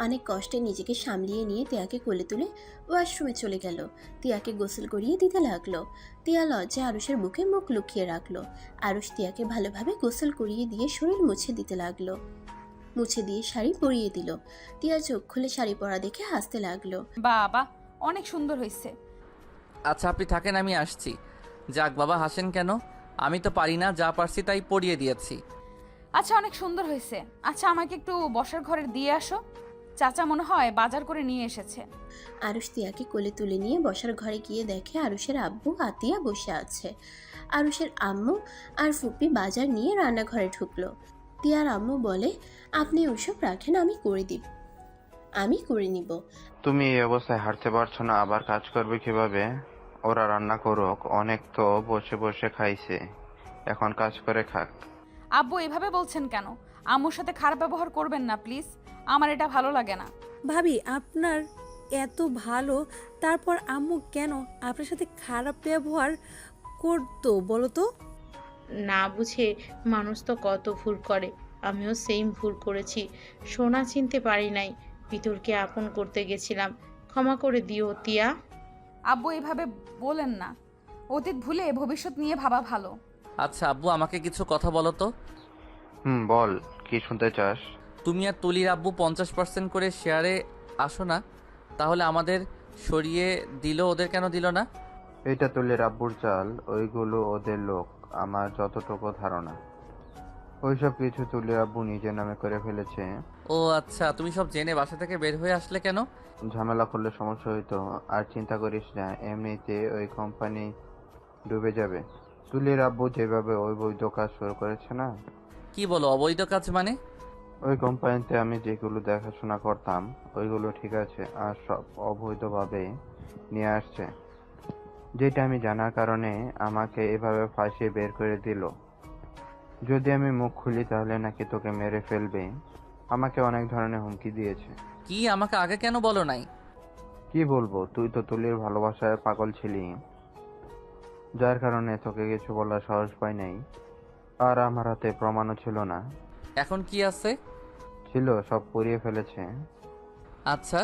অনেক কষ্টে নিজেকে সামলিয়ে নিয়ে তিয়াকে কোলে তুলে ওয়াশরুমে চলে গেল। তিয়াকে গোসল করিয়ে দিতে লাগলো। তিয়া লজ্জায় আরুষের বুকে মুখ লুকিয়ে রাখলো। আরুষ তিয়াকে ভালোভাবে গোসল করিয়ে দিয়ে শরীর মুছে দিতে লাগলো। মুছে দিয়ে শাড়ি পরিয়ে দিল। তিয়া চোখ খুলে শাড়ি পরা দেখে হাসতে লাগলো। বাবা, অনেক সুন্দর হয়েছে। আচ্ছা, আপনি থাকেন, আমি আসছি। যাক বাবা, হাসেন কেন? আমি তো পারি না, যা পারছি তাই পড়িয়ে দিয়েছি। আচ্ছা, অনেক সুন্দর হয়েছে। আচ্ছা, আমাকে একটু বসার ঘরে দিয়ে আসো, চাচা মনে হয় বাজার করে নিয়ে এসেছে। আরুষ তিয়াকে কোলে তুলে নিয়ে বসার ঘরে গিয়ে দেখে আরুষের আব্বু আতিয়া বসে আছে। আরুষের আম্মু আর ফুপি বাজার নিয়ে রান্নাঘরে ঢুকলো। তিয়ার আম্মু বলে, আপনি ওসব রাখেন, আমি করে নিব। তুমি এই অবস্থায় হাঁটতে পারছো না, আবার কাজ করবে কিভাবে? ওরা রান্না করুক, অনেক তো বসে বসে খাইছে, এখন কাজ করে খাক। আব্বু এভাবে বলছেন কেন? আম্মুর সাথে খারাপ ব্যবহার করবেন না প্লিজ, আমার এটা ভালো লাগে না। ভাবি, আপনার এত ভালো, তারপর আম্মু কেন আপনার সাথে খারাপ ব্যবহার করতো বলো তো? না বুঝে মানুষ তো কত ভুল করে, আমিও সেম ভুল করেছি। সোনা চিনতে পারি নাই, ভিতরকে আপন করতে গেছিলাম, ক্ষমা করে দিও তিয়া। আব্বু এভাবে বলেন না, অতীত ভুলে ভবিষ্যৎ নিয়ে ভাবা ভালো। আচ্ছা আব্বু, আমাকে কিছু কথা বলো তো। বল, কি শুনতে চাস? তুমি আর তুলির আব্বু 50% করে শেয়ারে আসো না, তাহলে আমাদের সরিয়ে দিল, ওদের কেন দিল না? এটা তুলে রাব্বুর চাল, ওইগুলো ওদের লোক। আমার যতটুকু ধারণা, ওইসব কিছু তুলে আব্বু নিজের নামে করে ফেলেছে। ও আচ্ছা, তুমি সব জেনে বাসা থেকে বের হয়ে আসলে কেন? ঝামেলা করলে সমস্যা হইতো। আর চিন্তা করিস না, এমনিতে ওই কোম্পানি ডুবে যাবে। তুলির আব্বু যেভাবে অবৈধ কাজ শুরু করেছে না। কি বলো, অবৈধ কাজ মানে? ওই কোম্পানিতে আমি যেগুলো দেখাশোনা করতাম ওইগুলো ঠিক আছে, আর সব অবৈধভাবে নিয়ে আসছে, যেটা আমি জানার কারণে আমাকে এভাবে ফাঁসিয়ে বের করে দিল। যদি আমি মুখ খুলি তাহলে নাকি তোকে মেরে ফেলবে, আমাকে অনেক ধরনের হুমকি দিয়েছে। কি, আমাকে আগে কেন বলো নাই? কি বলবো, তুই তো তুলির ভালোবাসায় পাগল ছিলি, যার কারণে তোকে কিছু বলার সাহস পাই নাই। আর আমার হাতে প্রমাণও ছিল না। এখন কি আছে? ছিল, সব পুড়িয়ে ফেলেছে। আচ্ছা,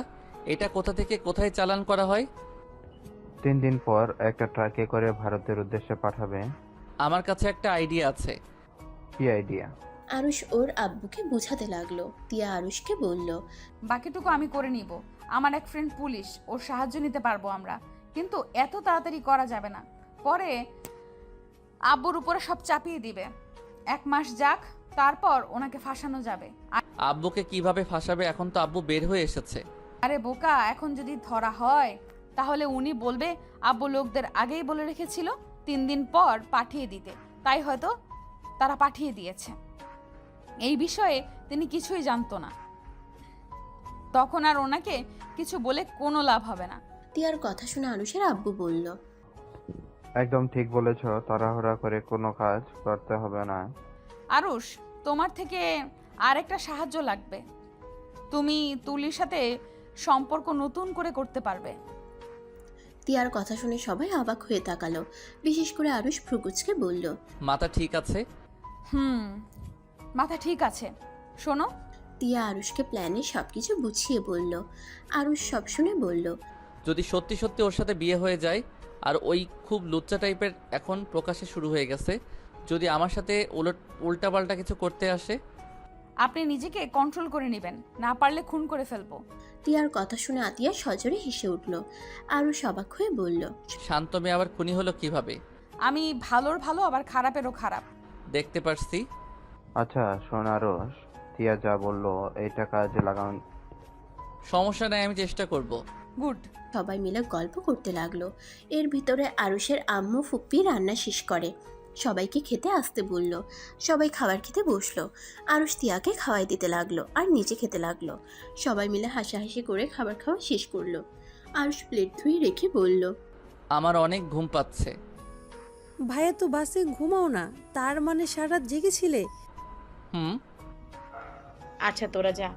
এটা কোথা থেকে কোথায় চালান করা হয়? 3 দিন পর একটা ট্রাকে করে ভারতের উদ্দেশ্যে পাঠাবে। আমার কাছে একটা আইডিয়া আছে। কি আইডিয়া? আরুষ ওর আব্বুকে বোঝাতে লাগলো। তিয়া আরুষকে বলল, বাকিটুকু আমি করে নিব, আমার এক ফ্রেন্ড পুলিশ, ওর সাহায্য নিতে পারবো আমরা, কিন্তু এত তাড়াতাড়ি করা যাবে না। পরে আব্বুর উপরে সব চাপিয়ে দিবে। 1 মাস যাক, তারপর ওনাকে ফাঁসানো যাবে। আব্বুকে কিভাবে ফাঁসাবে? এখন তো আব্বু বের হয়ে এসেছে। আরে বোকা, এখন যদি ধরা হয় তাহলে উনি বলবে আব্বু লোকদের আগেই বলে রেখেছিল 3 দিন পর পাঠিয়ে দিতে, তাই হয়তো তারা পাঠিয়ে দিয়েছে। এই বিষয়ে তিনি কিছুই জানতো না, তখন আর ওনাকে কিছু বলে কোনো লাভ হবে না। তিয়ার কথা শুনে আরুষের আব্বু বলল, একদম ঠিক বলেছ, তাড়াহুড়া করে কোনো কাজ করতে হবে না। আরুষ, তোমার থেকে আরেকটা সাহায্য লাগবে। তুমি তুলির সাথে সম্পর্ক নতুন করে করতে পারবে। তিয়ার কথা শুনে সবাই অবাক হয়ে তাকালো, বিশেষ করে আরুষ ভ্রুকুচকে বলল, মাথা ঠিক আছে? মাথা ঠিক আছে। শোনো, তিয়া আরুষকে প্ল্যানে সবকিছু বুঝিয়ে বলল। আরুষ সব শুনে বলল, যদি সত্যি সত্যি ওর সাথে বিয়ে হয়ে যায়, আর ওই খুব লুচ্চা টাইপের এখন প্রকাশে শুরু হয়ে গেছে, যদি আমার সাথে উল্টাপাল্টা কিছু করতে আসে? আপনি নিজেকে কন্ট্রোল করে নেবেন, না পারলে খুন করে ফেলবো। তিয়ার কথা শুনে আতিয়া সজোরে হেসে উঠল। আরুষ অবাক হয়ে বলল, শান্ত মেয়ে আবার খুনি হলো কিভাবে? আমি ভালোর ভালো আবার খারাপেরও খারাপ। দেখতে পারছি। আচ্ছা শোন আরুষ, তিয়া যা বললো এইটা কাজে লাগান। সমস্যা নাই, আমি চেষ্টা করব। গুড। সবাই মিলে গল্প করতে লাগলো। এর ভিতরে আরুষের আম্মু ফুপ্পি রান্না শেষ করে সবাইকে খেতে আসতে বলল। সবাই খাবার খেতে বসলো। আরুষ তিয়াকে খাওয়াই দিতে লাগলো আর নিচে খেতে লাগলো। সবাই মিলে হাসাহাসি করে খাবার খাওয়া শেষ করলো। আরুষ প্লেট ধুয়ে রেখে বলল, আমার অনেক ঘুম পাচ্ছে। ভাইয়া তো বাসে ঘুমাও না, তার মানে সারা রাত জেগেছিলে? আচ্ছা তোরা যা।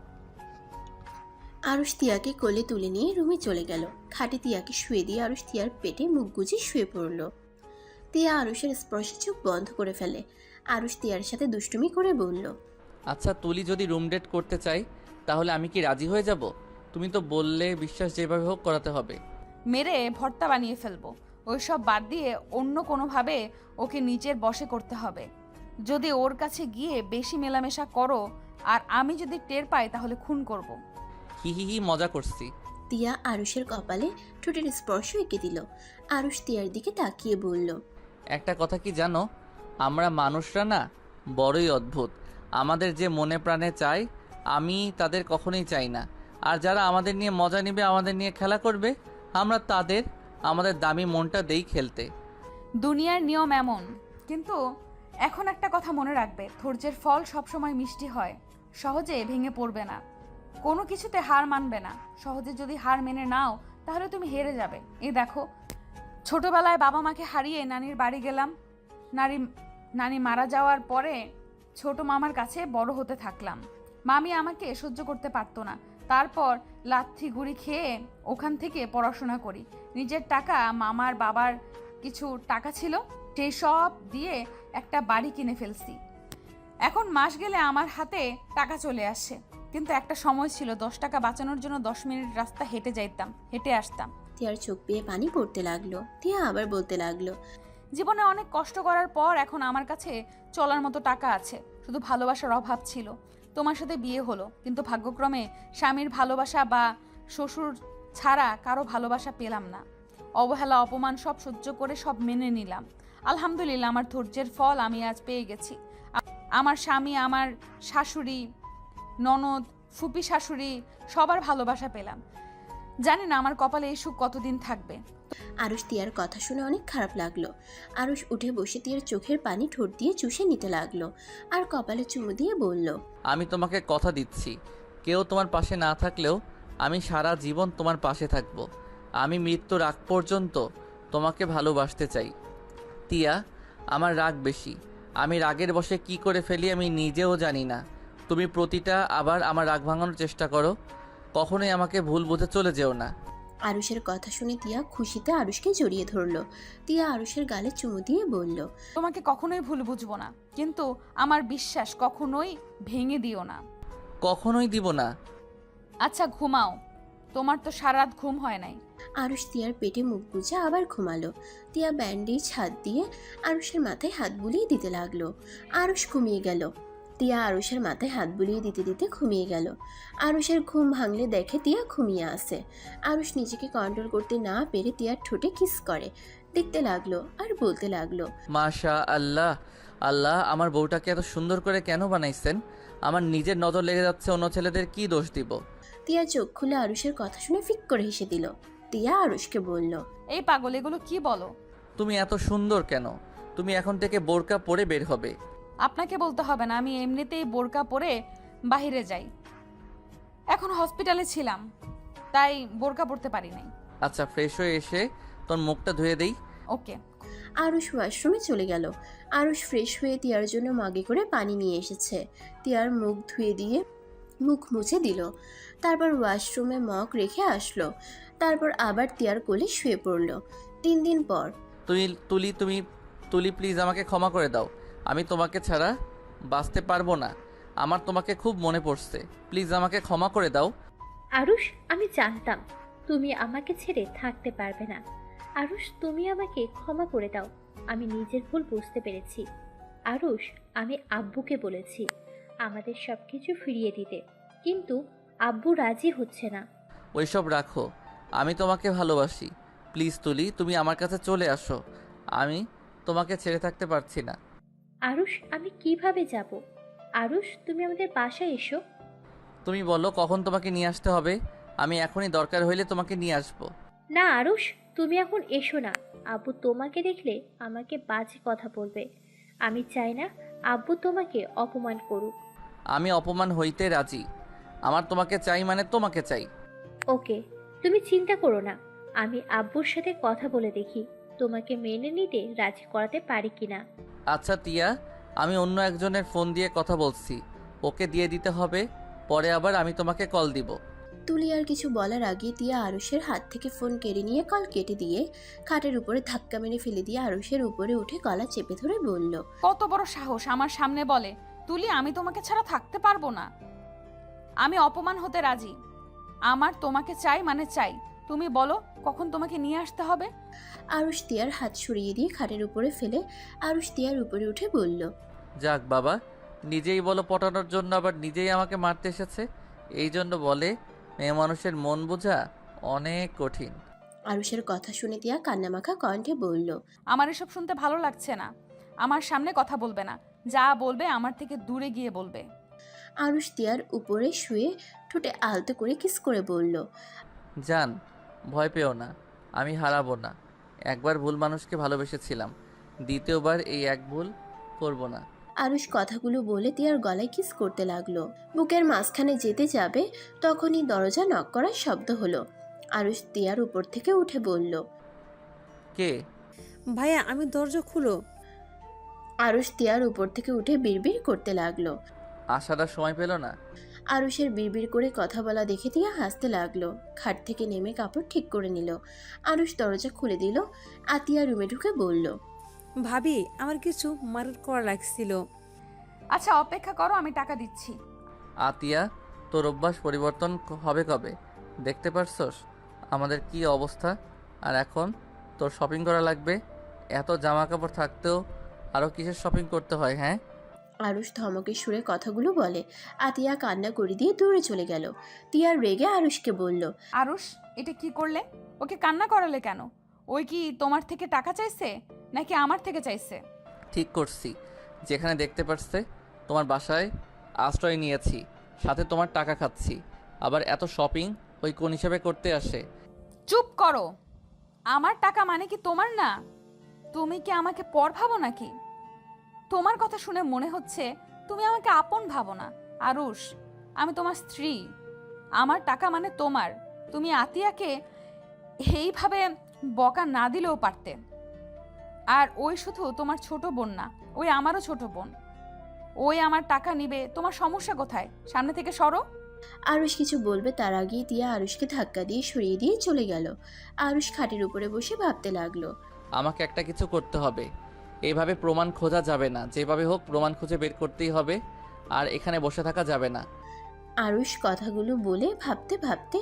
আরুষ তিয়াকে কোলে তুলে নিয়ে রুমে চলে গেল। খাটে তিয়াকে শুয়ে দিয়ে আরুষ তিয়ার পেটে মুখ গুজে শুয়ে পড়ল। তিয়া আরুষের স্পর্শে চোখ বন্ধ করে ফেলে। আরুষ তিয়ার সাথে দুষ্টুমি করে বলল, আচ্ছা তুলি যদি রুম ডেট করতে চাই, তাহলে আমি কি রাজি হয়ে যাব? তুমি তো বললে বিশ্বাস যেভাবে হোক করাতে হবে। মেরে ভর্তা বানিয়ে ফেলবো। ওইসব বাদ দিয়ে অন্য কোনোভাবে ওকে নিজের বশে করতে হবে। যদি ওর কাছে গিয়ে বেশি মেলামেশা করো আর আমি যদি টের পাই, তাহলে খুন করব। হি হি হি, মজা করছি। তিয়া আরুষের কপালে ঠোঁটের স্পর্শ এঁকে দিল। আরুষ তিয়ার দিকে তাকিয়ে বলল, একটা কথা কি জানো, আমরা মানুষরা না বড়ই অদ্ভুত। আমাদের যে মনে প্রাণে চাই, আমি তাদের কখনোই চাই না। আর যারা আমাদের নিয়ে মজা নেবে, আমাদের নিয়ে খেলা করবে, আমরা তাদের আমাদের দামি মনটা দেই খেলতে। দুনিয়ার নিয়ম এমন। কিন্তু এখন একটা কথা মনে রাখবে, ধৈর্যের ফল সবসময় মিষ্টি হয়। সহজে ভেঙে পড়বে না, কোনো কিছুতে হার মানবে না। সহজে যদি হার মেনে নাও, তাহলে তুমি হেরে যাবে। এই দেখো, ছোটবেলায় বাবা মাকে হারিয়ে নানির বাড়ি গেলাম। নানি মারা যাওয়ার পরে ছোট মামার কাছে বড় হতে থাকলাম। মামি আমাকে সহ্য করতে পারতো না। তারপর লাথি গুড়ি খেয়ে ওখান থেকে পড়াশোনা করি। নিজের টাকা, মামার বাবার কিছু টাকা ছিল, সেই সব দিয়ে একটা বাড়ি কিনে ফেলছি। এখন মাস গেলে আমার হাতে টাকা চলে আসে। কিন্তু একটা সময় ছিল 10 টাকা বাঁচানোর জন্য 10 মিনিট রাস্তা হেঁটে আসতাম। তিয়ার চোখ বেয়ে পানি পড়তে লাগলো। তিয়া আবার বলতে লাগলো, জীবনে অনেক কষ্ট করার পর এখন আমার কাছে চলার মতো টাকা আছে। শুধু ভালোবাসার অভাব ছিল। তোমার সাথে বিয়ে হলো, কিন্তু ভাগ্যক্রমে স্বামীর ভালোবাসা বা শ্বশুর ছাড়া কারো ভালোবাসা পেলাম না। অবহেলা, অপমান সব সহ্য করে সব মেনে নিলাম। আলহামদুলিল্লাহ, আমার ধৈর্যের ফল আমি আজ পেয়ে গেছি। আমার স্বামী, আমার শাশুড়ি, ননদ, ফুপি শাশুড়ি সবার ভালোবাসা পেলাম। জানি না আমার কপালে এই সুখ কতদিন থাকবে। আরুষ তিয়ার কথা শুনে অনেক খারাপ লাগলো। আরুষ উঠে বসে তিয়ার চোখের পানি ঠোঁট দিয়ে চুষে নিতে লাগলো আর কপালে চুমু দিয়ে বলল, আমি তোমাকে কথা দিচ্ছি, কেউ তোমার পাশে না থাকলেও আমি সারা জীবন তোমার পাশে থাকব। আমি মৃত্যুর আগ পর্যন্ত তোমাকে ভালোবাসতে চাই। তিয়া, আমার রাগ বেশি। আমি রাগের বশে কি করে ফেলি আমি নিজেও জানি না। তুমি প্রতিটা আবার আমার রাগ ভাঙানোর চেষ্টা করো। কখনোই আমাকে ভুল বুঝে চলে যেও না। আরুষের কথা শুনে তিয়া খুশিতে আরুষকে জড়িয়ে ধরলো। তিয়া আরুষের গালে চুমু দিয়ে বলল, তোমাকে কখনোই ভুল বুঝবো না, কিন্তু আমার বিশ্বাস কখনোই ভেঙে দিও না। কখনোই দিব না। আচ্ছা ঘুমাও, তোমার তো সারা রাত ঘুম হয় নাই। আরুষ তিয়ার পেটে মুখ গুজে আবার ঘুমালো। তিয়া ব্যান্ডেজ হাত দিয়ে আরুষের মাথায় হাত বুলিয়ে দিতে লাগলো। আরুষ ঘুমিয়ে গেল। তিয়া আরুষের মাথায় হাত বুলিয়ে দিতে দিতে ঘুমিয়ে গেল। আরুষের ঘুম ভাঙলে দেখে তিয়া ঘুমিয়ে আছে। আরুষ নিজেকে কন্ট্রোল করতে না পেরে তিয়ার ঠোঁটে কিস করে, দেখতে লাগলো আর বলতে লাগলো, মাশা আল্লাহ, আল্লাহ আমার বউটাকে এত সুন্দর করে কেন বানাইছেন? আমার নিজের নজর লেগে যাচ্ছে, অন্য ছেলেদের কি দোষ দিব? তিয়া চোখ খুলে আরুষের কথা শুনে ফিক করে হেসে দিল। তিয়া আরুষকে বলল, এই পাগল, এগুলো কি বলো? তুমি এত সুন্দর কেন? তুমি এখন থেকে বোরকা পরে বের হবে। আপনাকে বলতে হবে না, আমি এমনিতেই বোরকা পরে বাইরে যাই। এখন হসপিটালে ছিলাম, তাই বোরকা পরতে পারি নাই। আচ্ছা, ফ্রেশ হয়ে এসে তোর মুখটা ধুয়ে দেই। ওকে। আরুষ ওয়াশরুমে চলে গেল। আরুষ ফ্রেশ হয়ে তিয়ার জন্য মাগে করে পানি নিয়ে এসেছে। তিয়ার মুখ ধুয়ে দিয়ে মুখ মুছে দিল। তারপর ওয়াশরুমে মগ রেখে আসলো। তারপর আবার তিয়ার কোলে শুয়ে পড়ল। 3 দিন পর। তুলি প্লিজ আমাকে ক্ষমা করে দাও। আমি তোমাকে ছাড়া বাঁচতে পারবো না। আমার তোমাকে খুব মনে পড়ছে, প্লিজ আমাকে ক্ষমা করে দাও। আরুষ, আমি জানতাম তুমি আমাকে ছেড়ে থাকতে পারবে না। আরুষ, তুমি আমাকে ক্ষমা করে দাও, আমি নিজের ভুল বুঝতে পেরেছি। আরুষ, আমি আব্বুকে বলেছি আমাদের সব কিছু ফিরিয়ে দিতে, কিন্তু আব্বু রাজি হচ্ছে না। ওইসব রাখো, আমি তোমাকে ভালোবাসি। প্লিজ তুলি, তুমি আমার কাছে চলে আসো। আমি তোমাকে ছেড়ে থাকতে পারছি না। আরুষ, আমি কিভাবে যাব? আরুষ, তুমি আমাদের বাসায় এসো। তুমি বলো কখন তোমাকে নিয়ে আসতে হবে, আমি এখনই দরকার হইলে তোমাকে নিয়ে আসবো। না আরুষ, তুমি এখন এসো না। আব্বু তোমাকে দেখলে আমাকে বাজে কথা বলবে। আমি চাই না আব্বু তোমাকে অপমান করুক। আমি অপমান হইতে রাজি। আমার তোমাকে চাই মানে তোমাকে চাই। ওকে, তুমি চিন্তা করো না, আমি আব্বুর সাথে কথা বলে দেখি তোমাকে মেনে নিতে রাজি করাতে পারি কিনা। আচ্ছা তিয়া, আমি অন্য একজনের ফোন দিয়ে কথা বলছি, ওকে দিয়ে দিতে হবে, পরে আবার আমি তোমাকে কল দিব। তুলি আর কিছু বলার আগে তিয়া আরুষের হাত থেকে ফোন কেড়ে নিয়ে কল কেটে দিয়ে খাটের উপরে ধাক্কা মেরে ফেলে দিয়ে আরুষের উপরে উঠে গলা চেপে ধরে বলল, কত বড় সাহস আমার সামনে বলে, তুলি আমি তোমাকে ছাড়া থাকতে পারবো না। আমি অপমান হতে রাজি। আমার তোমাকে চাই মানে চাই। তুমি বলো কখন তোমাকে নিয়ে আসতে হবে। আরুষ তিয়ার হাত সরিয়ে দিয়ে খাটের উপরে ফেলে আরুষ তিয়ার উপরে উঠে বলল, যাক বাবা, নিজেই বলো পটানোর জন্য আবার নিজেই আমাকে মারতে এসেছে। এই জন্য বলে মেয়ে মানুষের মন বোঝা অনেক কঠিন। আরুষের কথা শুনে তিয়া কান্নামাখা কণ্ঠে বলল, আমার এসব শুনতে ভালো লাগছে না। আমার সামনে কথা বলবে না, যা বলবে আমার থেকে দূরে গিয়ে বলবে। আরুষ তিয়ার উপরে শুয়ে ঠোঁটে আলতো করে কিস করে বলল, জান, ভয় পেও না, আমি হারাবো না। একবার ভুল মানুষকে ভালোবেসেছিলাম, দ্বিতীয়বার এই এক ভুল করব না। আরুষ কথাগুলো বলে তিয়ার গলায় কিস করতে লাগলো। বুকের মাঝখানে যেতে যাবে তখনই দরজা নক করার শব্দ হলো। আরুষ তিয়ার উপর থেকে উঠে বলল, কে? ভাইয়া, আমি দরজা খুলো। আরুষ তিয়ার উপর থেকে উঠে বিড়বিড় করতে লাগলো। আসার সময় পেল না। আরুষের বিড়বিড় করে কথা বলা দেখে তিয়া হাসতে লাগলো। খাট থেকে নেমে কাপড় ঠিক করে নিল। আরুষ দরজা খুলে দিল। আতিয়া রুমে ঢুকে বলল, ভাবি, আমার কিছু মার্ডার করা লাগছিল। আচ্ছা অপেক্ষা করো, আমি টাকা দিচ্ছি। আতিয়া, তোর অভ্যাস পরিবর্তন হবে কবে? দেখতে পারছস আমাদের কি অবস্থা? আর এখন তোর শপিং করা লাগবে? এত জামা কাপড় থাকতেও আরও কিসের শপিং করতে হয়? হ্যাঁ। আরুষ ধমকের সুরে কথাগুলো বলে। আতিয়া কান্না করে দিয়ে দূরে চলে গেল। তিয়া রেগে আরুষকে বলল, আরুষ, এটা কি করলে? ওকে কান্না করালে কেন? ওই কি তোমার থেকে টাকা চাইছে নাকি আমার থেকে চাইছে? ঠিক করছি, যেখানে দেখতে পারছে তোমার বাসায় আশ্রয় নিয়েছি, সাথে তোমার টাকা খাচ্ছি, আবার এত শপিং ওই কোন হিসাবে করতে আসে? চুপ করো। আমার টাকা মানে কি তোমার না? তুমি কি আমাকে পর ভাবো নাকি? তোমার কথা শুনে মনে হচ্ছে তুমি আমাকে আপন ভাবো না। আরুষ, আমি তোমার স্ত্রী, আমার টাকা মানে তোমার। তুমি আতিয়াকে এইভাবে বকা না দিলেও পারতে। আর ওই শুধু তোমার ছোট বোন না, ওই আমারও ছোট বোন। ওই আমার টাকা নিবে, তোমার সমস্যা কোথায়? সামনে থেকে সরো। আরুষ কিছু বলবে তার আগেই তিয়া আরুষকে ধাক্কা দিয়ে সরিয়ে দিয়ে চলে গেল। আরুষ খাটের উপরে বসে ভাবতে লাগলো, আমাকে একটা কিছু করতে হবে। এইভাবে প্রমাণ খোঁজা যাবে না, যেভাবে হোক প্রমাণ খুঁজে বের করতেই হবে, আর এখানে বসে থাকা যাবে না। আরুষ কথাগুলো বলে ভাবতে ভাবতে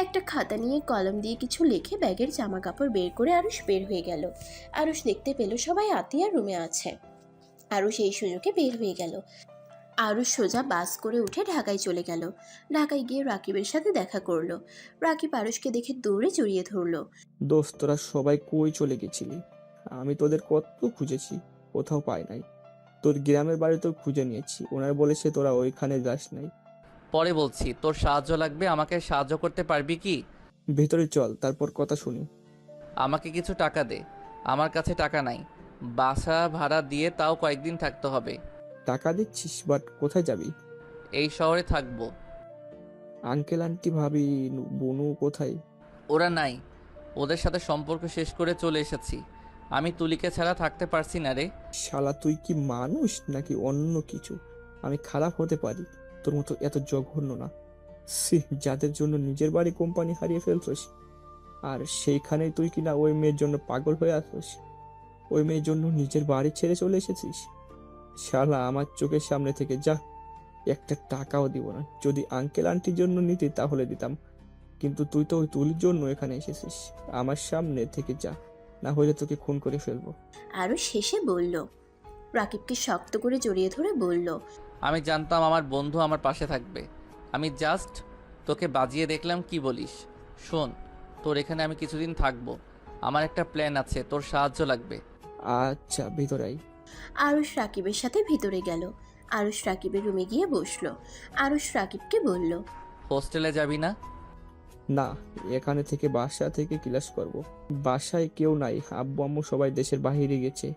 একটা খাতা নিয়ে কলম দিয়ে কিছু লিখে ব্যাগের জামা কাপড় বের করে আরুষ বের হয়ে গেল। আরুষ দেখতে পেল সবাই আতিয়ার রুমে আছে। আরুষ এই সুযোগে বের হয়ে গেল। আরুষ সোজা বাস করে উঠে ঢাকায় চলে গেল। ঢাকায় গিয়ে রাকিবের সাথে দেখা করলো। রাকিব আরুষকে দেখে দৌড়ে জড়িয়ে ধরলো। দোস্ত, তোরা সবাই কই চলে গেছিলি? আমি তোদের কত খুঁজেছি, কোথাও পাই নাই। তোর গ্রামের বাড়িতেও খুঁজে নিয়েছি, ওনার বলেছে তোরা ওইখানে যাস নাই। পরে বলছি, তোর সাহায্য লাগবে, আমাকে সাহায্য করতে পারবি কি? ভেতরে চল, তারপর কথা শুনি। আমাকে কিছু টাকা দে, আমার কাছে টাকা নাই। বাসা ভাড়া দিয়ে তাও কয়েকদিন থাকতে হবে। টাকা দিচ্ছিস, বাট কোথায় যাবি? এই শহরে থাকবো। আঙ্কেল আন্টি ভাবি বনু কোথায়? ওরা নাই, ওদের সাথে সম্পর্ক শেষ করে চলে এসেছি। আমি তুলিকে ছাড়া থাকতে পারছি না রে। শালা তুই কি মানুষ নাকি অন্য কিছু? আমি খারাপ হতে পারি, তোর মতো এত জঘন্য না। সি, যাদের জন্য নিজের বাড়ি কোম্পানি হারিয়ে ফেলছিস, আর সেইখানে তুই কিনা ওই মেয়ের জন্য পাগল হয়ে আসছিস। ওই মেয়ের জন্য নিজের বাড়ি ছেড়ে চলে এসেছিস। শালা আমার চোখের সামনে থেকে যা, একটা টাকাও দিব না। যদি আঙ্কেল আন্টির জন্য নিতি তাহলে দিতাম, কিন্তু তুই তো ওই তুলির জন্য এখানে এসেছিস। আমার সামনে থেকে যা, না হলে তোকে খুন করে ফেলবো। আরুষ শেষে বলল। রাকিবকে শক্ত করে জড়িয়ে ধরে বলল, আমি জানতাম আমার বন্ধু আমার পাশে থাকবে। আমি জাস্ট তোকে বাজিয়ে দেখলাম, কি বলিস? শোন, তোর এখানে আমি কিছুদিন থাকবো। আমার একটা প্ল্যান আছে, তোর সাহায্য লাগবে। আচ্ছা, ভিতরে আই। আরুষ রাকিবের সাথে ভিতরে গেল। আরুষ রাকিবের রুমে গিয়ে বসলো। আরুষ রাকিবকে বলল, হোস্টেলে যাবি না? না, এখানে থেকে বাসা থেকে ক্লাস করব। বাসায় কেউ নাই, আব্বু আম্মু সবাই দেশের বাইরে গেছে।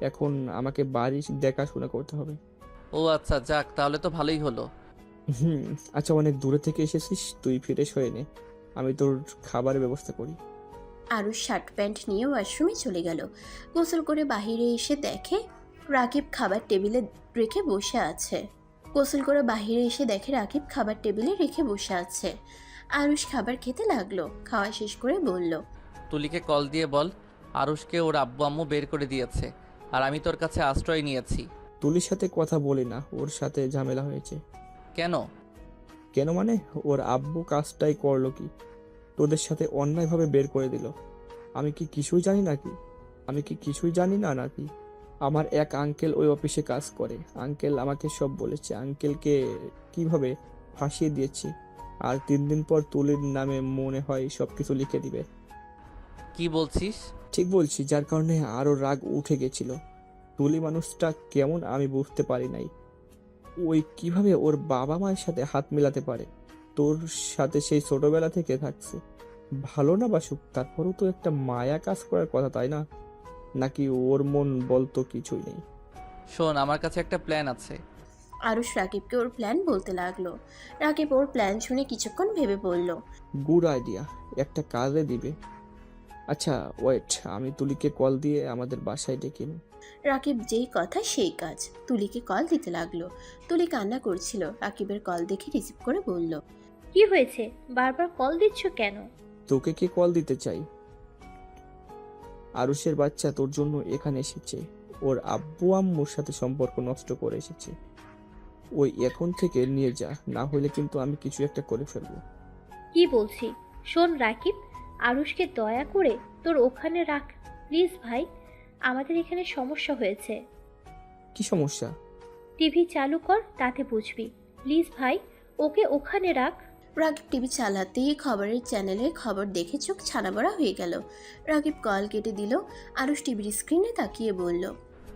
এখন আমাকে বাড়ি দেখাশোনা করতে হবে। ও আচ্ছা, যাক, তাহলে তো ভালোই হলো। আচ্ছা, অনেক দূরে থেকে এসেছিস, তুই ফ্রেশ হয়ে নে, আমি তোর খাবারের ব্যবস্থা করি। আরুষ শার্ট প্যান্ট নিয়ে ওয়াশরুমে চলে গেল। গোসল করে বাইরে এসে দেখে রাকিব খাবার টেবিলে রেখে বসে আছে। গোসল করে বাইরে এসে দেখে রাকিব খাবার টেবিলে রেখে বসে আছে। আরুষ খাবার খেতে লাগলো। খাওয়া শেষ করে বলল, তুলিকে কল দিয়ে বল আরুষকে ওর আব্বু আম্মু বের করে দিয়েছে, আর আমি তোর কাছে আশ্রয় নিয়েছি। তুলির সাথে কথা বলি না, ওর সাথে ঝামেলা হয়েছে। কেন? কেন মানে, ওর আব্বু কাজটাই করলো কি, তোদের সাথে অন্যায়ভাবে বের করে দিল। আমি কি কিছুই জানি নাকি? আমি কি কিছুই জানি না নাকি? আমার এক আঙ্কেল ওই অফিসে কাজ করে, আঙ্কেল আমাকে সব বলেছে। আঙ্কেলকে কিভাবে ফাঁসিয়ে দিয়েছি, আর 3 দিন পর তুলির নামে মনে হয় সবকিছু লিখে দিবে। কি বলছিস? ঠিক বলছি, যার কারণে আরো রাগ উঠে গেছিল। তুলি মানুষটা কেমন আমি বুঝতে পারি নাই। ওই কিভাবে ওর বাবা মায়ের সাথে হাত মেলাতে পারে? তোর সাথে সেই ছোটবেলা থেকে থাকছে, ভালো না বাসুক, তারপরও তো একটা মায়া কাজ করার কথা, তাই না? নাকি ওর মন বলতো কিছুই নেই? শোন, আমার কাছে একটা প্ল্যান আছে। আরুষ রাকিবকে ওর প্ল্যান বলতে লাগলো। রাকিব ওর প্ল্যান শুনে কিছুক্ষণ ভেবে বলল, গুড আইডিয়া, একটা কাজে দিবে। আচ্ছা ওয়েট, আমি তুলিকে কল দিয়ে আমাদের বাসায় ডেকে নিই। রাকিব যেই কথা সেই কাজ। তুলিকে কল দিতে লাগলো। তুলি কান্না করছিল। রাকিবের কল দেখে রিসিভ করে বলল, কি হয়েছে, বারবার কল দিচ্ছ কেন? তোকে কে কল দিতে চাই? আরুষের বাচ্চা তোর জন্য এখানে এসেছে, ওর আব্বু আম্মুর সাথে সম্পর্ক নষ্ট করে এসেছে। ওই এখন থেকে নিয়ে যা, না হলে কিন্তু আমি কিছু একটা করে ফেলবো। কি বলছি, শোন রাকিব, আরুষকে দয়া করে তোর ওখানে রাখ প্লিজ ভাই, আমাদের এখানে সমস্যা হয়েছে। কি সমস্যা? টিভি চালু কর, তাতে বুঝবি। প্লিজ ভাই, ওকে ওখানে রাখ। রাকিব টিভি চালাতেই খবরের চ্যানেলে খবর দেখে চোখ ছানাবড়া হয়ে গেল। রাকিব কল কেটে দিল। আরুষ টিভির স্ক্রিনে তাকিয়ে বলল,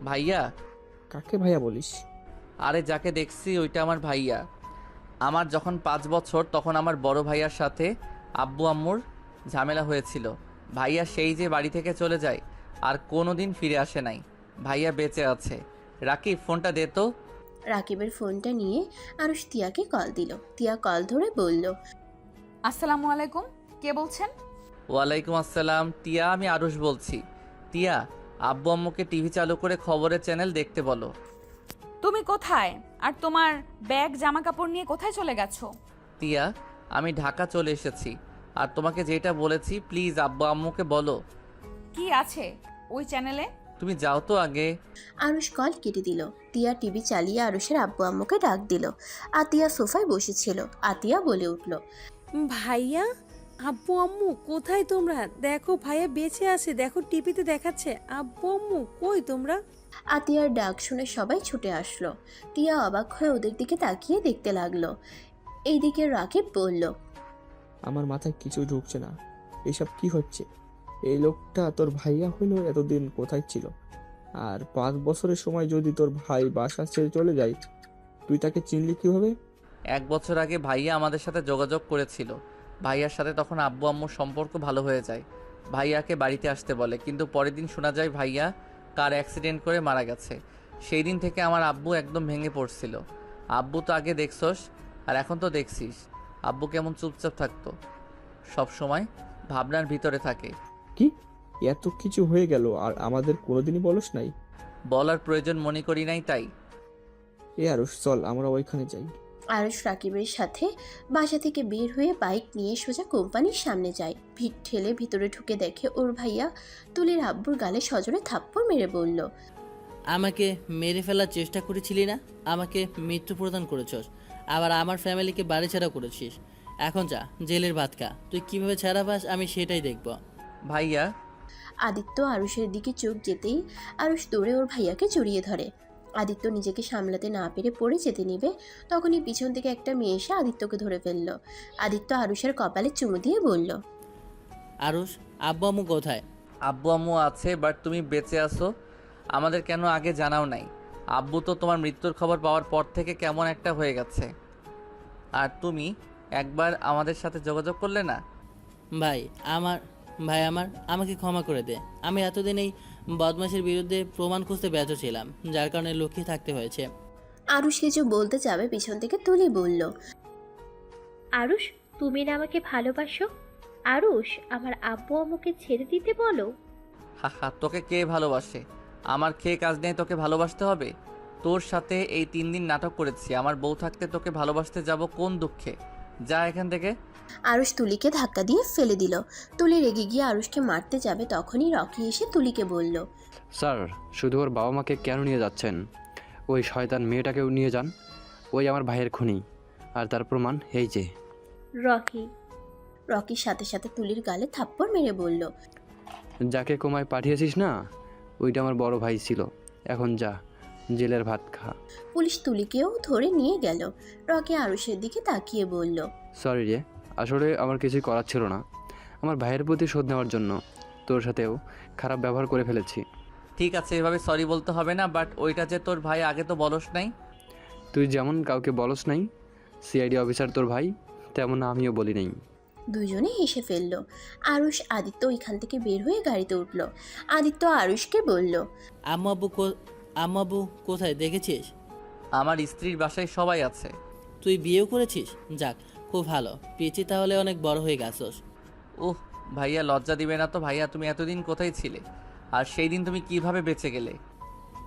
ভাইয়া? কাকে ভাইয়া বলিস? আরে যাকে দেখছি ওইটা আমার ভাইয়া। আমার যখন 5 বছর তখন আমার বড় ভাইয়ার সাথে আব্বু আম্মুর ঝামেলা হয়েছিল। ভাইয়া সেই যে বাড়ি থেকে চলে যায় আর কোনো দিন ফিরে আসে নাই। ভাইয়া বেঁচে আছে। রাকিব, ফোনটা দে তো। রাকিবের ফোনটা নিয়ে আরুষ তিয়াকে কল দিল। তিয়া কল ধরে বলল, আসসালামু আলাইকুম, কে বলছেন? ওয়ালাইকুম আসসালাম টিয়া, আমি আরুষ বলছি। টিয়া, আব্বু আম্মুকে টিভি চালু করে খবরের চ্যানেল দেখতে বলো। তুমি কোথায়? আর তোমার ব্যাগ জামা কাপড় নিয়ে কোথায় চলে গেছো? টিয়া, আমি ঢাকা চলে এসেছি, আর তোমাকে যেটা বলেছি প্লিজ আব্বু আম্মুকে বলো। কি আছে ওই চ্যানেলে? তুমি যাও তো আগে। আরুষ কল কেটে দিল। তিয়া টিভি চালিয়ে আরুষের আব্বু আম্মুকে ডাক দিল। আতিয়া সোফায় বসেছিল। আতিয়া বলে উঠল, ভাইয়া, আব্বু আম্মু কোথায় তোমরা? দেখো ভাইয়া বেঁচে আছে, দেখো টিভিতে দেখাচ্ছে। আব্বু আম্মু কই তোমরা? আতিয়ার ডাক শুনে সবাই ছুটে আসলো। টিয়া অবাক হয়ে ওদের দিকে তাকিয়ে দেখতে লাগলো। এইদিকে রাকিব বলল, আমার মাথায় কিছু ঢুকছে না, এসব কি হচ্ছে? এই লোকটা তোর ভাইয়া হইলো এতদিন কোথায় ছিল? আর 5 বছরের সময় যদি তোর ভাই বাসা ছেড়ে চলে যায়, তুই তাকে চিনলি কিভাবে? 1 বছর আগে ভাইয়া আমাদের সাথে যোগাযোগ করেছিল। ভাইয়ার সাথে তখন আব্বু আম্মুর সম্পর্ক ভালো হয়ে যায়। ভাইয়াকে বাড়িতে আসতে বলে, কিন্তু পরের দিন শোনা যায় ভাইয়া কার অ্যাক্সিডেন্ট করে মারা গেছে। সেই দিন থেকে আমার আব্বু একদম ভেঙে পড়ছিল। আব্বু তো আগে দেখছস, আর এখন তো দেখছিস। আব্বু কেমন চুপচাপ থাকতো, সব সময় ভাবনার ভিতরে থাকে। কি এত কিছু হয়ে গেল আর আমাদের কোনোদিনই বলস নাই? বলার প্রয়োজন মনে করি নাই তাই। আরুষ চল আমরা ওইখানে যাই। আরুষ রাকিবের সাথে বাসা থেকে বের হয়ে বাইক নিয়ে সোজা কোম্পানির সামনে যায়। ভিড় ঠেলে ভিতরে ঢুকে দেখে ওর ভাইয়া তুলির আব্বুর গালে সজোরে থাপ্পড় মেরে বলল, আমাকে মেরে ফেলার চেষ্টা করেছিলি না? আমাকে মৃত্যু প্রদান করেছস, আবার আমার ফ্যামিলিকে বাড়ি ছাড়া করেছিস। এখন যা, জেলের ভাত খা। তুই কীভাবে ছাড়া পাস আমি সেটাই দেখব। ভাইয়া। আদিত্য আরুষের দিকে চোখ যেতেই আরুষ দৌড়ে ওর ভাইয়াকে জড়িয়ে ধরে। আদিত্য নিজেকে সামলাতে না পেরে পড়ে যেতে নিবে, তখনই পিছন থেকে একটা মেয়ে এসে আদিত্যকে ধরে ফেলল। আদিত্য আরুষের কপালে চুমু দিয়ে বলল, আরুষ, আব্বু আম্মু কোথায়? আব্বু আম্মু আছে, বাট তুমি বেঁচে আছো আমাদের কেন আগে জানাও নাই? আব্বু তো তোমার মৃত্যুর খবর পাওয়ার পর থেকে কেমন একটা হয়ে গেছে, আর তুমি একবার আমাদের সাথে যোগাযোগ করলে না। ভাই আমার আমাকে ক্ষমা করে দে। আমি এতদিন এই বদমাশের বিরুদ্ধে প্রমাণ খুঁজতে ব্যর্থ ছিলাম, যার কারণে লুকিয়ে থাকতে হয়েছে। আরুষ কিছু বলতে যাবে, পিছন থেকে তুলি বলল, আরুষ, তুমি না আমাকে ভালোবাসো? আরুষ, আমার আব্বু আম্মুকে ছেড়ে দিতে বলো। হা হা, তোকে কে ভালোবাসে? আমার খেয়ে কাজ নেই তোকে ভালোবাসতে হবে? তোর সাথে এই 3 দিন নাটক করেছি, আমার বউ থাকতে তোকে ভালোবাসতে যাব কোন দুঃখে? যা এখান থেকে। আরুষ তুলিকে ধাক্কা দিয়ে ফেলে দিল। তুলি রেগে গিয়ে আরুষকে মারতে যাবে, তখনই রকি এসে তুলিকে বলল, স্যার, শুধু ওর বাবা মাকে কেন নিয়ে যাচ্ছেন? ওই শয়তান মেয়েটাকেও নিয়ে যান। ওই আমার ভাইয়ের খুনি, আর তার প্রমাণ এই যে। রকির সাথে সাথে তুলির গালে থাপ্পড় মেরে বলল, যাকে কোমায় পাঠিয়েছিস না, ওইটা আমার বড় ভাই ছিল। এখন যা, জেলের ভাত খা। পুলিশ তুলিকেও ধরে নিয়ে গেল। রকি আরুষের দিকে তাকিয়ে বলল, সরি রে, আসলে আমার কিছুই করার ছিল না। আমার ভাইয়ের প্রতি শোধ নেওয়ার জন্য তোর সাথেও খারাপ ব্যবহার করে ফেলেছি। ঠিক আছে, এভাবে সরি বলতে হবে না, বাট ওইটা যে তোর ভাই আগে তো বলস নাই। তুই যেমন কাউকে বলস নাই সিআইডি অফিসার তোর ভাই, তেমন আমিও বলি নাই। দুজনে হেসে ফেলল। আরুষ আদিত্য ওইখান থেকে বের হয়ে গাড়িতে উঠল। আদিত্য আরুষকে বলল, আম্মু আব্বু কোথায় দেখেছিস? আমার স্ত্রীর বাসায় সবাই আছে। তুই বিয়েও করেছিস? যাক, খুব ভালো। পিচি তাহলে অনেক বড় হয়ে গেছস। ওহ ভাইয়া, লজ্জা দিবে না তো? ভাইয়া, তুমি এতদিন কোথায় ছিলে? আর সেই দিন তুমি কিভাবে বেঁচে গেলে?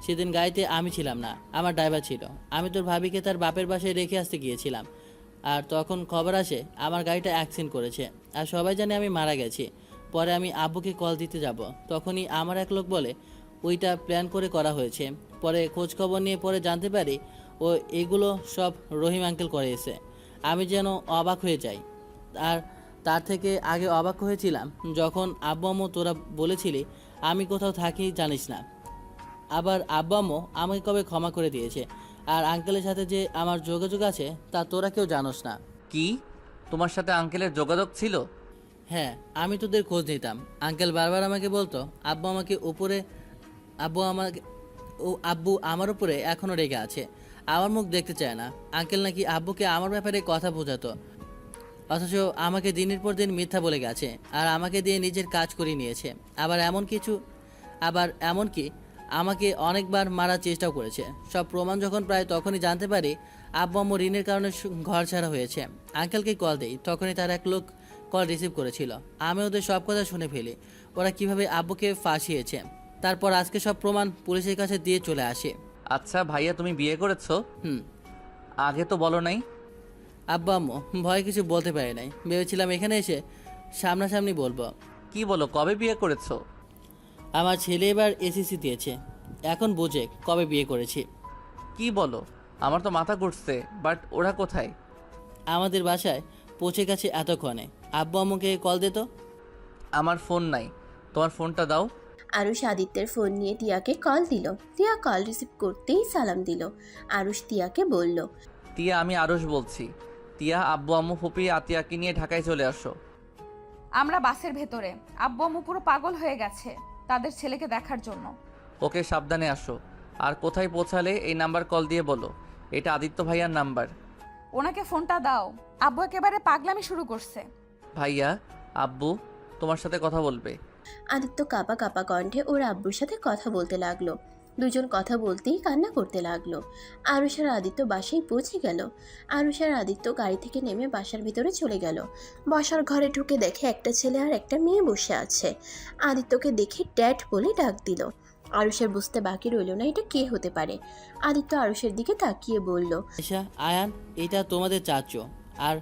সেদিন গাড়িতে আমি ছিলাম না, আমার ড্রাইভার ছিল। আমি তোর ভাবিকে তার বাপের বাসায় রেখে আসতে গিয়েছিলাম, আর তখন খবর আসে আমার গাড়িটা অ্যাক্সিডেন্ট করেছে, আর সবাই জানে আমি মারা গেছি। পরে আমি আব্বুকে কল দিতে যাব, তখনই আমার এক লোক বলে ওইটা প্ল্যান করে করা হয়েছে। পরে খোঁজ খবর নিয়ে পরে জানতে পারি ও এগুলো সব রহিম আঙ্কেল করেছে। আমি যেন অবাক হয়ে যাই। আর তার থেকে আগে অবাক হয়েছিলাম যখন আব্বু আম্মু তোরা বলেছিলি আমি কোথাও থাকি জানিস না। আবার আব্বু আম্মু আমাকে কবে ক্ষমা করে দিয়েছে। আর আঙ্কেলের সাথে যে আমার যোগাযোগ আছে তা তোরা কেউ জানোস না। কি, তোমার সাথে আঙ্কেলের যোগাযোগ ছিল? হ্যাঁ, আমি তোদের খোঁজ নিতাম। আঙ্কেল বারবার আমাকে বলতো আব্বু আমার উপরে এখনও রেগে আছে, আমার মুখ দেখতে চায় না। আঙ্কেল নাকি আব্বুকে আমার ব্যাপারে কথা বোঝাতো, অথচ আমাকে দিনের পর দিন মিথ্যা বলে গেছে আর আমাকে দিয়ে নিজের কাজ করিয়ে নিয়েছে। আবার এমনকি আমাকে অনেকবার মারার চেষ্টাও করেছে। সব প্রমাণ যখন প্রায় তখনই জানতে পারি আব্বু আম্মু ঋণের কারণে ঘর ছাড়া হয়েছে। আঙ্কেলকে কল দেই, তখনই তার এক লোক কল রিসিভ করেছিল। আমি ওদের সব কথা শুনে ফেলি, ওরা কিভাবে আব্বুকে ফাঁসিয়েছে। তারপর আজকে সব প্রমাণ পুলিশের কাছে দিয়ে চলে আসে। আচ্ছা ভাইয়া, তুমি বিয়ে করেছো? হুম। আগে তো বলো নাই। আব্বু আম্মু ভয়ে কিছু বলতে পারে নাই, ভেবেছিলাম এখানে এসে সামনাসামনি বলবো। কি বলো, কবে বিয়ে করেছো? আমার ছেলে এবার এসএসসি দিয়েছে, এখন বোঝে কবে বিয়ে করেছি। কি বলো, আমার তো মাথা ঘুরছে। বাট ওরা কোথায়? আমাদের বাসায় পৌঁছে গেছে এতক্ষণে। আব্বু আম্মুকে কল দে তো। আমার ফোন নাই, তোমার ফোনটা দাও। আরুষ আদিত্যের ফোন নিয়ে তিয়াকে কল দিল। তিয়া কল রিসিভ করতেই সালাম দিল। আরুষ তিয়াকে বলল, তিয়া, আমি আরশ বলছি। তিয়া, আব্বু আম্মু ফুপি আতিয়াকে নিয়ে ঢাকায় চলে আসো। আমরা বাসের ভেতরে, আব্বু আম্মু পুরো পাগল হয়ে গেছে তাদের ছেলেকে দেখার জন্য। ওকে, সাবধানে আসো। আর কোথায় পৌঁছালে এই নাম্বার কল দিয়ে বলো এটা আদিত্য ভাইয়ার নাম্বার। ওনাকে ফোনটা দাও, আব্বু একেবারে পাগলামি শুরু করছে। ভাইয়া, আব্বু তোমার সাথে কথা বলবে। আদিত্য কাঁপা কাঁপা কণ্ঠে ওর আব্বুর সাথে কথা বলতে লাগলো। দুজন কথা বলতেই কান্না করতে লাগলো। আরুষ আর আদিত্য বাসায় পৌঁছে গেল। আরুষ আর আদিত্য গাড়ি থেকে নেমে বাসার ভিতরে চলে গেল। বসার ঘরে ঢুকে দেখে একটা ছেলে আর একটা মেয়ে বসে আছে। আদিত্যকে দেখে ড্যাড বলে ডাক দিল। আরুষের বুঝতে বাকি রইল না এটা কে হতে পারে। আদিত্য আরুষের দিকে তাকিয়ে বলল, আয়শা, আয়ান, এটা তোমাদের চাচু, আর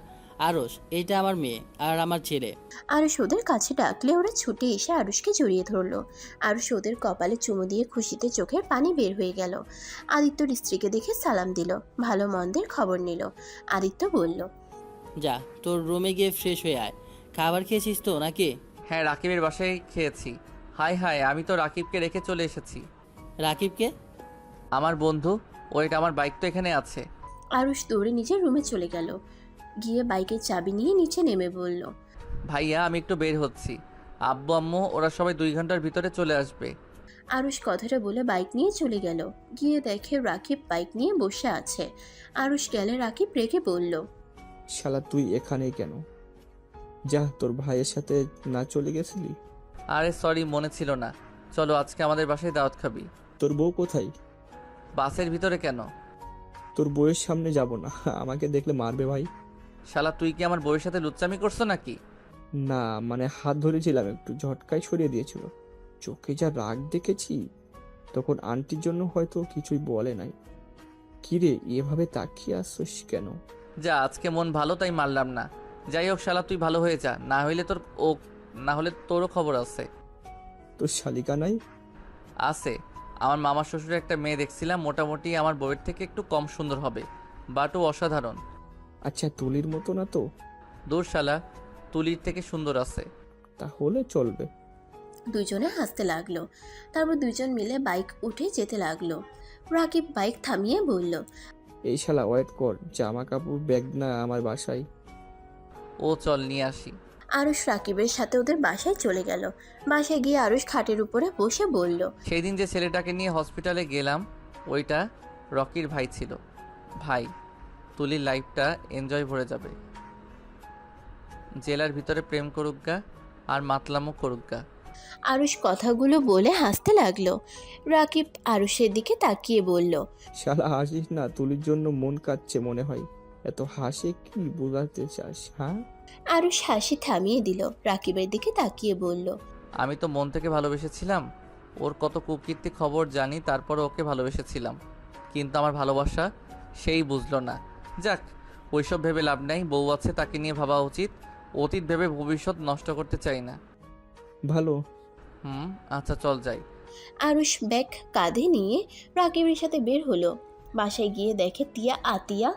আরশ, এইটা আমার মেয়ে আর আমার ছেলে। আরুষ ওদের কাছে ডাকলে ওরা ছুটে এসে আরুষকে জড়িয়ে ধরলো। আরুষ ওদের কপালে চুমু দিয়ে খুশিতে চোখের পানি বের হয়ে গেল। আদিত্যর স্ত্রীকে দেখে সালাম দিল, ভালো মন্দের খবর নিল। আদিত্য বলল, যা, তোর রুমে গিয়ে ফ্রেশ হয়ে আয়। খাবার খেয়েছিস তো নাকি? হ্যাঁ, রাকিবের বাসায় খেয়েছি। হাই হাই, আমি তো রাকিবকে রেখে চলে এসেছি। রাকিবকে? আমার বন্ধু, ওইটা আমার বাইক তো এখানে আছে। আরুষ দৌড়ে নিজের রুমে চলে গেল। গিয়ে বাইকের চাবি নিয়ে নিচে নেমে বলল, ভাইয়া, আমি একটু বের হচ্ছি। আব্বু আম্মু ওরা সবাই 2 ঘন্টার ভিতরে চলে আসবে। আরুষ কথাটা বলে বাইক নিয়ে চলে গেল। গিয়ে দেখে রাকিব বাইক নিয়ে বসে আছে। আরুষ গেলে রাকিব রেগে বলল, শালা তুই এখানেই কেন? যা, তোর ভাইয়ের সাথে না চলে গেছিলি? আরে সরি, মনে ছিল না। চলো, আজকে আমাদের বাসায় দাওয়াত খাবি। তোর বউ কোথায়? বাসের ভিতরে কেন? তোর বউয়ের সামনে যাব না, আমাকে দেখলে মারবে ভাই। শালা, তুই কি আমার বউয়ের সাথে লুচ্চামি করছো নাকি? না মানে হাত ধরেছিলাম, একটু ঝটকায় সরিয়ে দিয়েছিল। চোখে যা রাগ দেখেছি, তখন আন্টির জন্য হয়তো কিছুই বলে নাই। কিরে, এভাবে তাকিয়ে আসছিস কেন? যা, আজকে মন ভালো তাই মারলাম না। যাই হোক শালা, তুই ভালো হয়ে যা, না হলে তোরও খবর আছে। তোর শালিকা নাই? আছে। আমার মামার শ্বশুরের একটা মেয়ে দেখছিলাম, মোটামুটি আমার বউয়ের থেকে একটু কম সুন্দর হবে, বাট ও অসাধারণ। আচ্ছা, তুলির মতো না তো? দূর শালা, তুলির থেকে সুন্দর আছে। তাহলে চলবে। দুজনে হাসতে লাগলো। তারপর দুজন মিলে বাইক উঠে যেতে লাগলো। রাকিব বাইক থামিয়ে বলল, এই শালা ওয়েট কর, জামা কাপড় ব্যাগ না আমার বাসায়। ও চল নিয়ে আসি। আরুষ রাকিবের সাথে ওদের বাসায় চলে গেল। বাসায় গিয়ে আরুষ খাটের উপরে বসে বলল, সেই দিন যে ছেলেটাকে নিয়ে হসপিটালে গেলাম, ওইটা রকির ভাই ছিল। ভাই, তুলির লাইফটা এনজয় ভরে যাবে। জেলার ভিতরে প্রেম করুক গা, আর মাতলামও করুক গা। আরুষ কথাগুলো বলে হাসতে লাগলো। রাকিব আরুষের দিকে তাকিয়ে বলল, শালা হাসিস না, তুলির জন্য মন কাঁদছে মনে হয়। এত হাসি কি বোঝাতে চাস? হ্যাঁ? আরুষ হাসি থামিয়ে দিল। রাকিবের দিকে তাকিয়ে বলল, আমি তো মন থেকে ভালোবেসেছিলাম। ওর কত কুকীর্তি খবর জানি, তারপর ওকে ভালোবেসেছিলাম। কিন্তু আমার ভালোবাসা সেই বুঝলো না। যাক, ওইসব ভেবে লাভ নাই। বউ আছে, তাকে নিয়ে ভাবা উচিত। অতীত ভেবে ভবিষ্যৎ নষ্ট করতে চাই না। ভালো। আচ্ছা, চল যাই। আরুষ ব্যাগ কাঁধে নিয়ে রাকিবের সাথে বের হলো। বাসায় গিয়ে দেখে তিয়া, আতিয়া,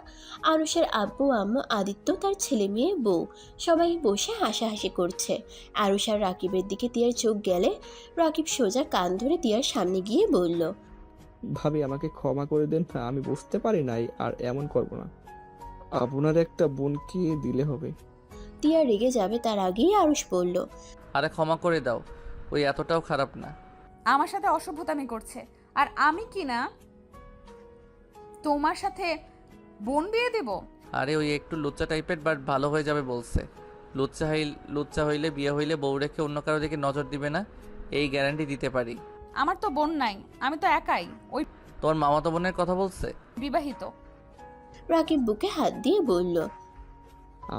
আরুষের আব্বু আম্মু, আদিত্য, তার ছেলে মেয়ে, বউ সবাই বসে হাসাহাসি করছে। আরুষ আর রাকিবের দিকে তিয়ার চোখ গেলে রাকিব সোজা কান ধরে তিয়ার সামনে গিয়ে বলল, ভাবি, আমাকে ক্ষমা করে দেন, আমি বুঝতে পারি নাই, আর এমন করব না। আপনার একটা বোনকে দিলে হবে। তিয়া রেগে যাবে তার আগেই আরুষ বলল, আরে ক্ষমা করে দাও, ওই এতটাও খারাপ না। আমার সাথে অসভ্যতামি করছে, আর আমি কি না তোমার সাথে বোন বিয়ে দেব? আরে ওই একটু লুচ্চা টাইপের, বাট ভালো হয়ে যাবে বলছে। লুচ্চা হইলে, বিয়ে হইলে বউ রেখে অন্য কারো দিকে নজর দিবে না, এই গ্যারান্টি দিতে পারি। আমার তো বোন নাই, আমি তো একাই। ওই তোর মামাতো বোনের কথা বলছে? বিবাহিত। রাকিব বুকে হাত দিয়ে বলল,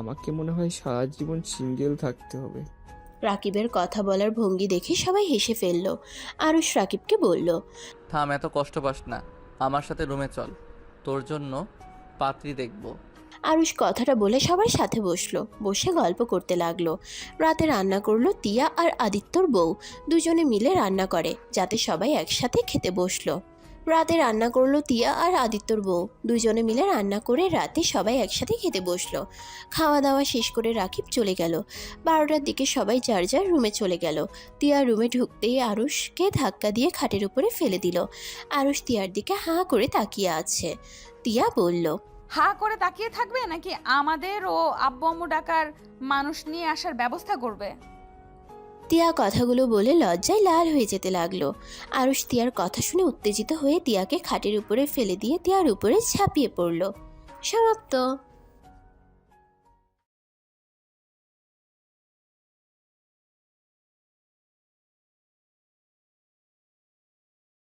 আমাকে মনে হয় সারা জীবন সিঙ্গেল থাকতে হবে। রাকিবের কথা বলার ভঙ্গি দেখে সবাই হেসে ফেলল। আরুষ রাকিবকে বলল, থাম, এত কষ্ট পাস না, আমার সাথে রুমে চল, তোর জন্য পাত্রী দেখব। আরুষ কথাটা বলে সবার সাথে বসলো। বসে গল্প করতে লাগলো। রাতে রান্না করলো তিয়া আর আদিত্যর বউ। দুজনে মিলে রান্না করে যাতে সবাই একসাথে খেতে বসলো। রাতে রান্না করলো তিয়া আর আদিত্যর বউ। দুজনে মিলে রান্না করে রাতে সবাই একসাথে খেতে বসলো। খাওয়া দাওয়া শেষ করে রাকিব চলে গেল। 12টার দিকে সবাই যার যার রুমে চলে গেল। তিয়া রুমে ঢুকতেই আরুষকে ধাক্কা দিয়ে খাটের উপরে ফেলে দিল। আরুষ তিয়ার দিকে হাঁ করে তাকিয়ে আছে। তিয়া বলল, হা করে তাকিয়ে থাকবে নাকি আমাদের ও আব্বু আম্মু ডাকার মানুষ নিয়ে আসার ব্যবস্থা করবে? তিয়া কথাগুলো বলে লজ্জায় লাল হয়ে যেতে লাগলো। আরুষ তিয়ার কথা শুনে উত্তেজিত হয়ে তিয়াকে খাটের উপরে ফেলে দিয়ে তিয়ার উপরে ঝাঁপিয়ে পড়ল। সমাপ্ত।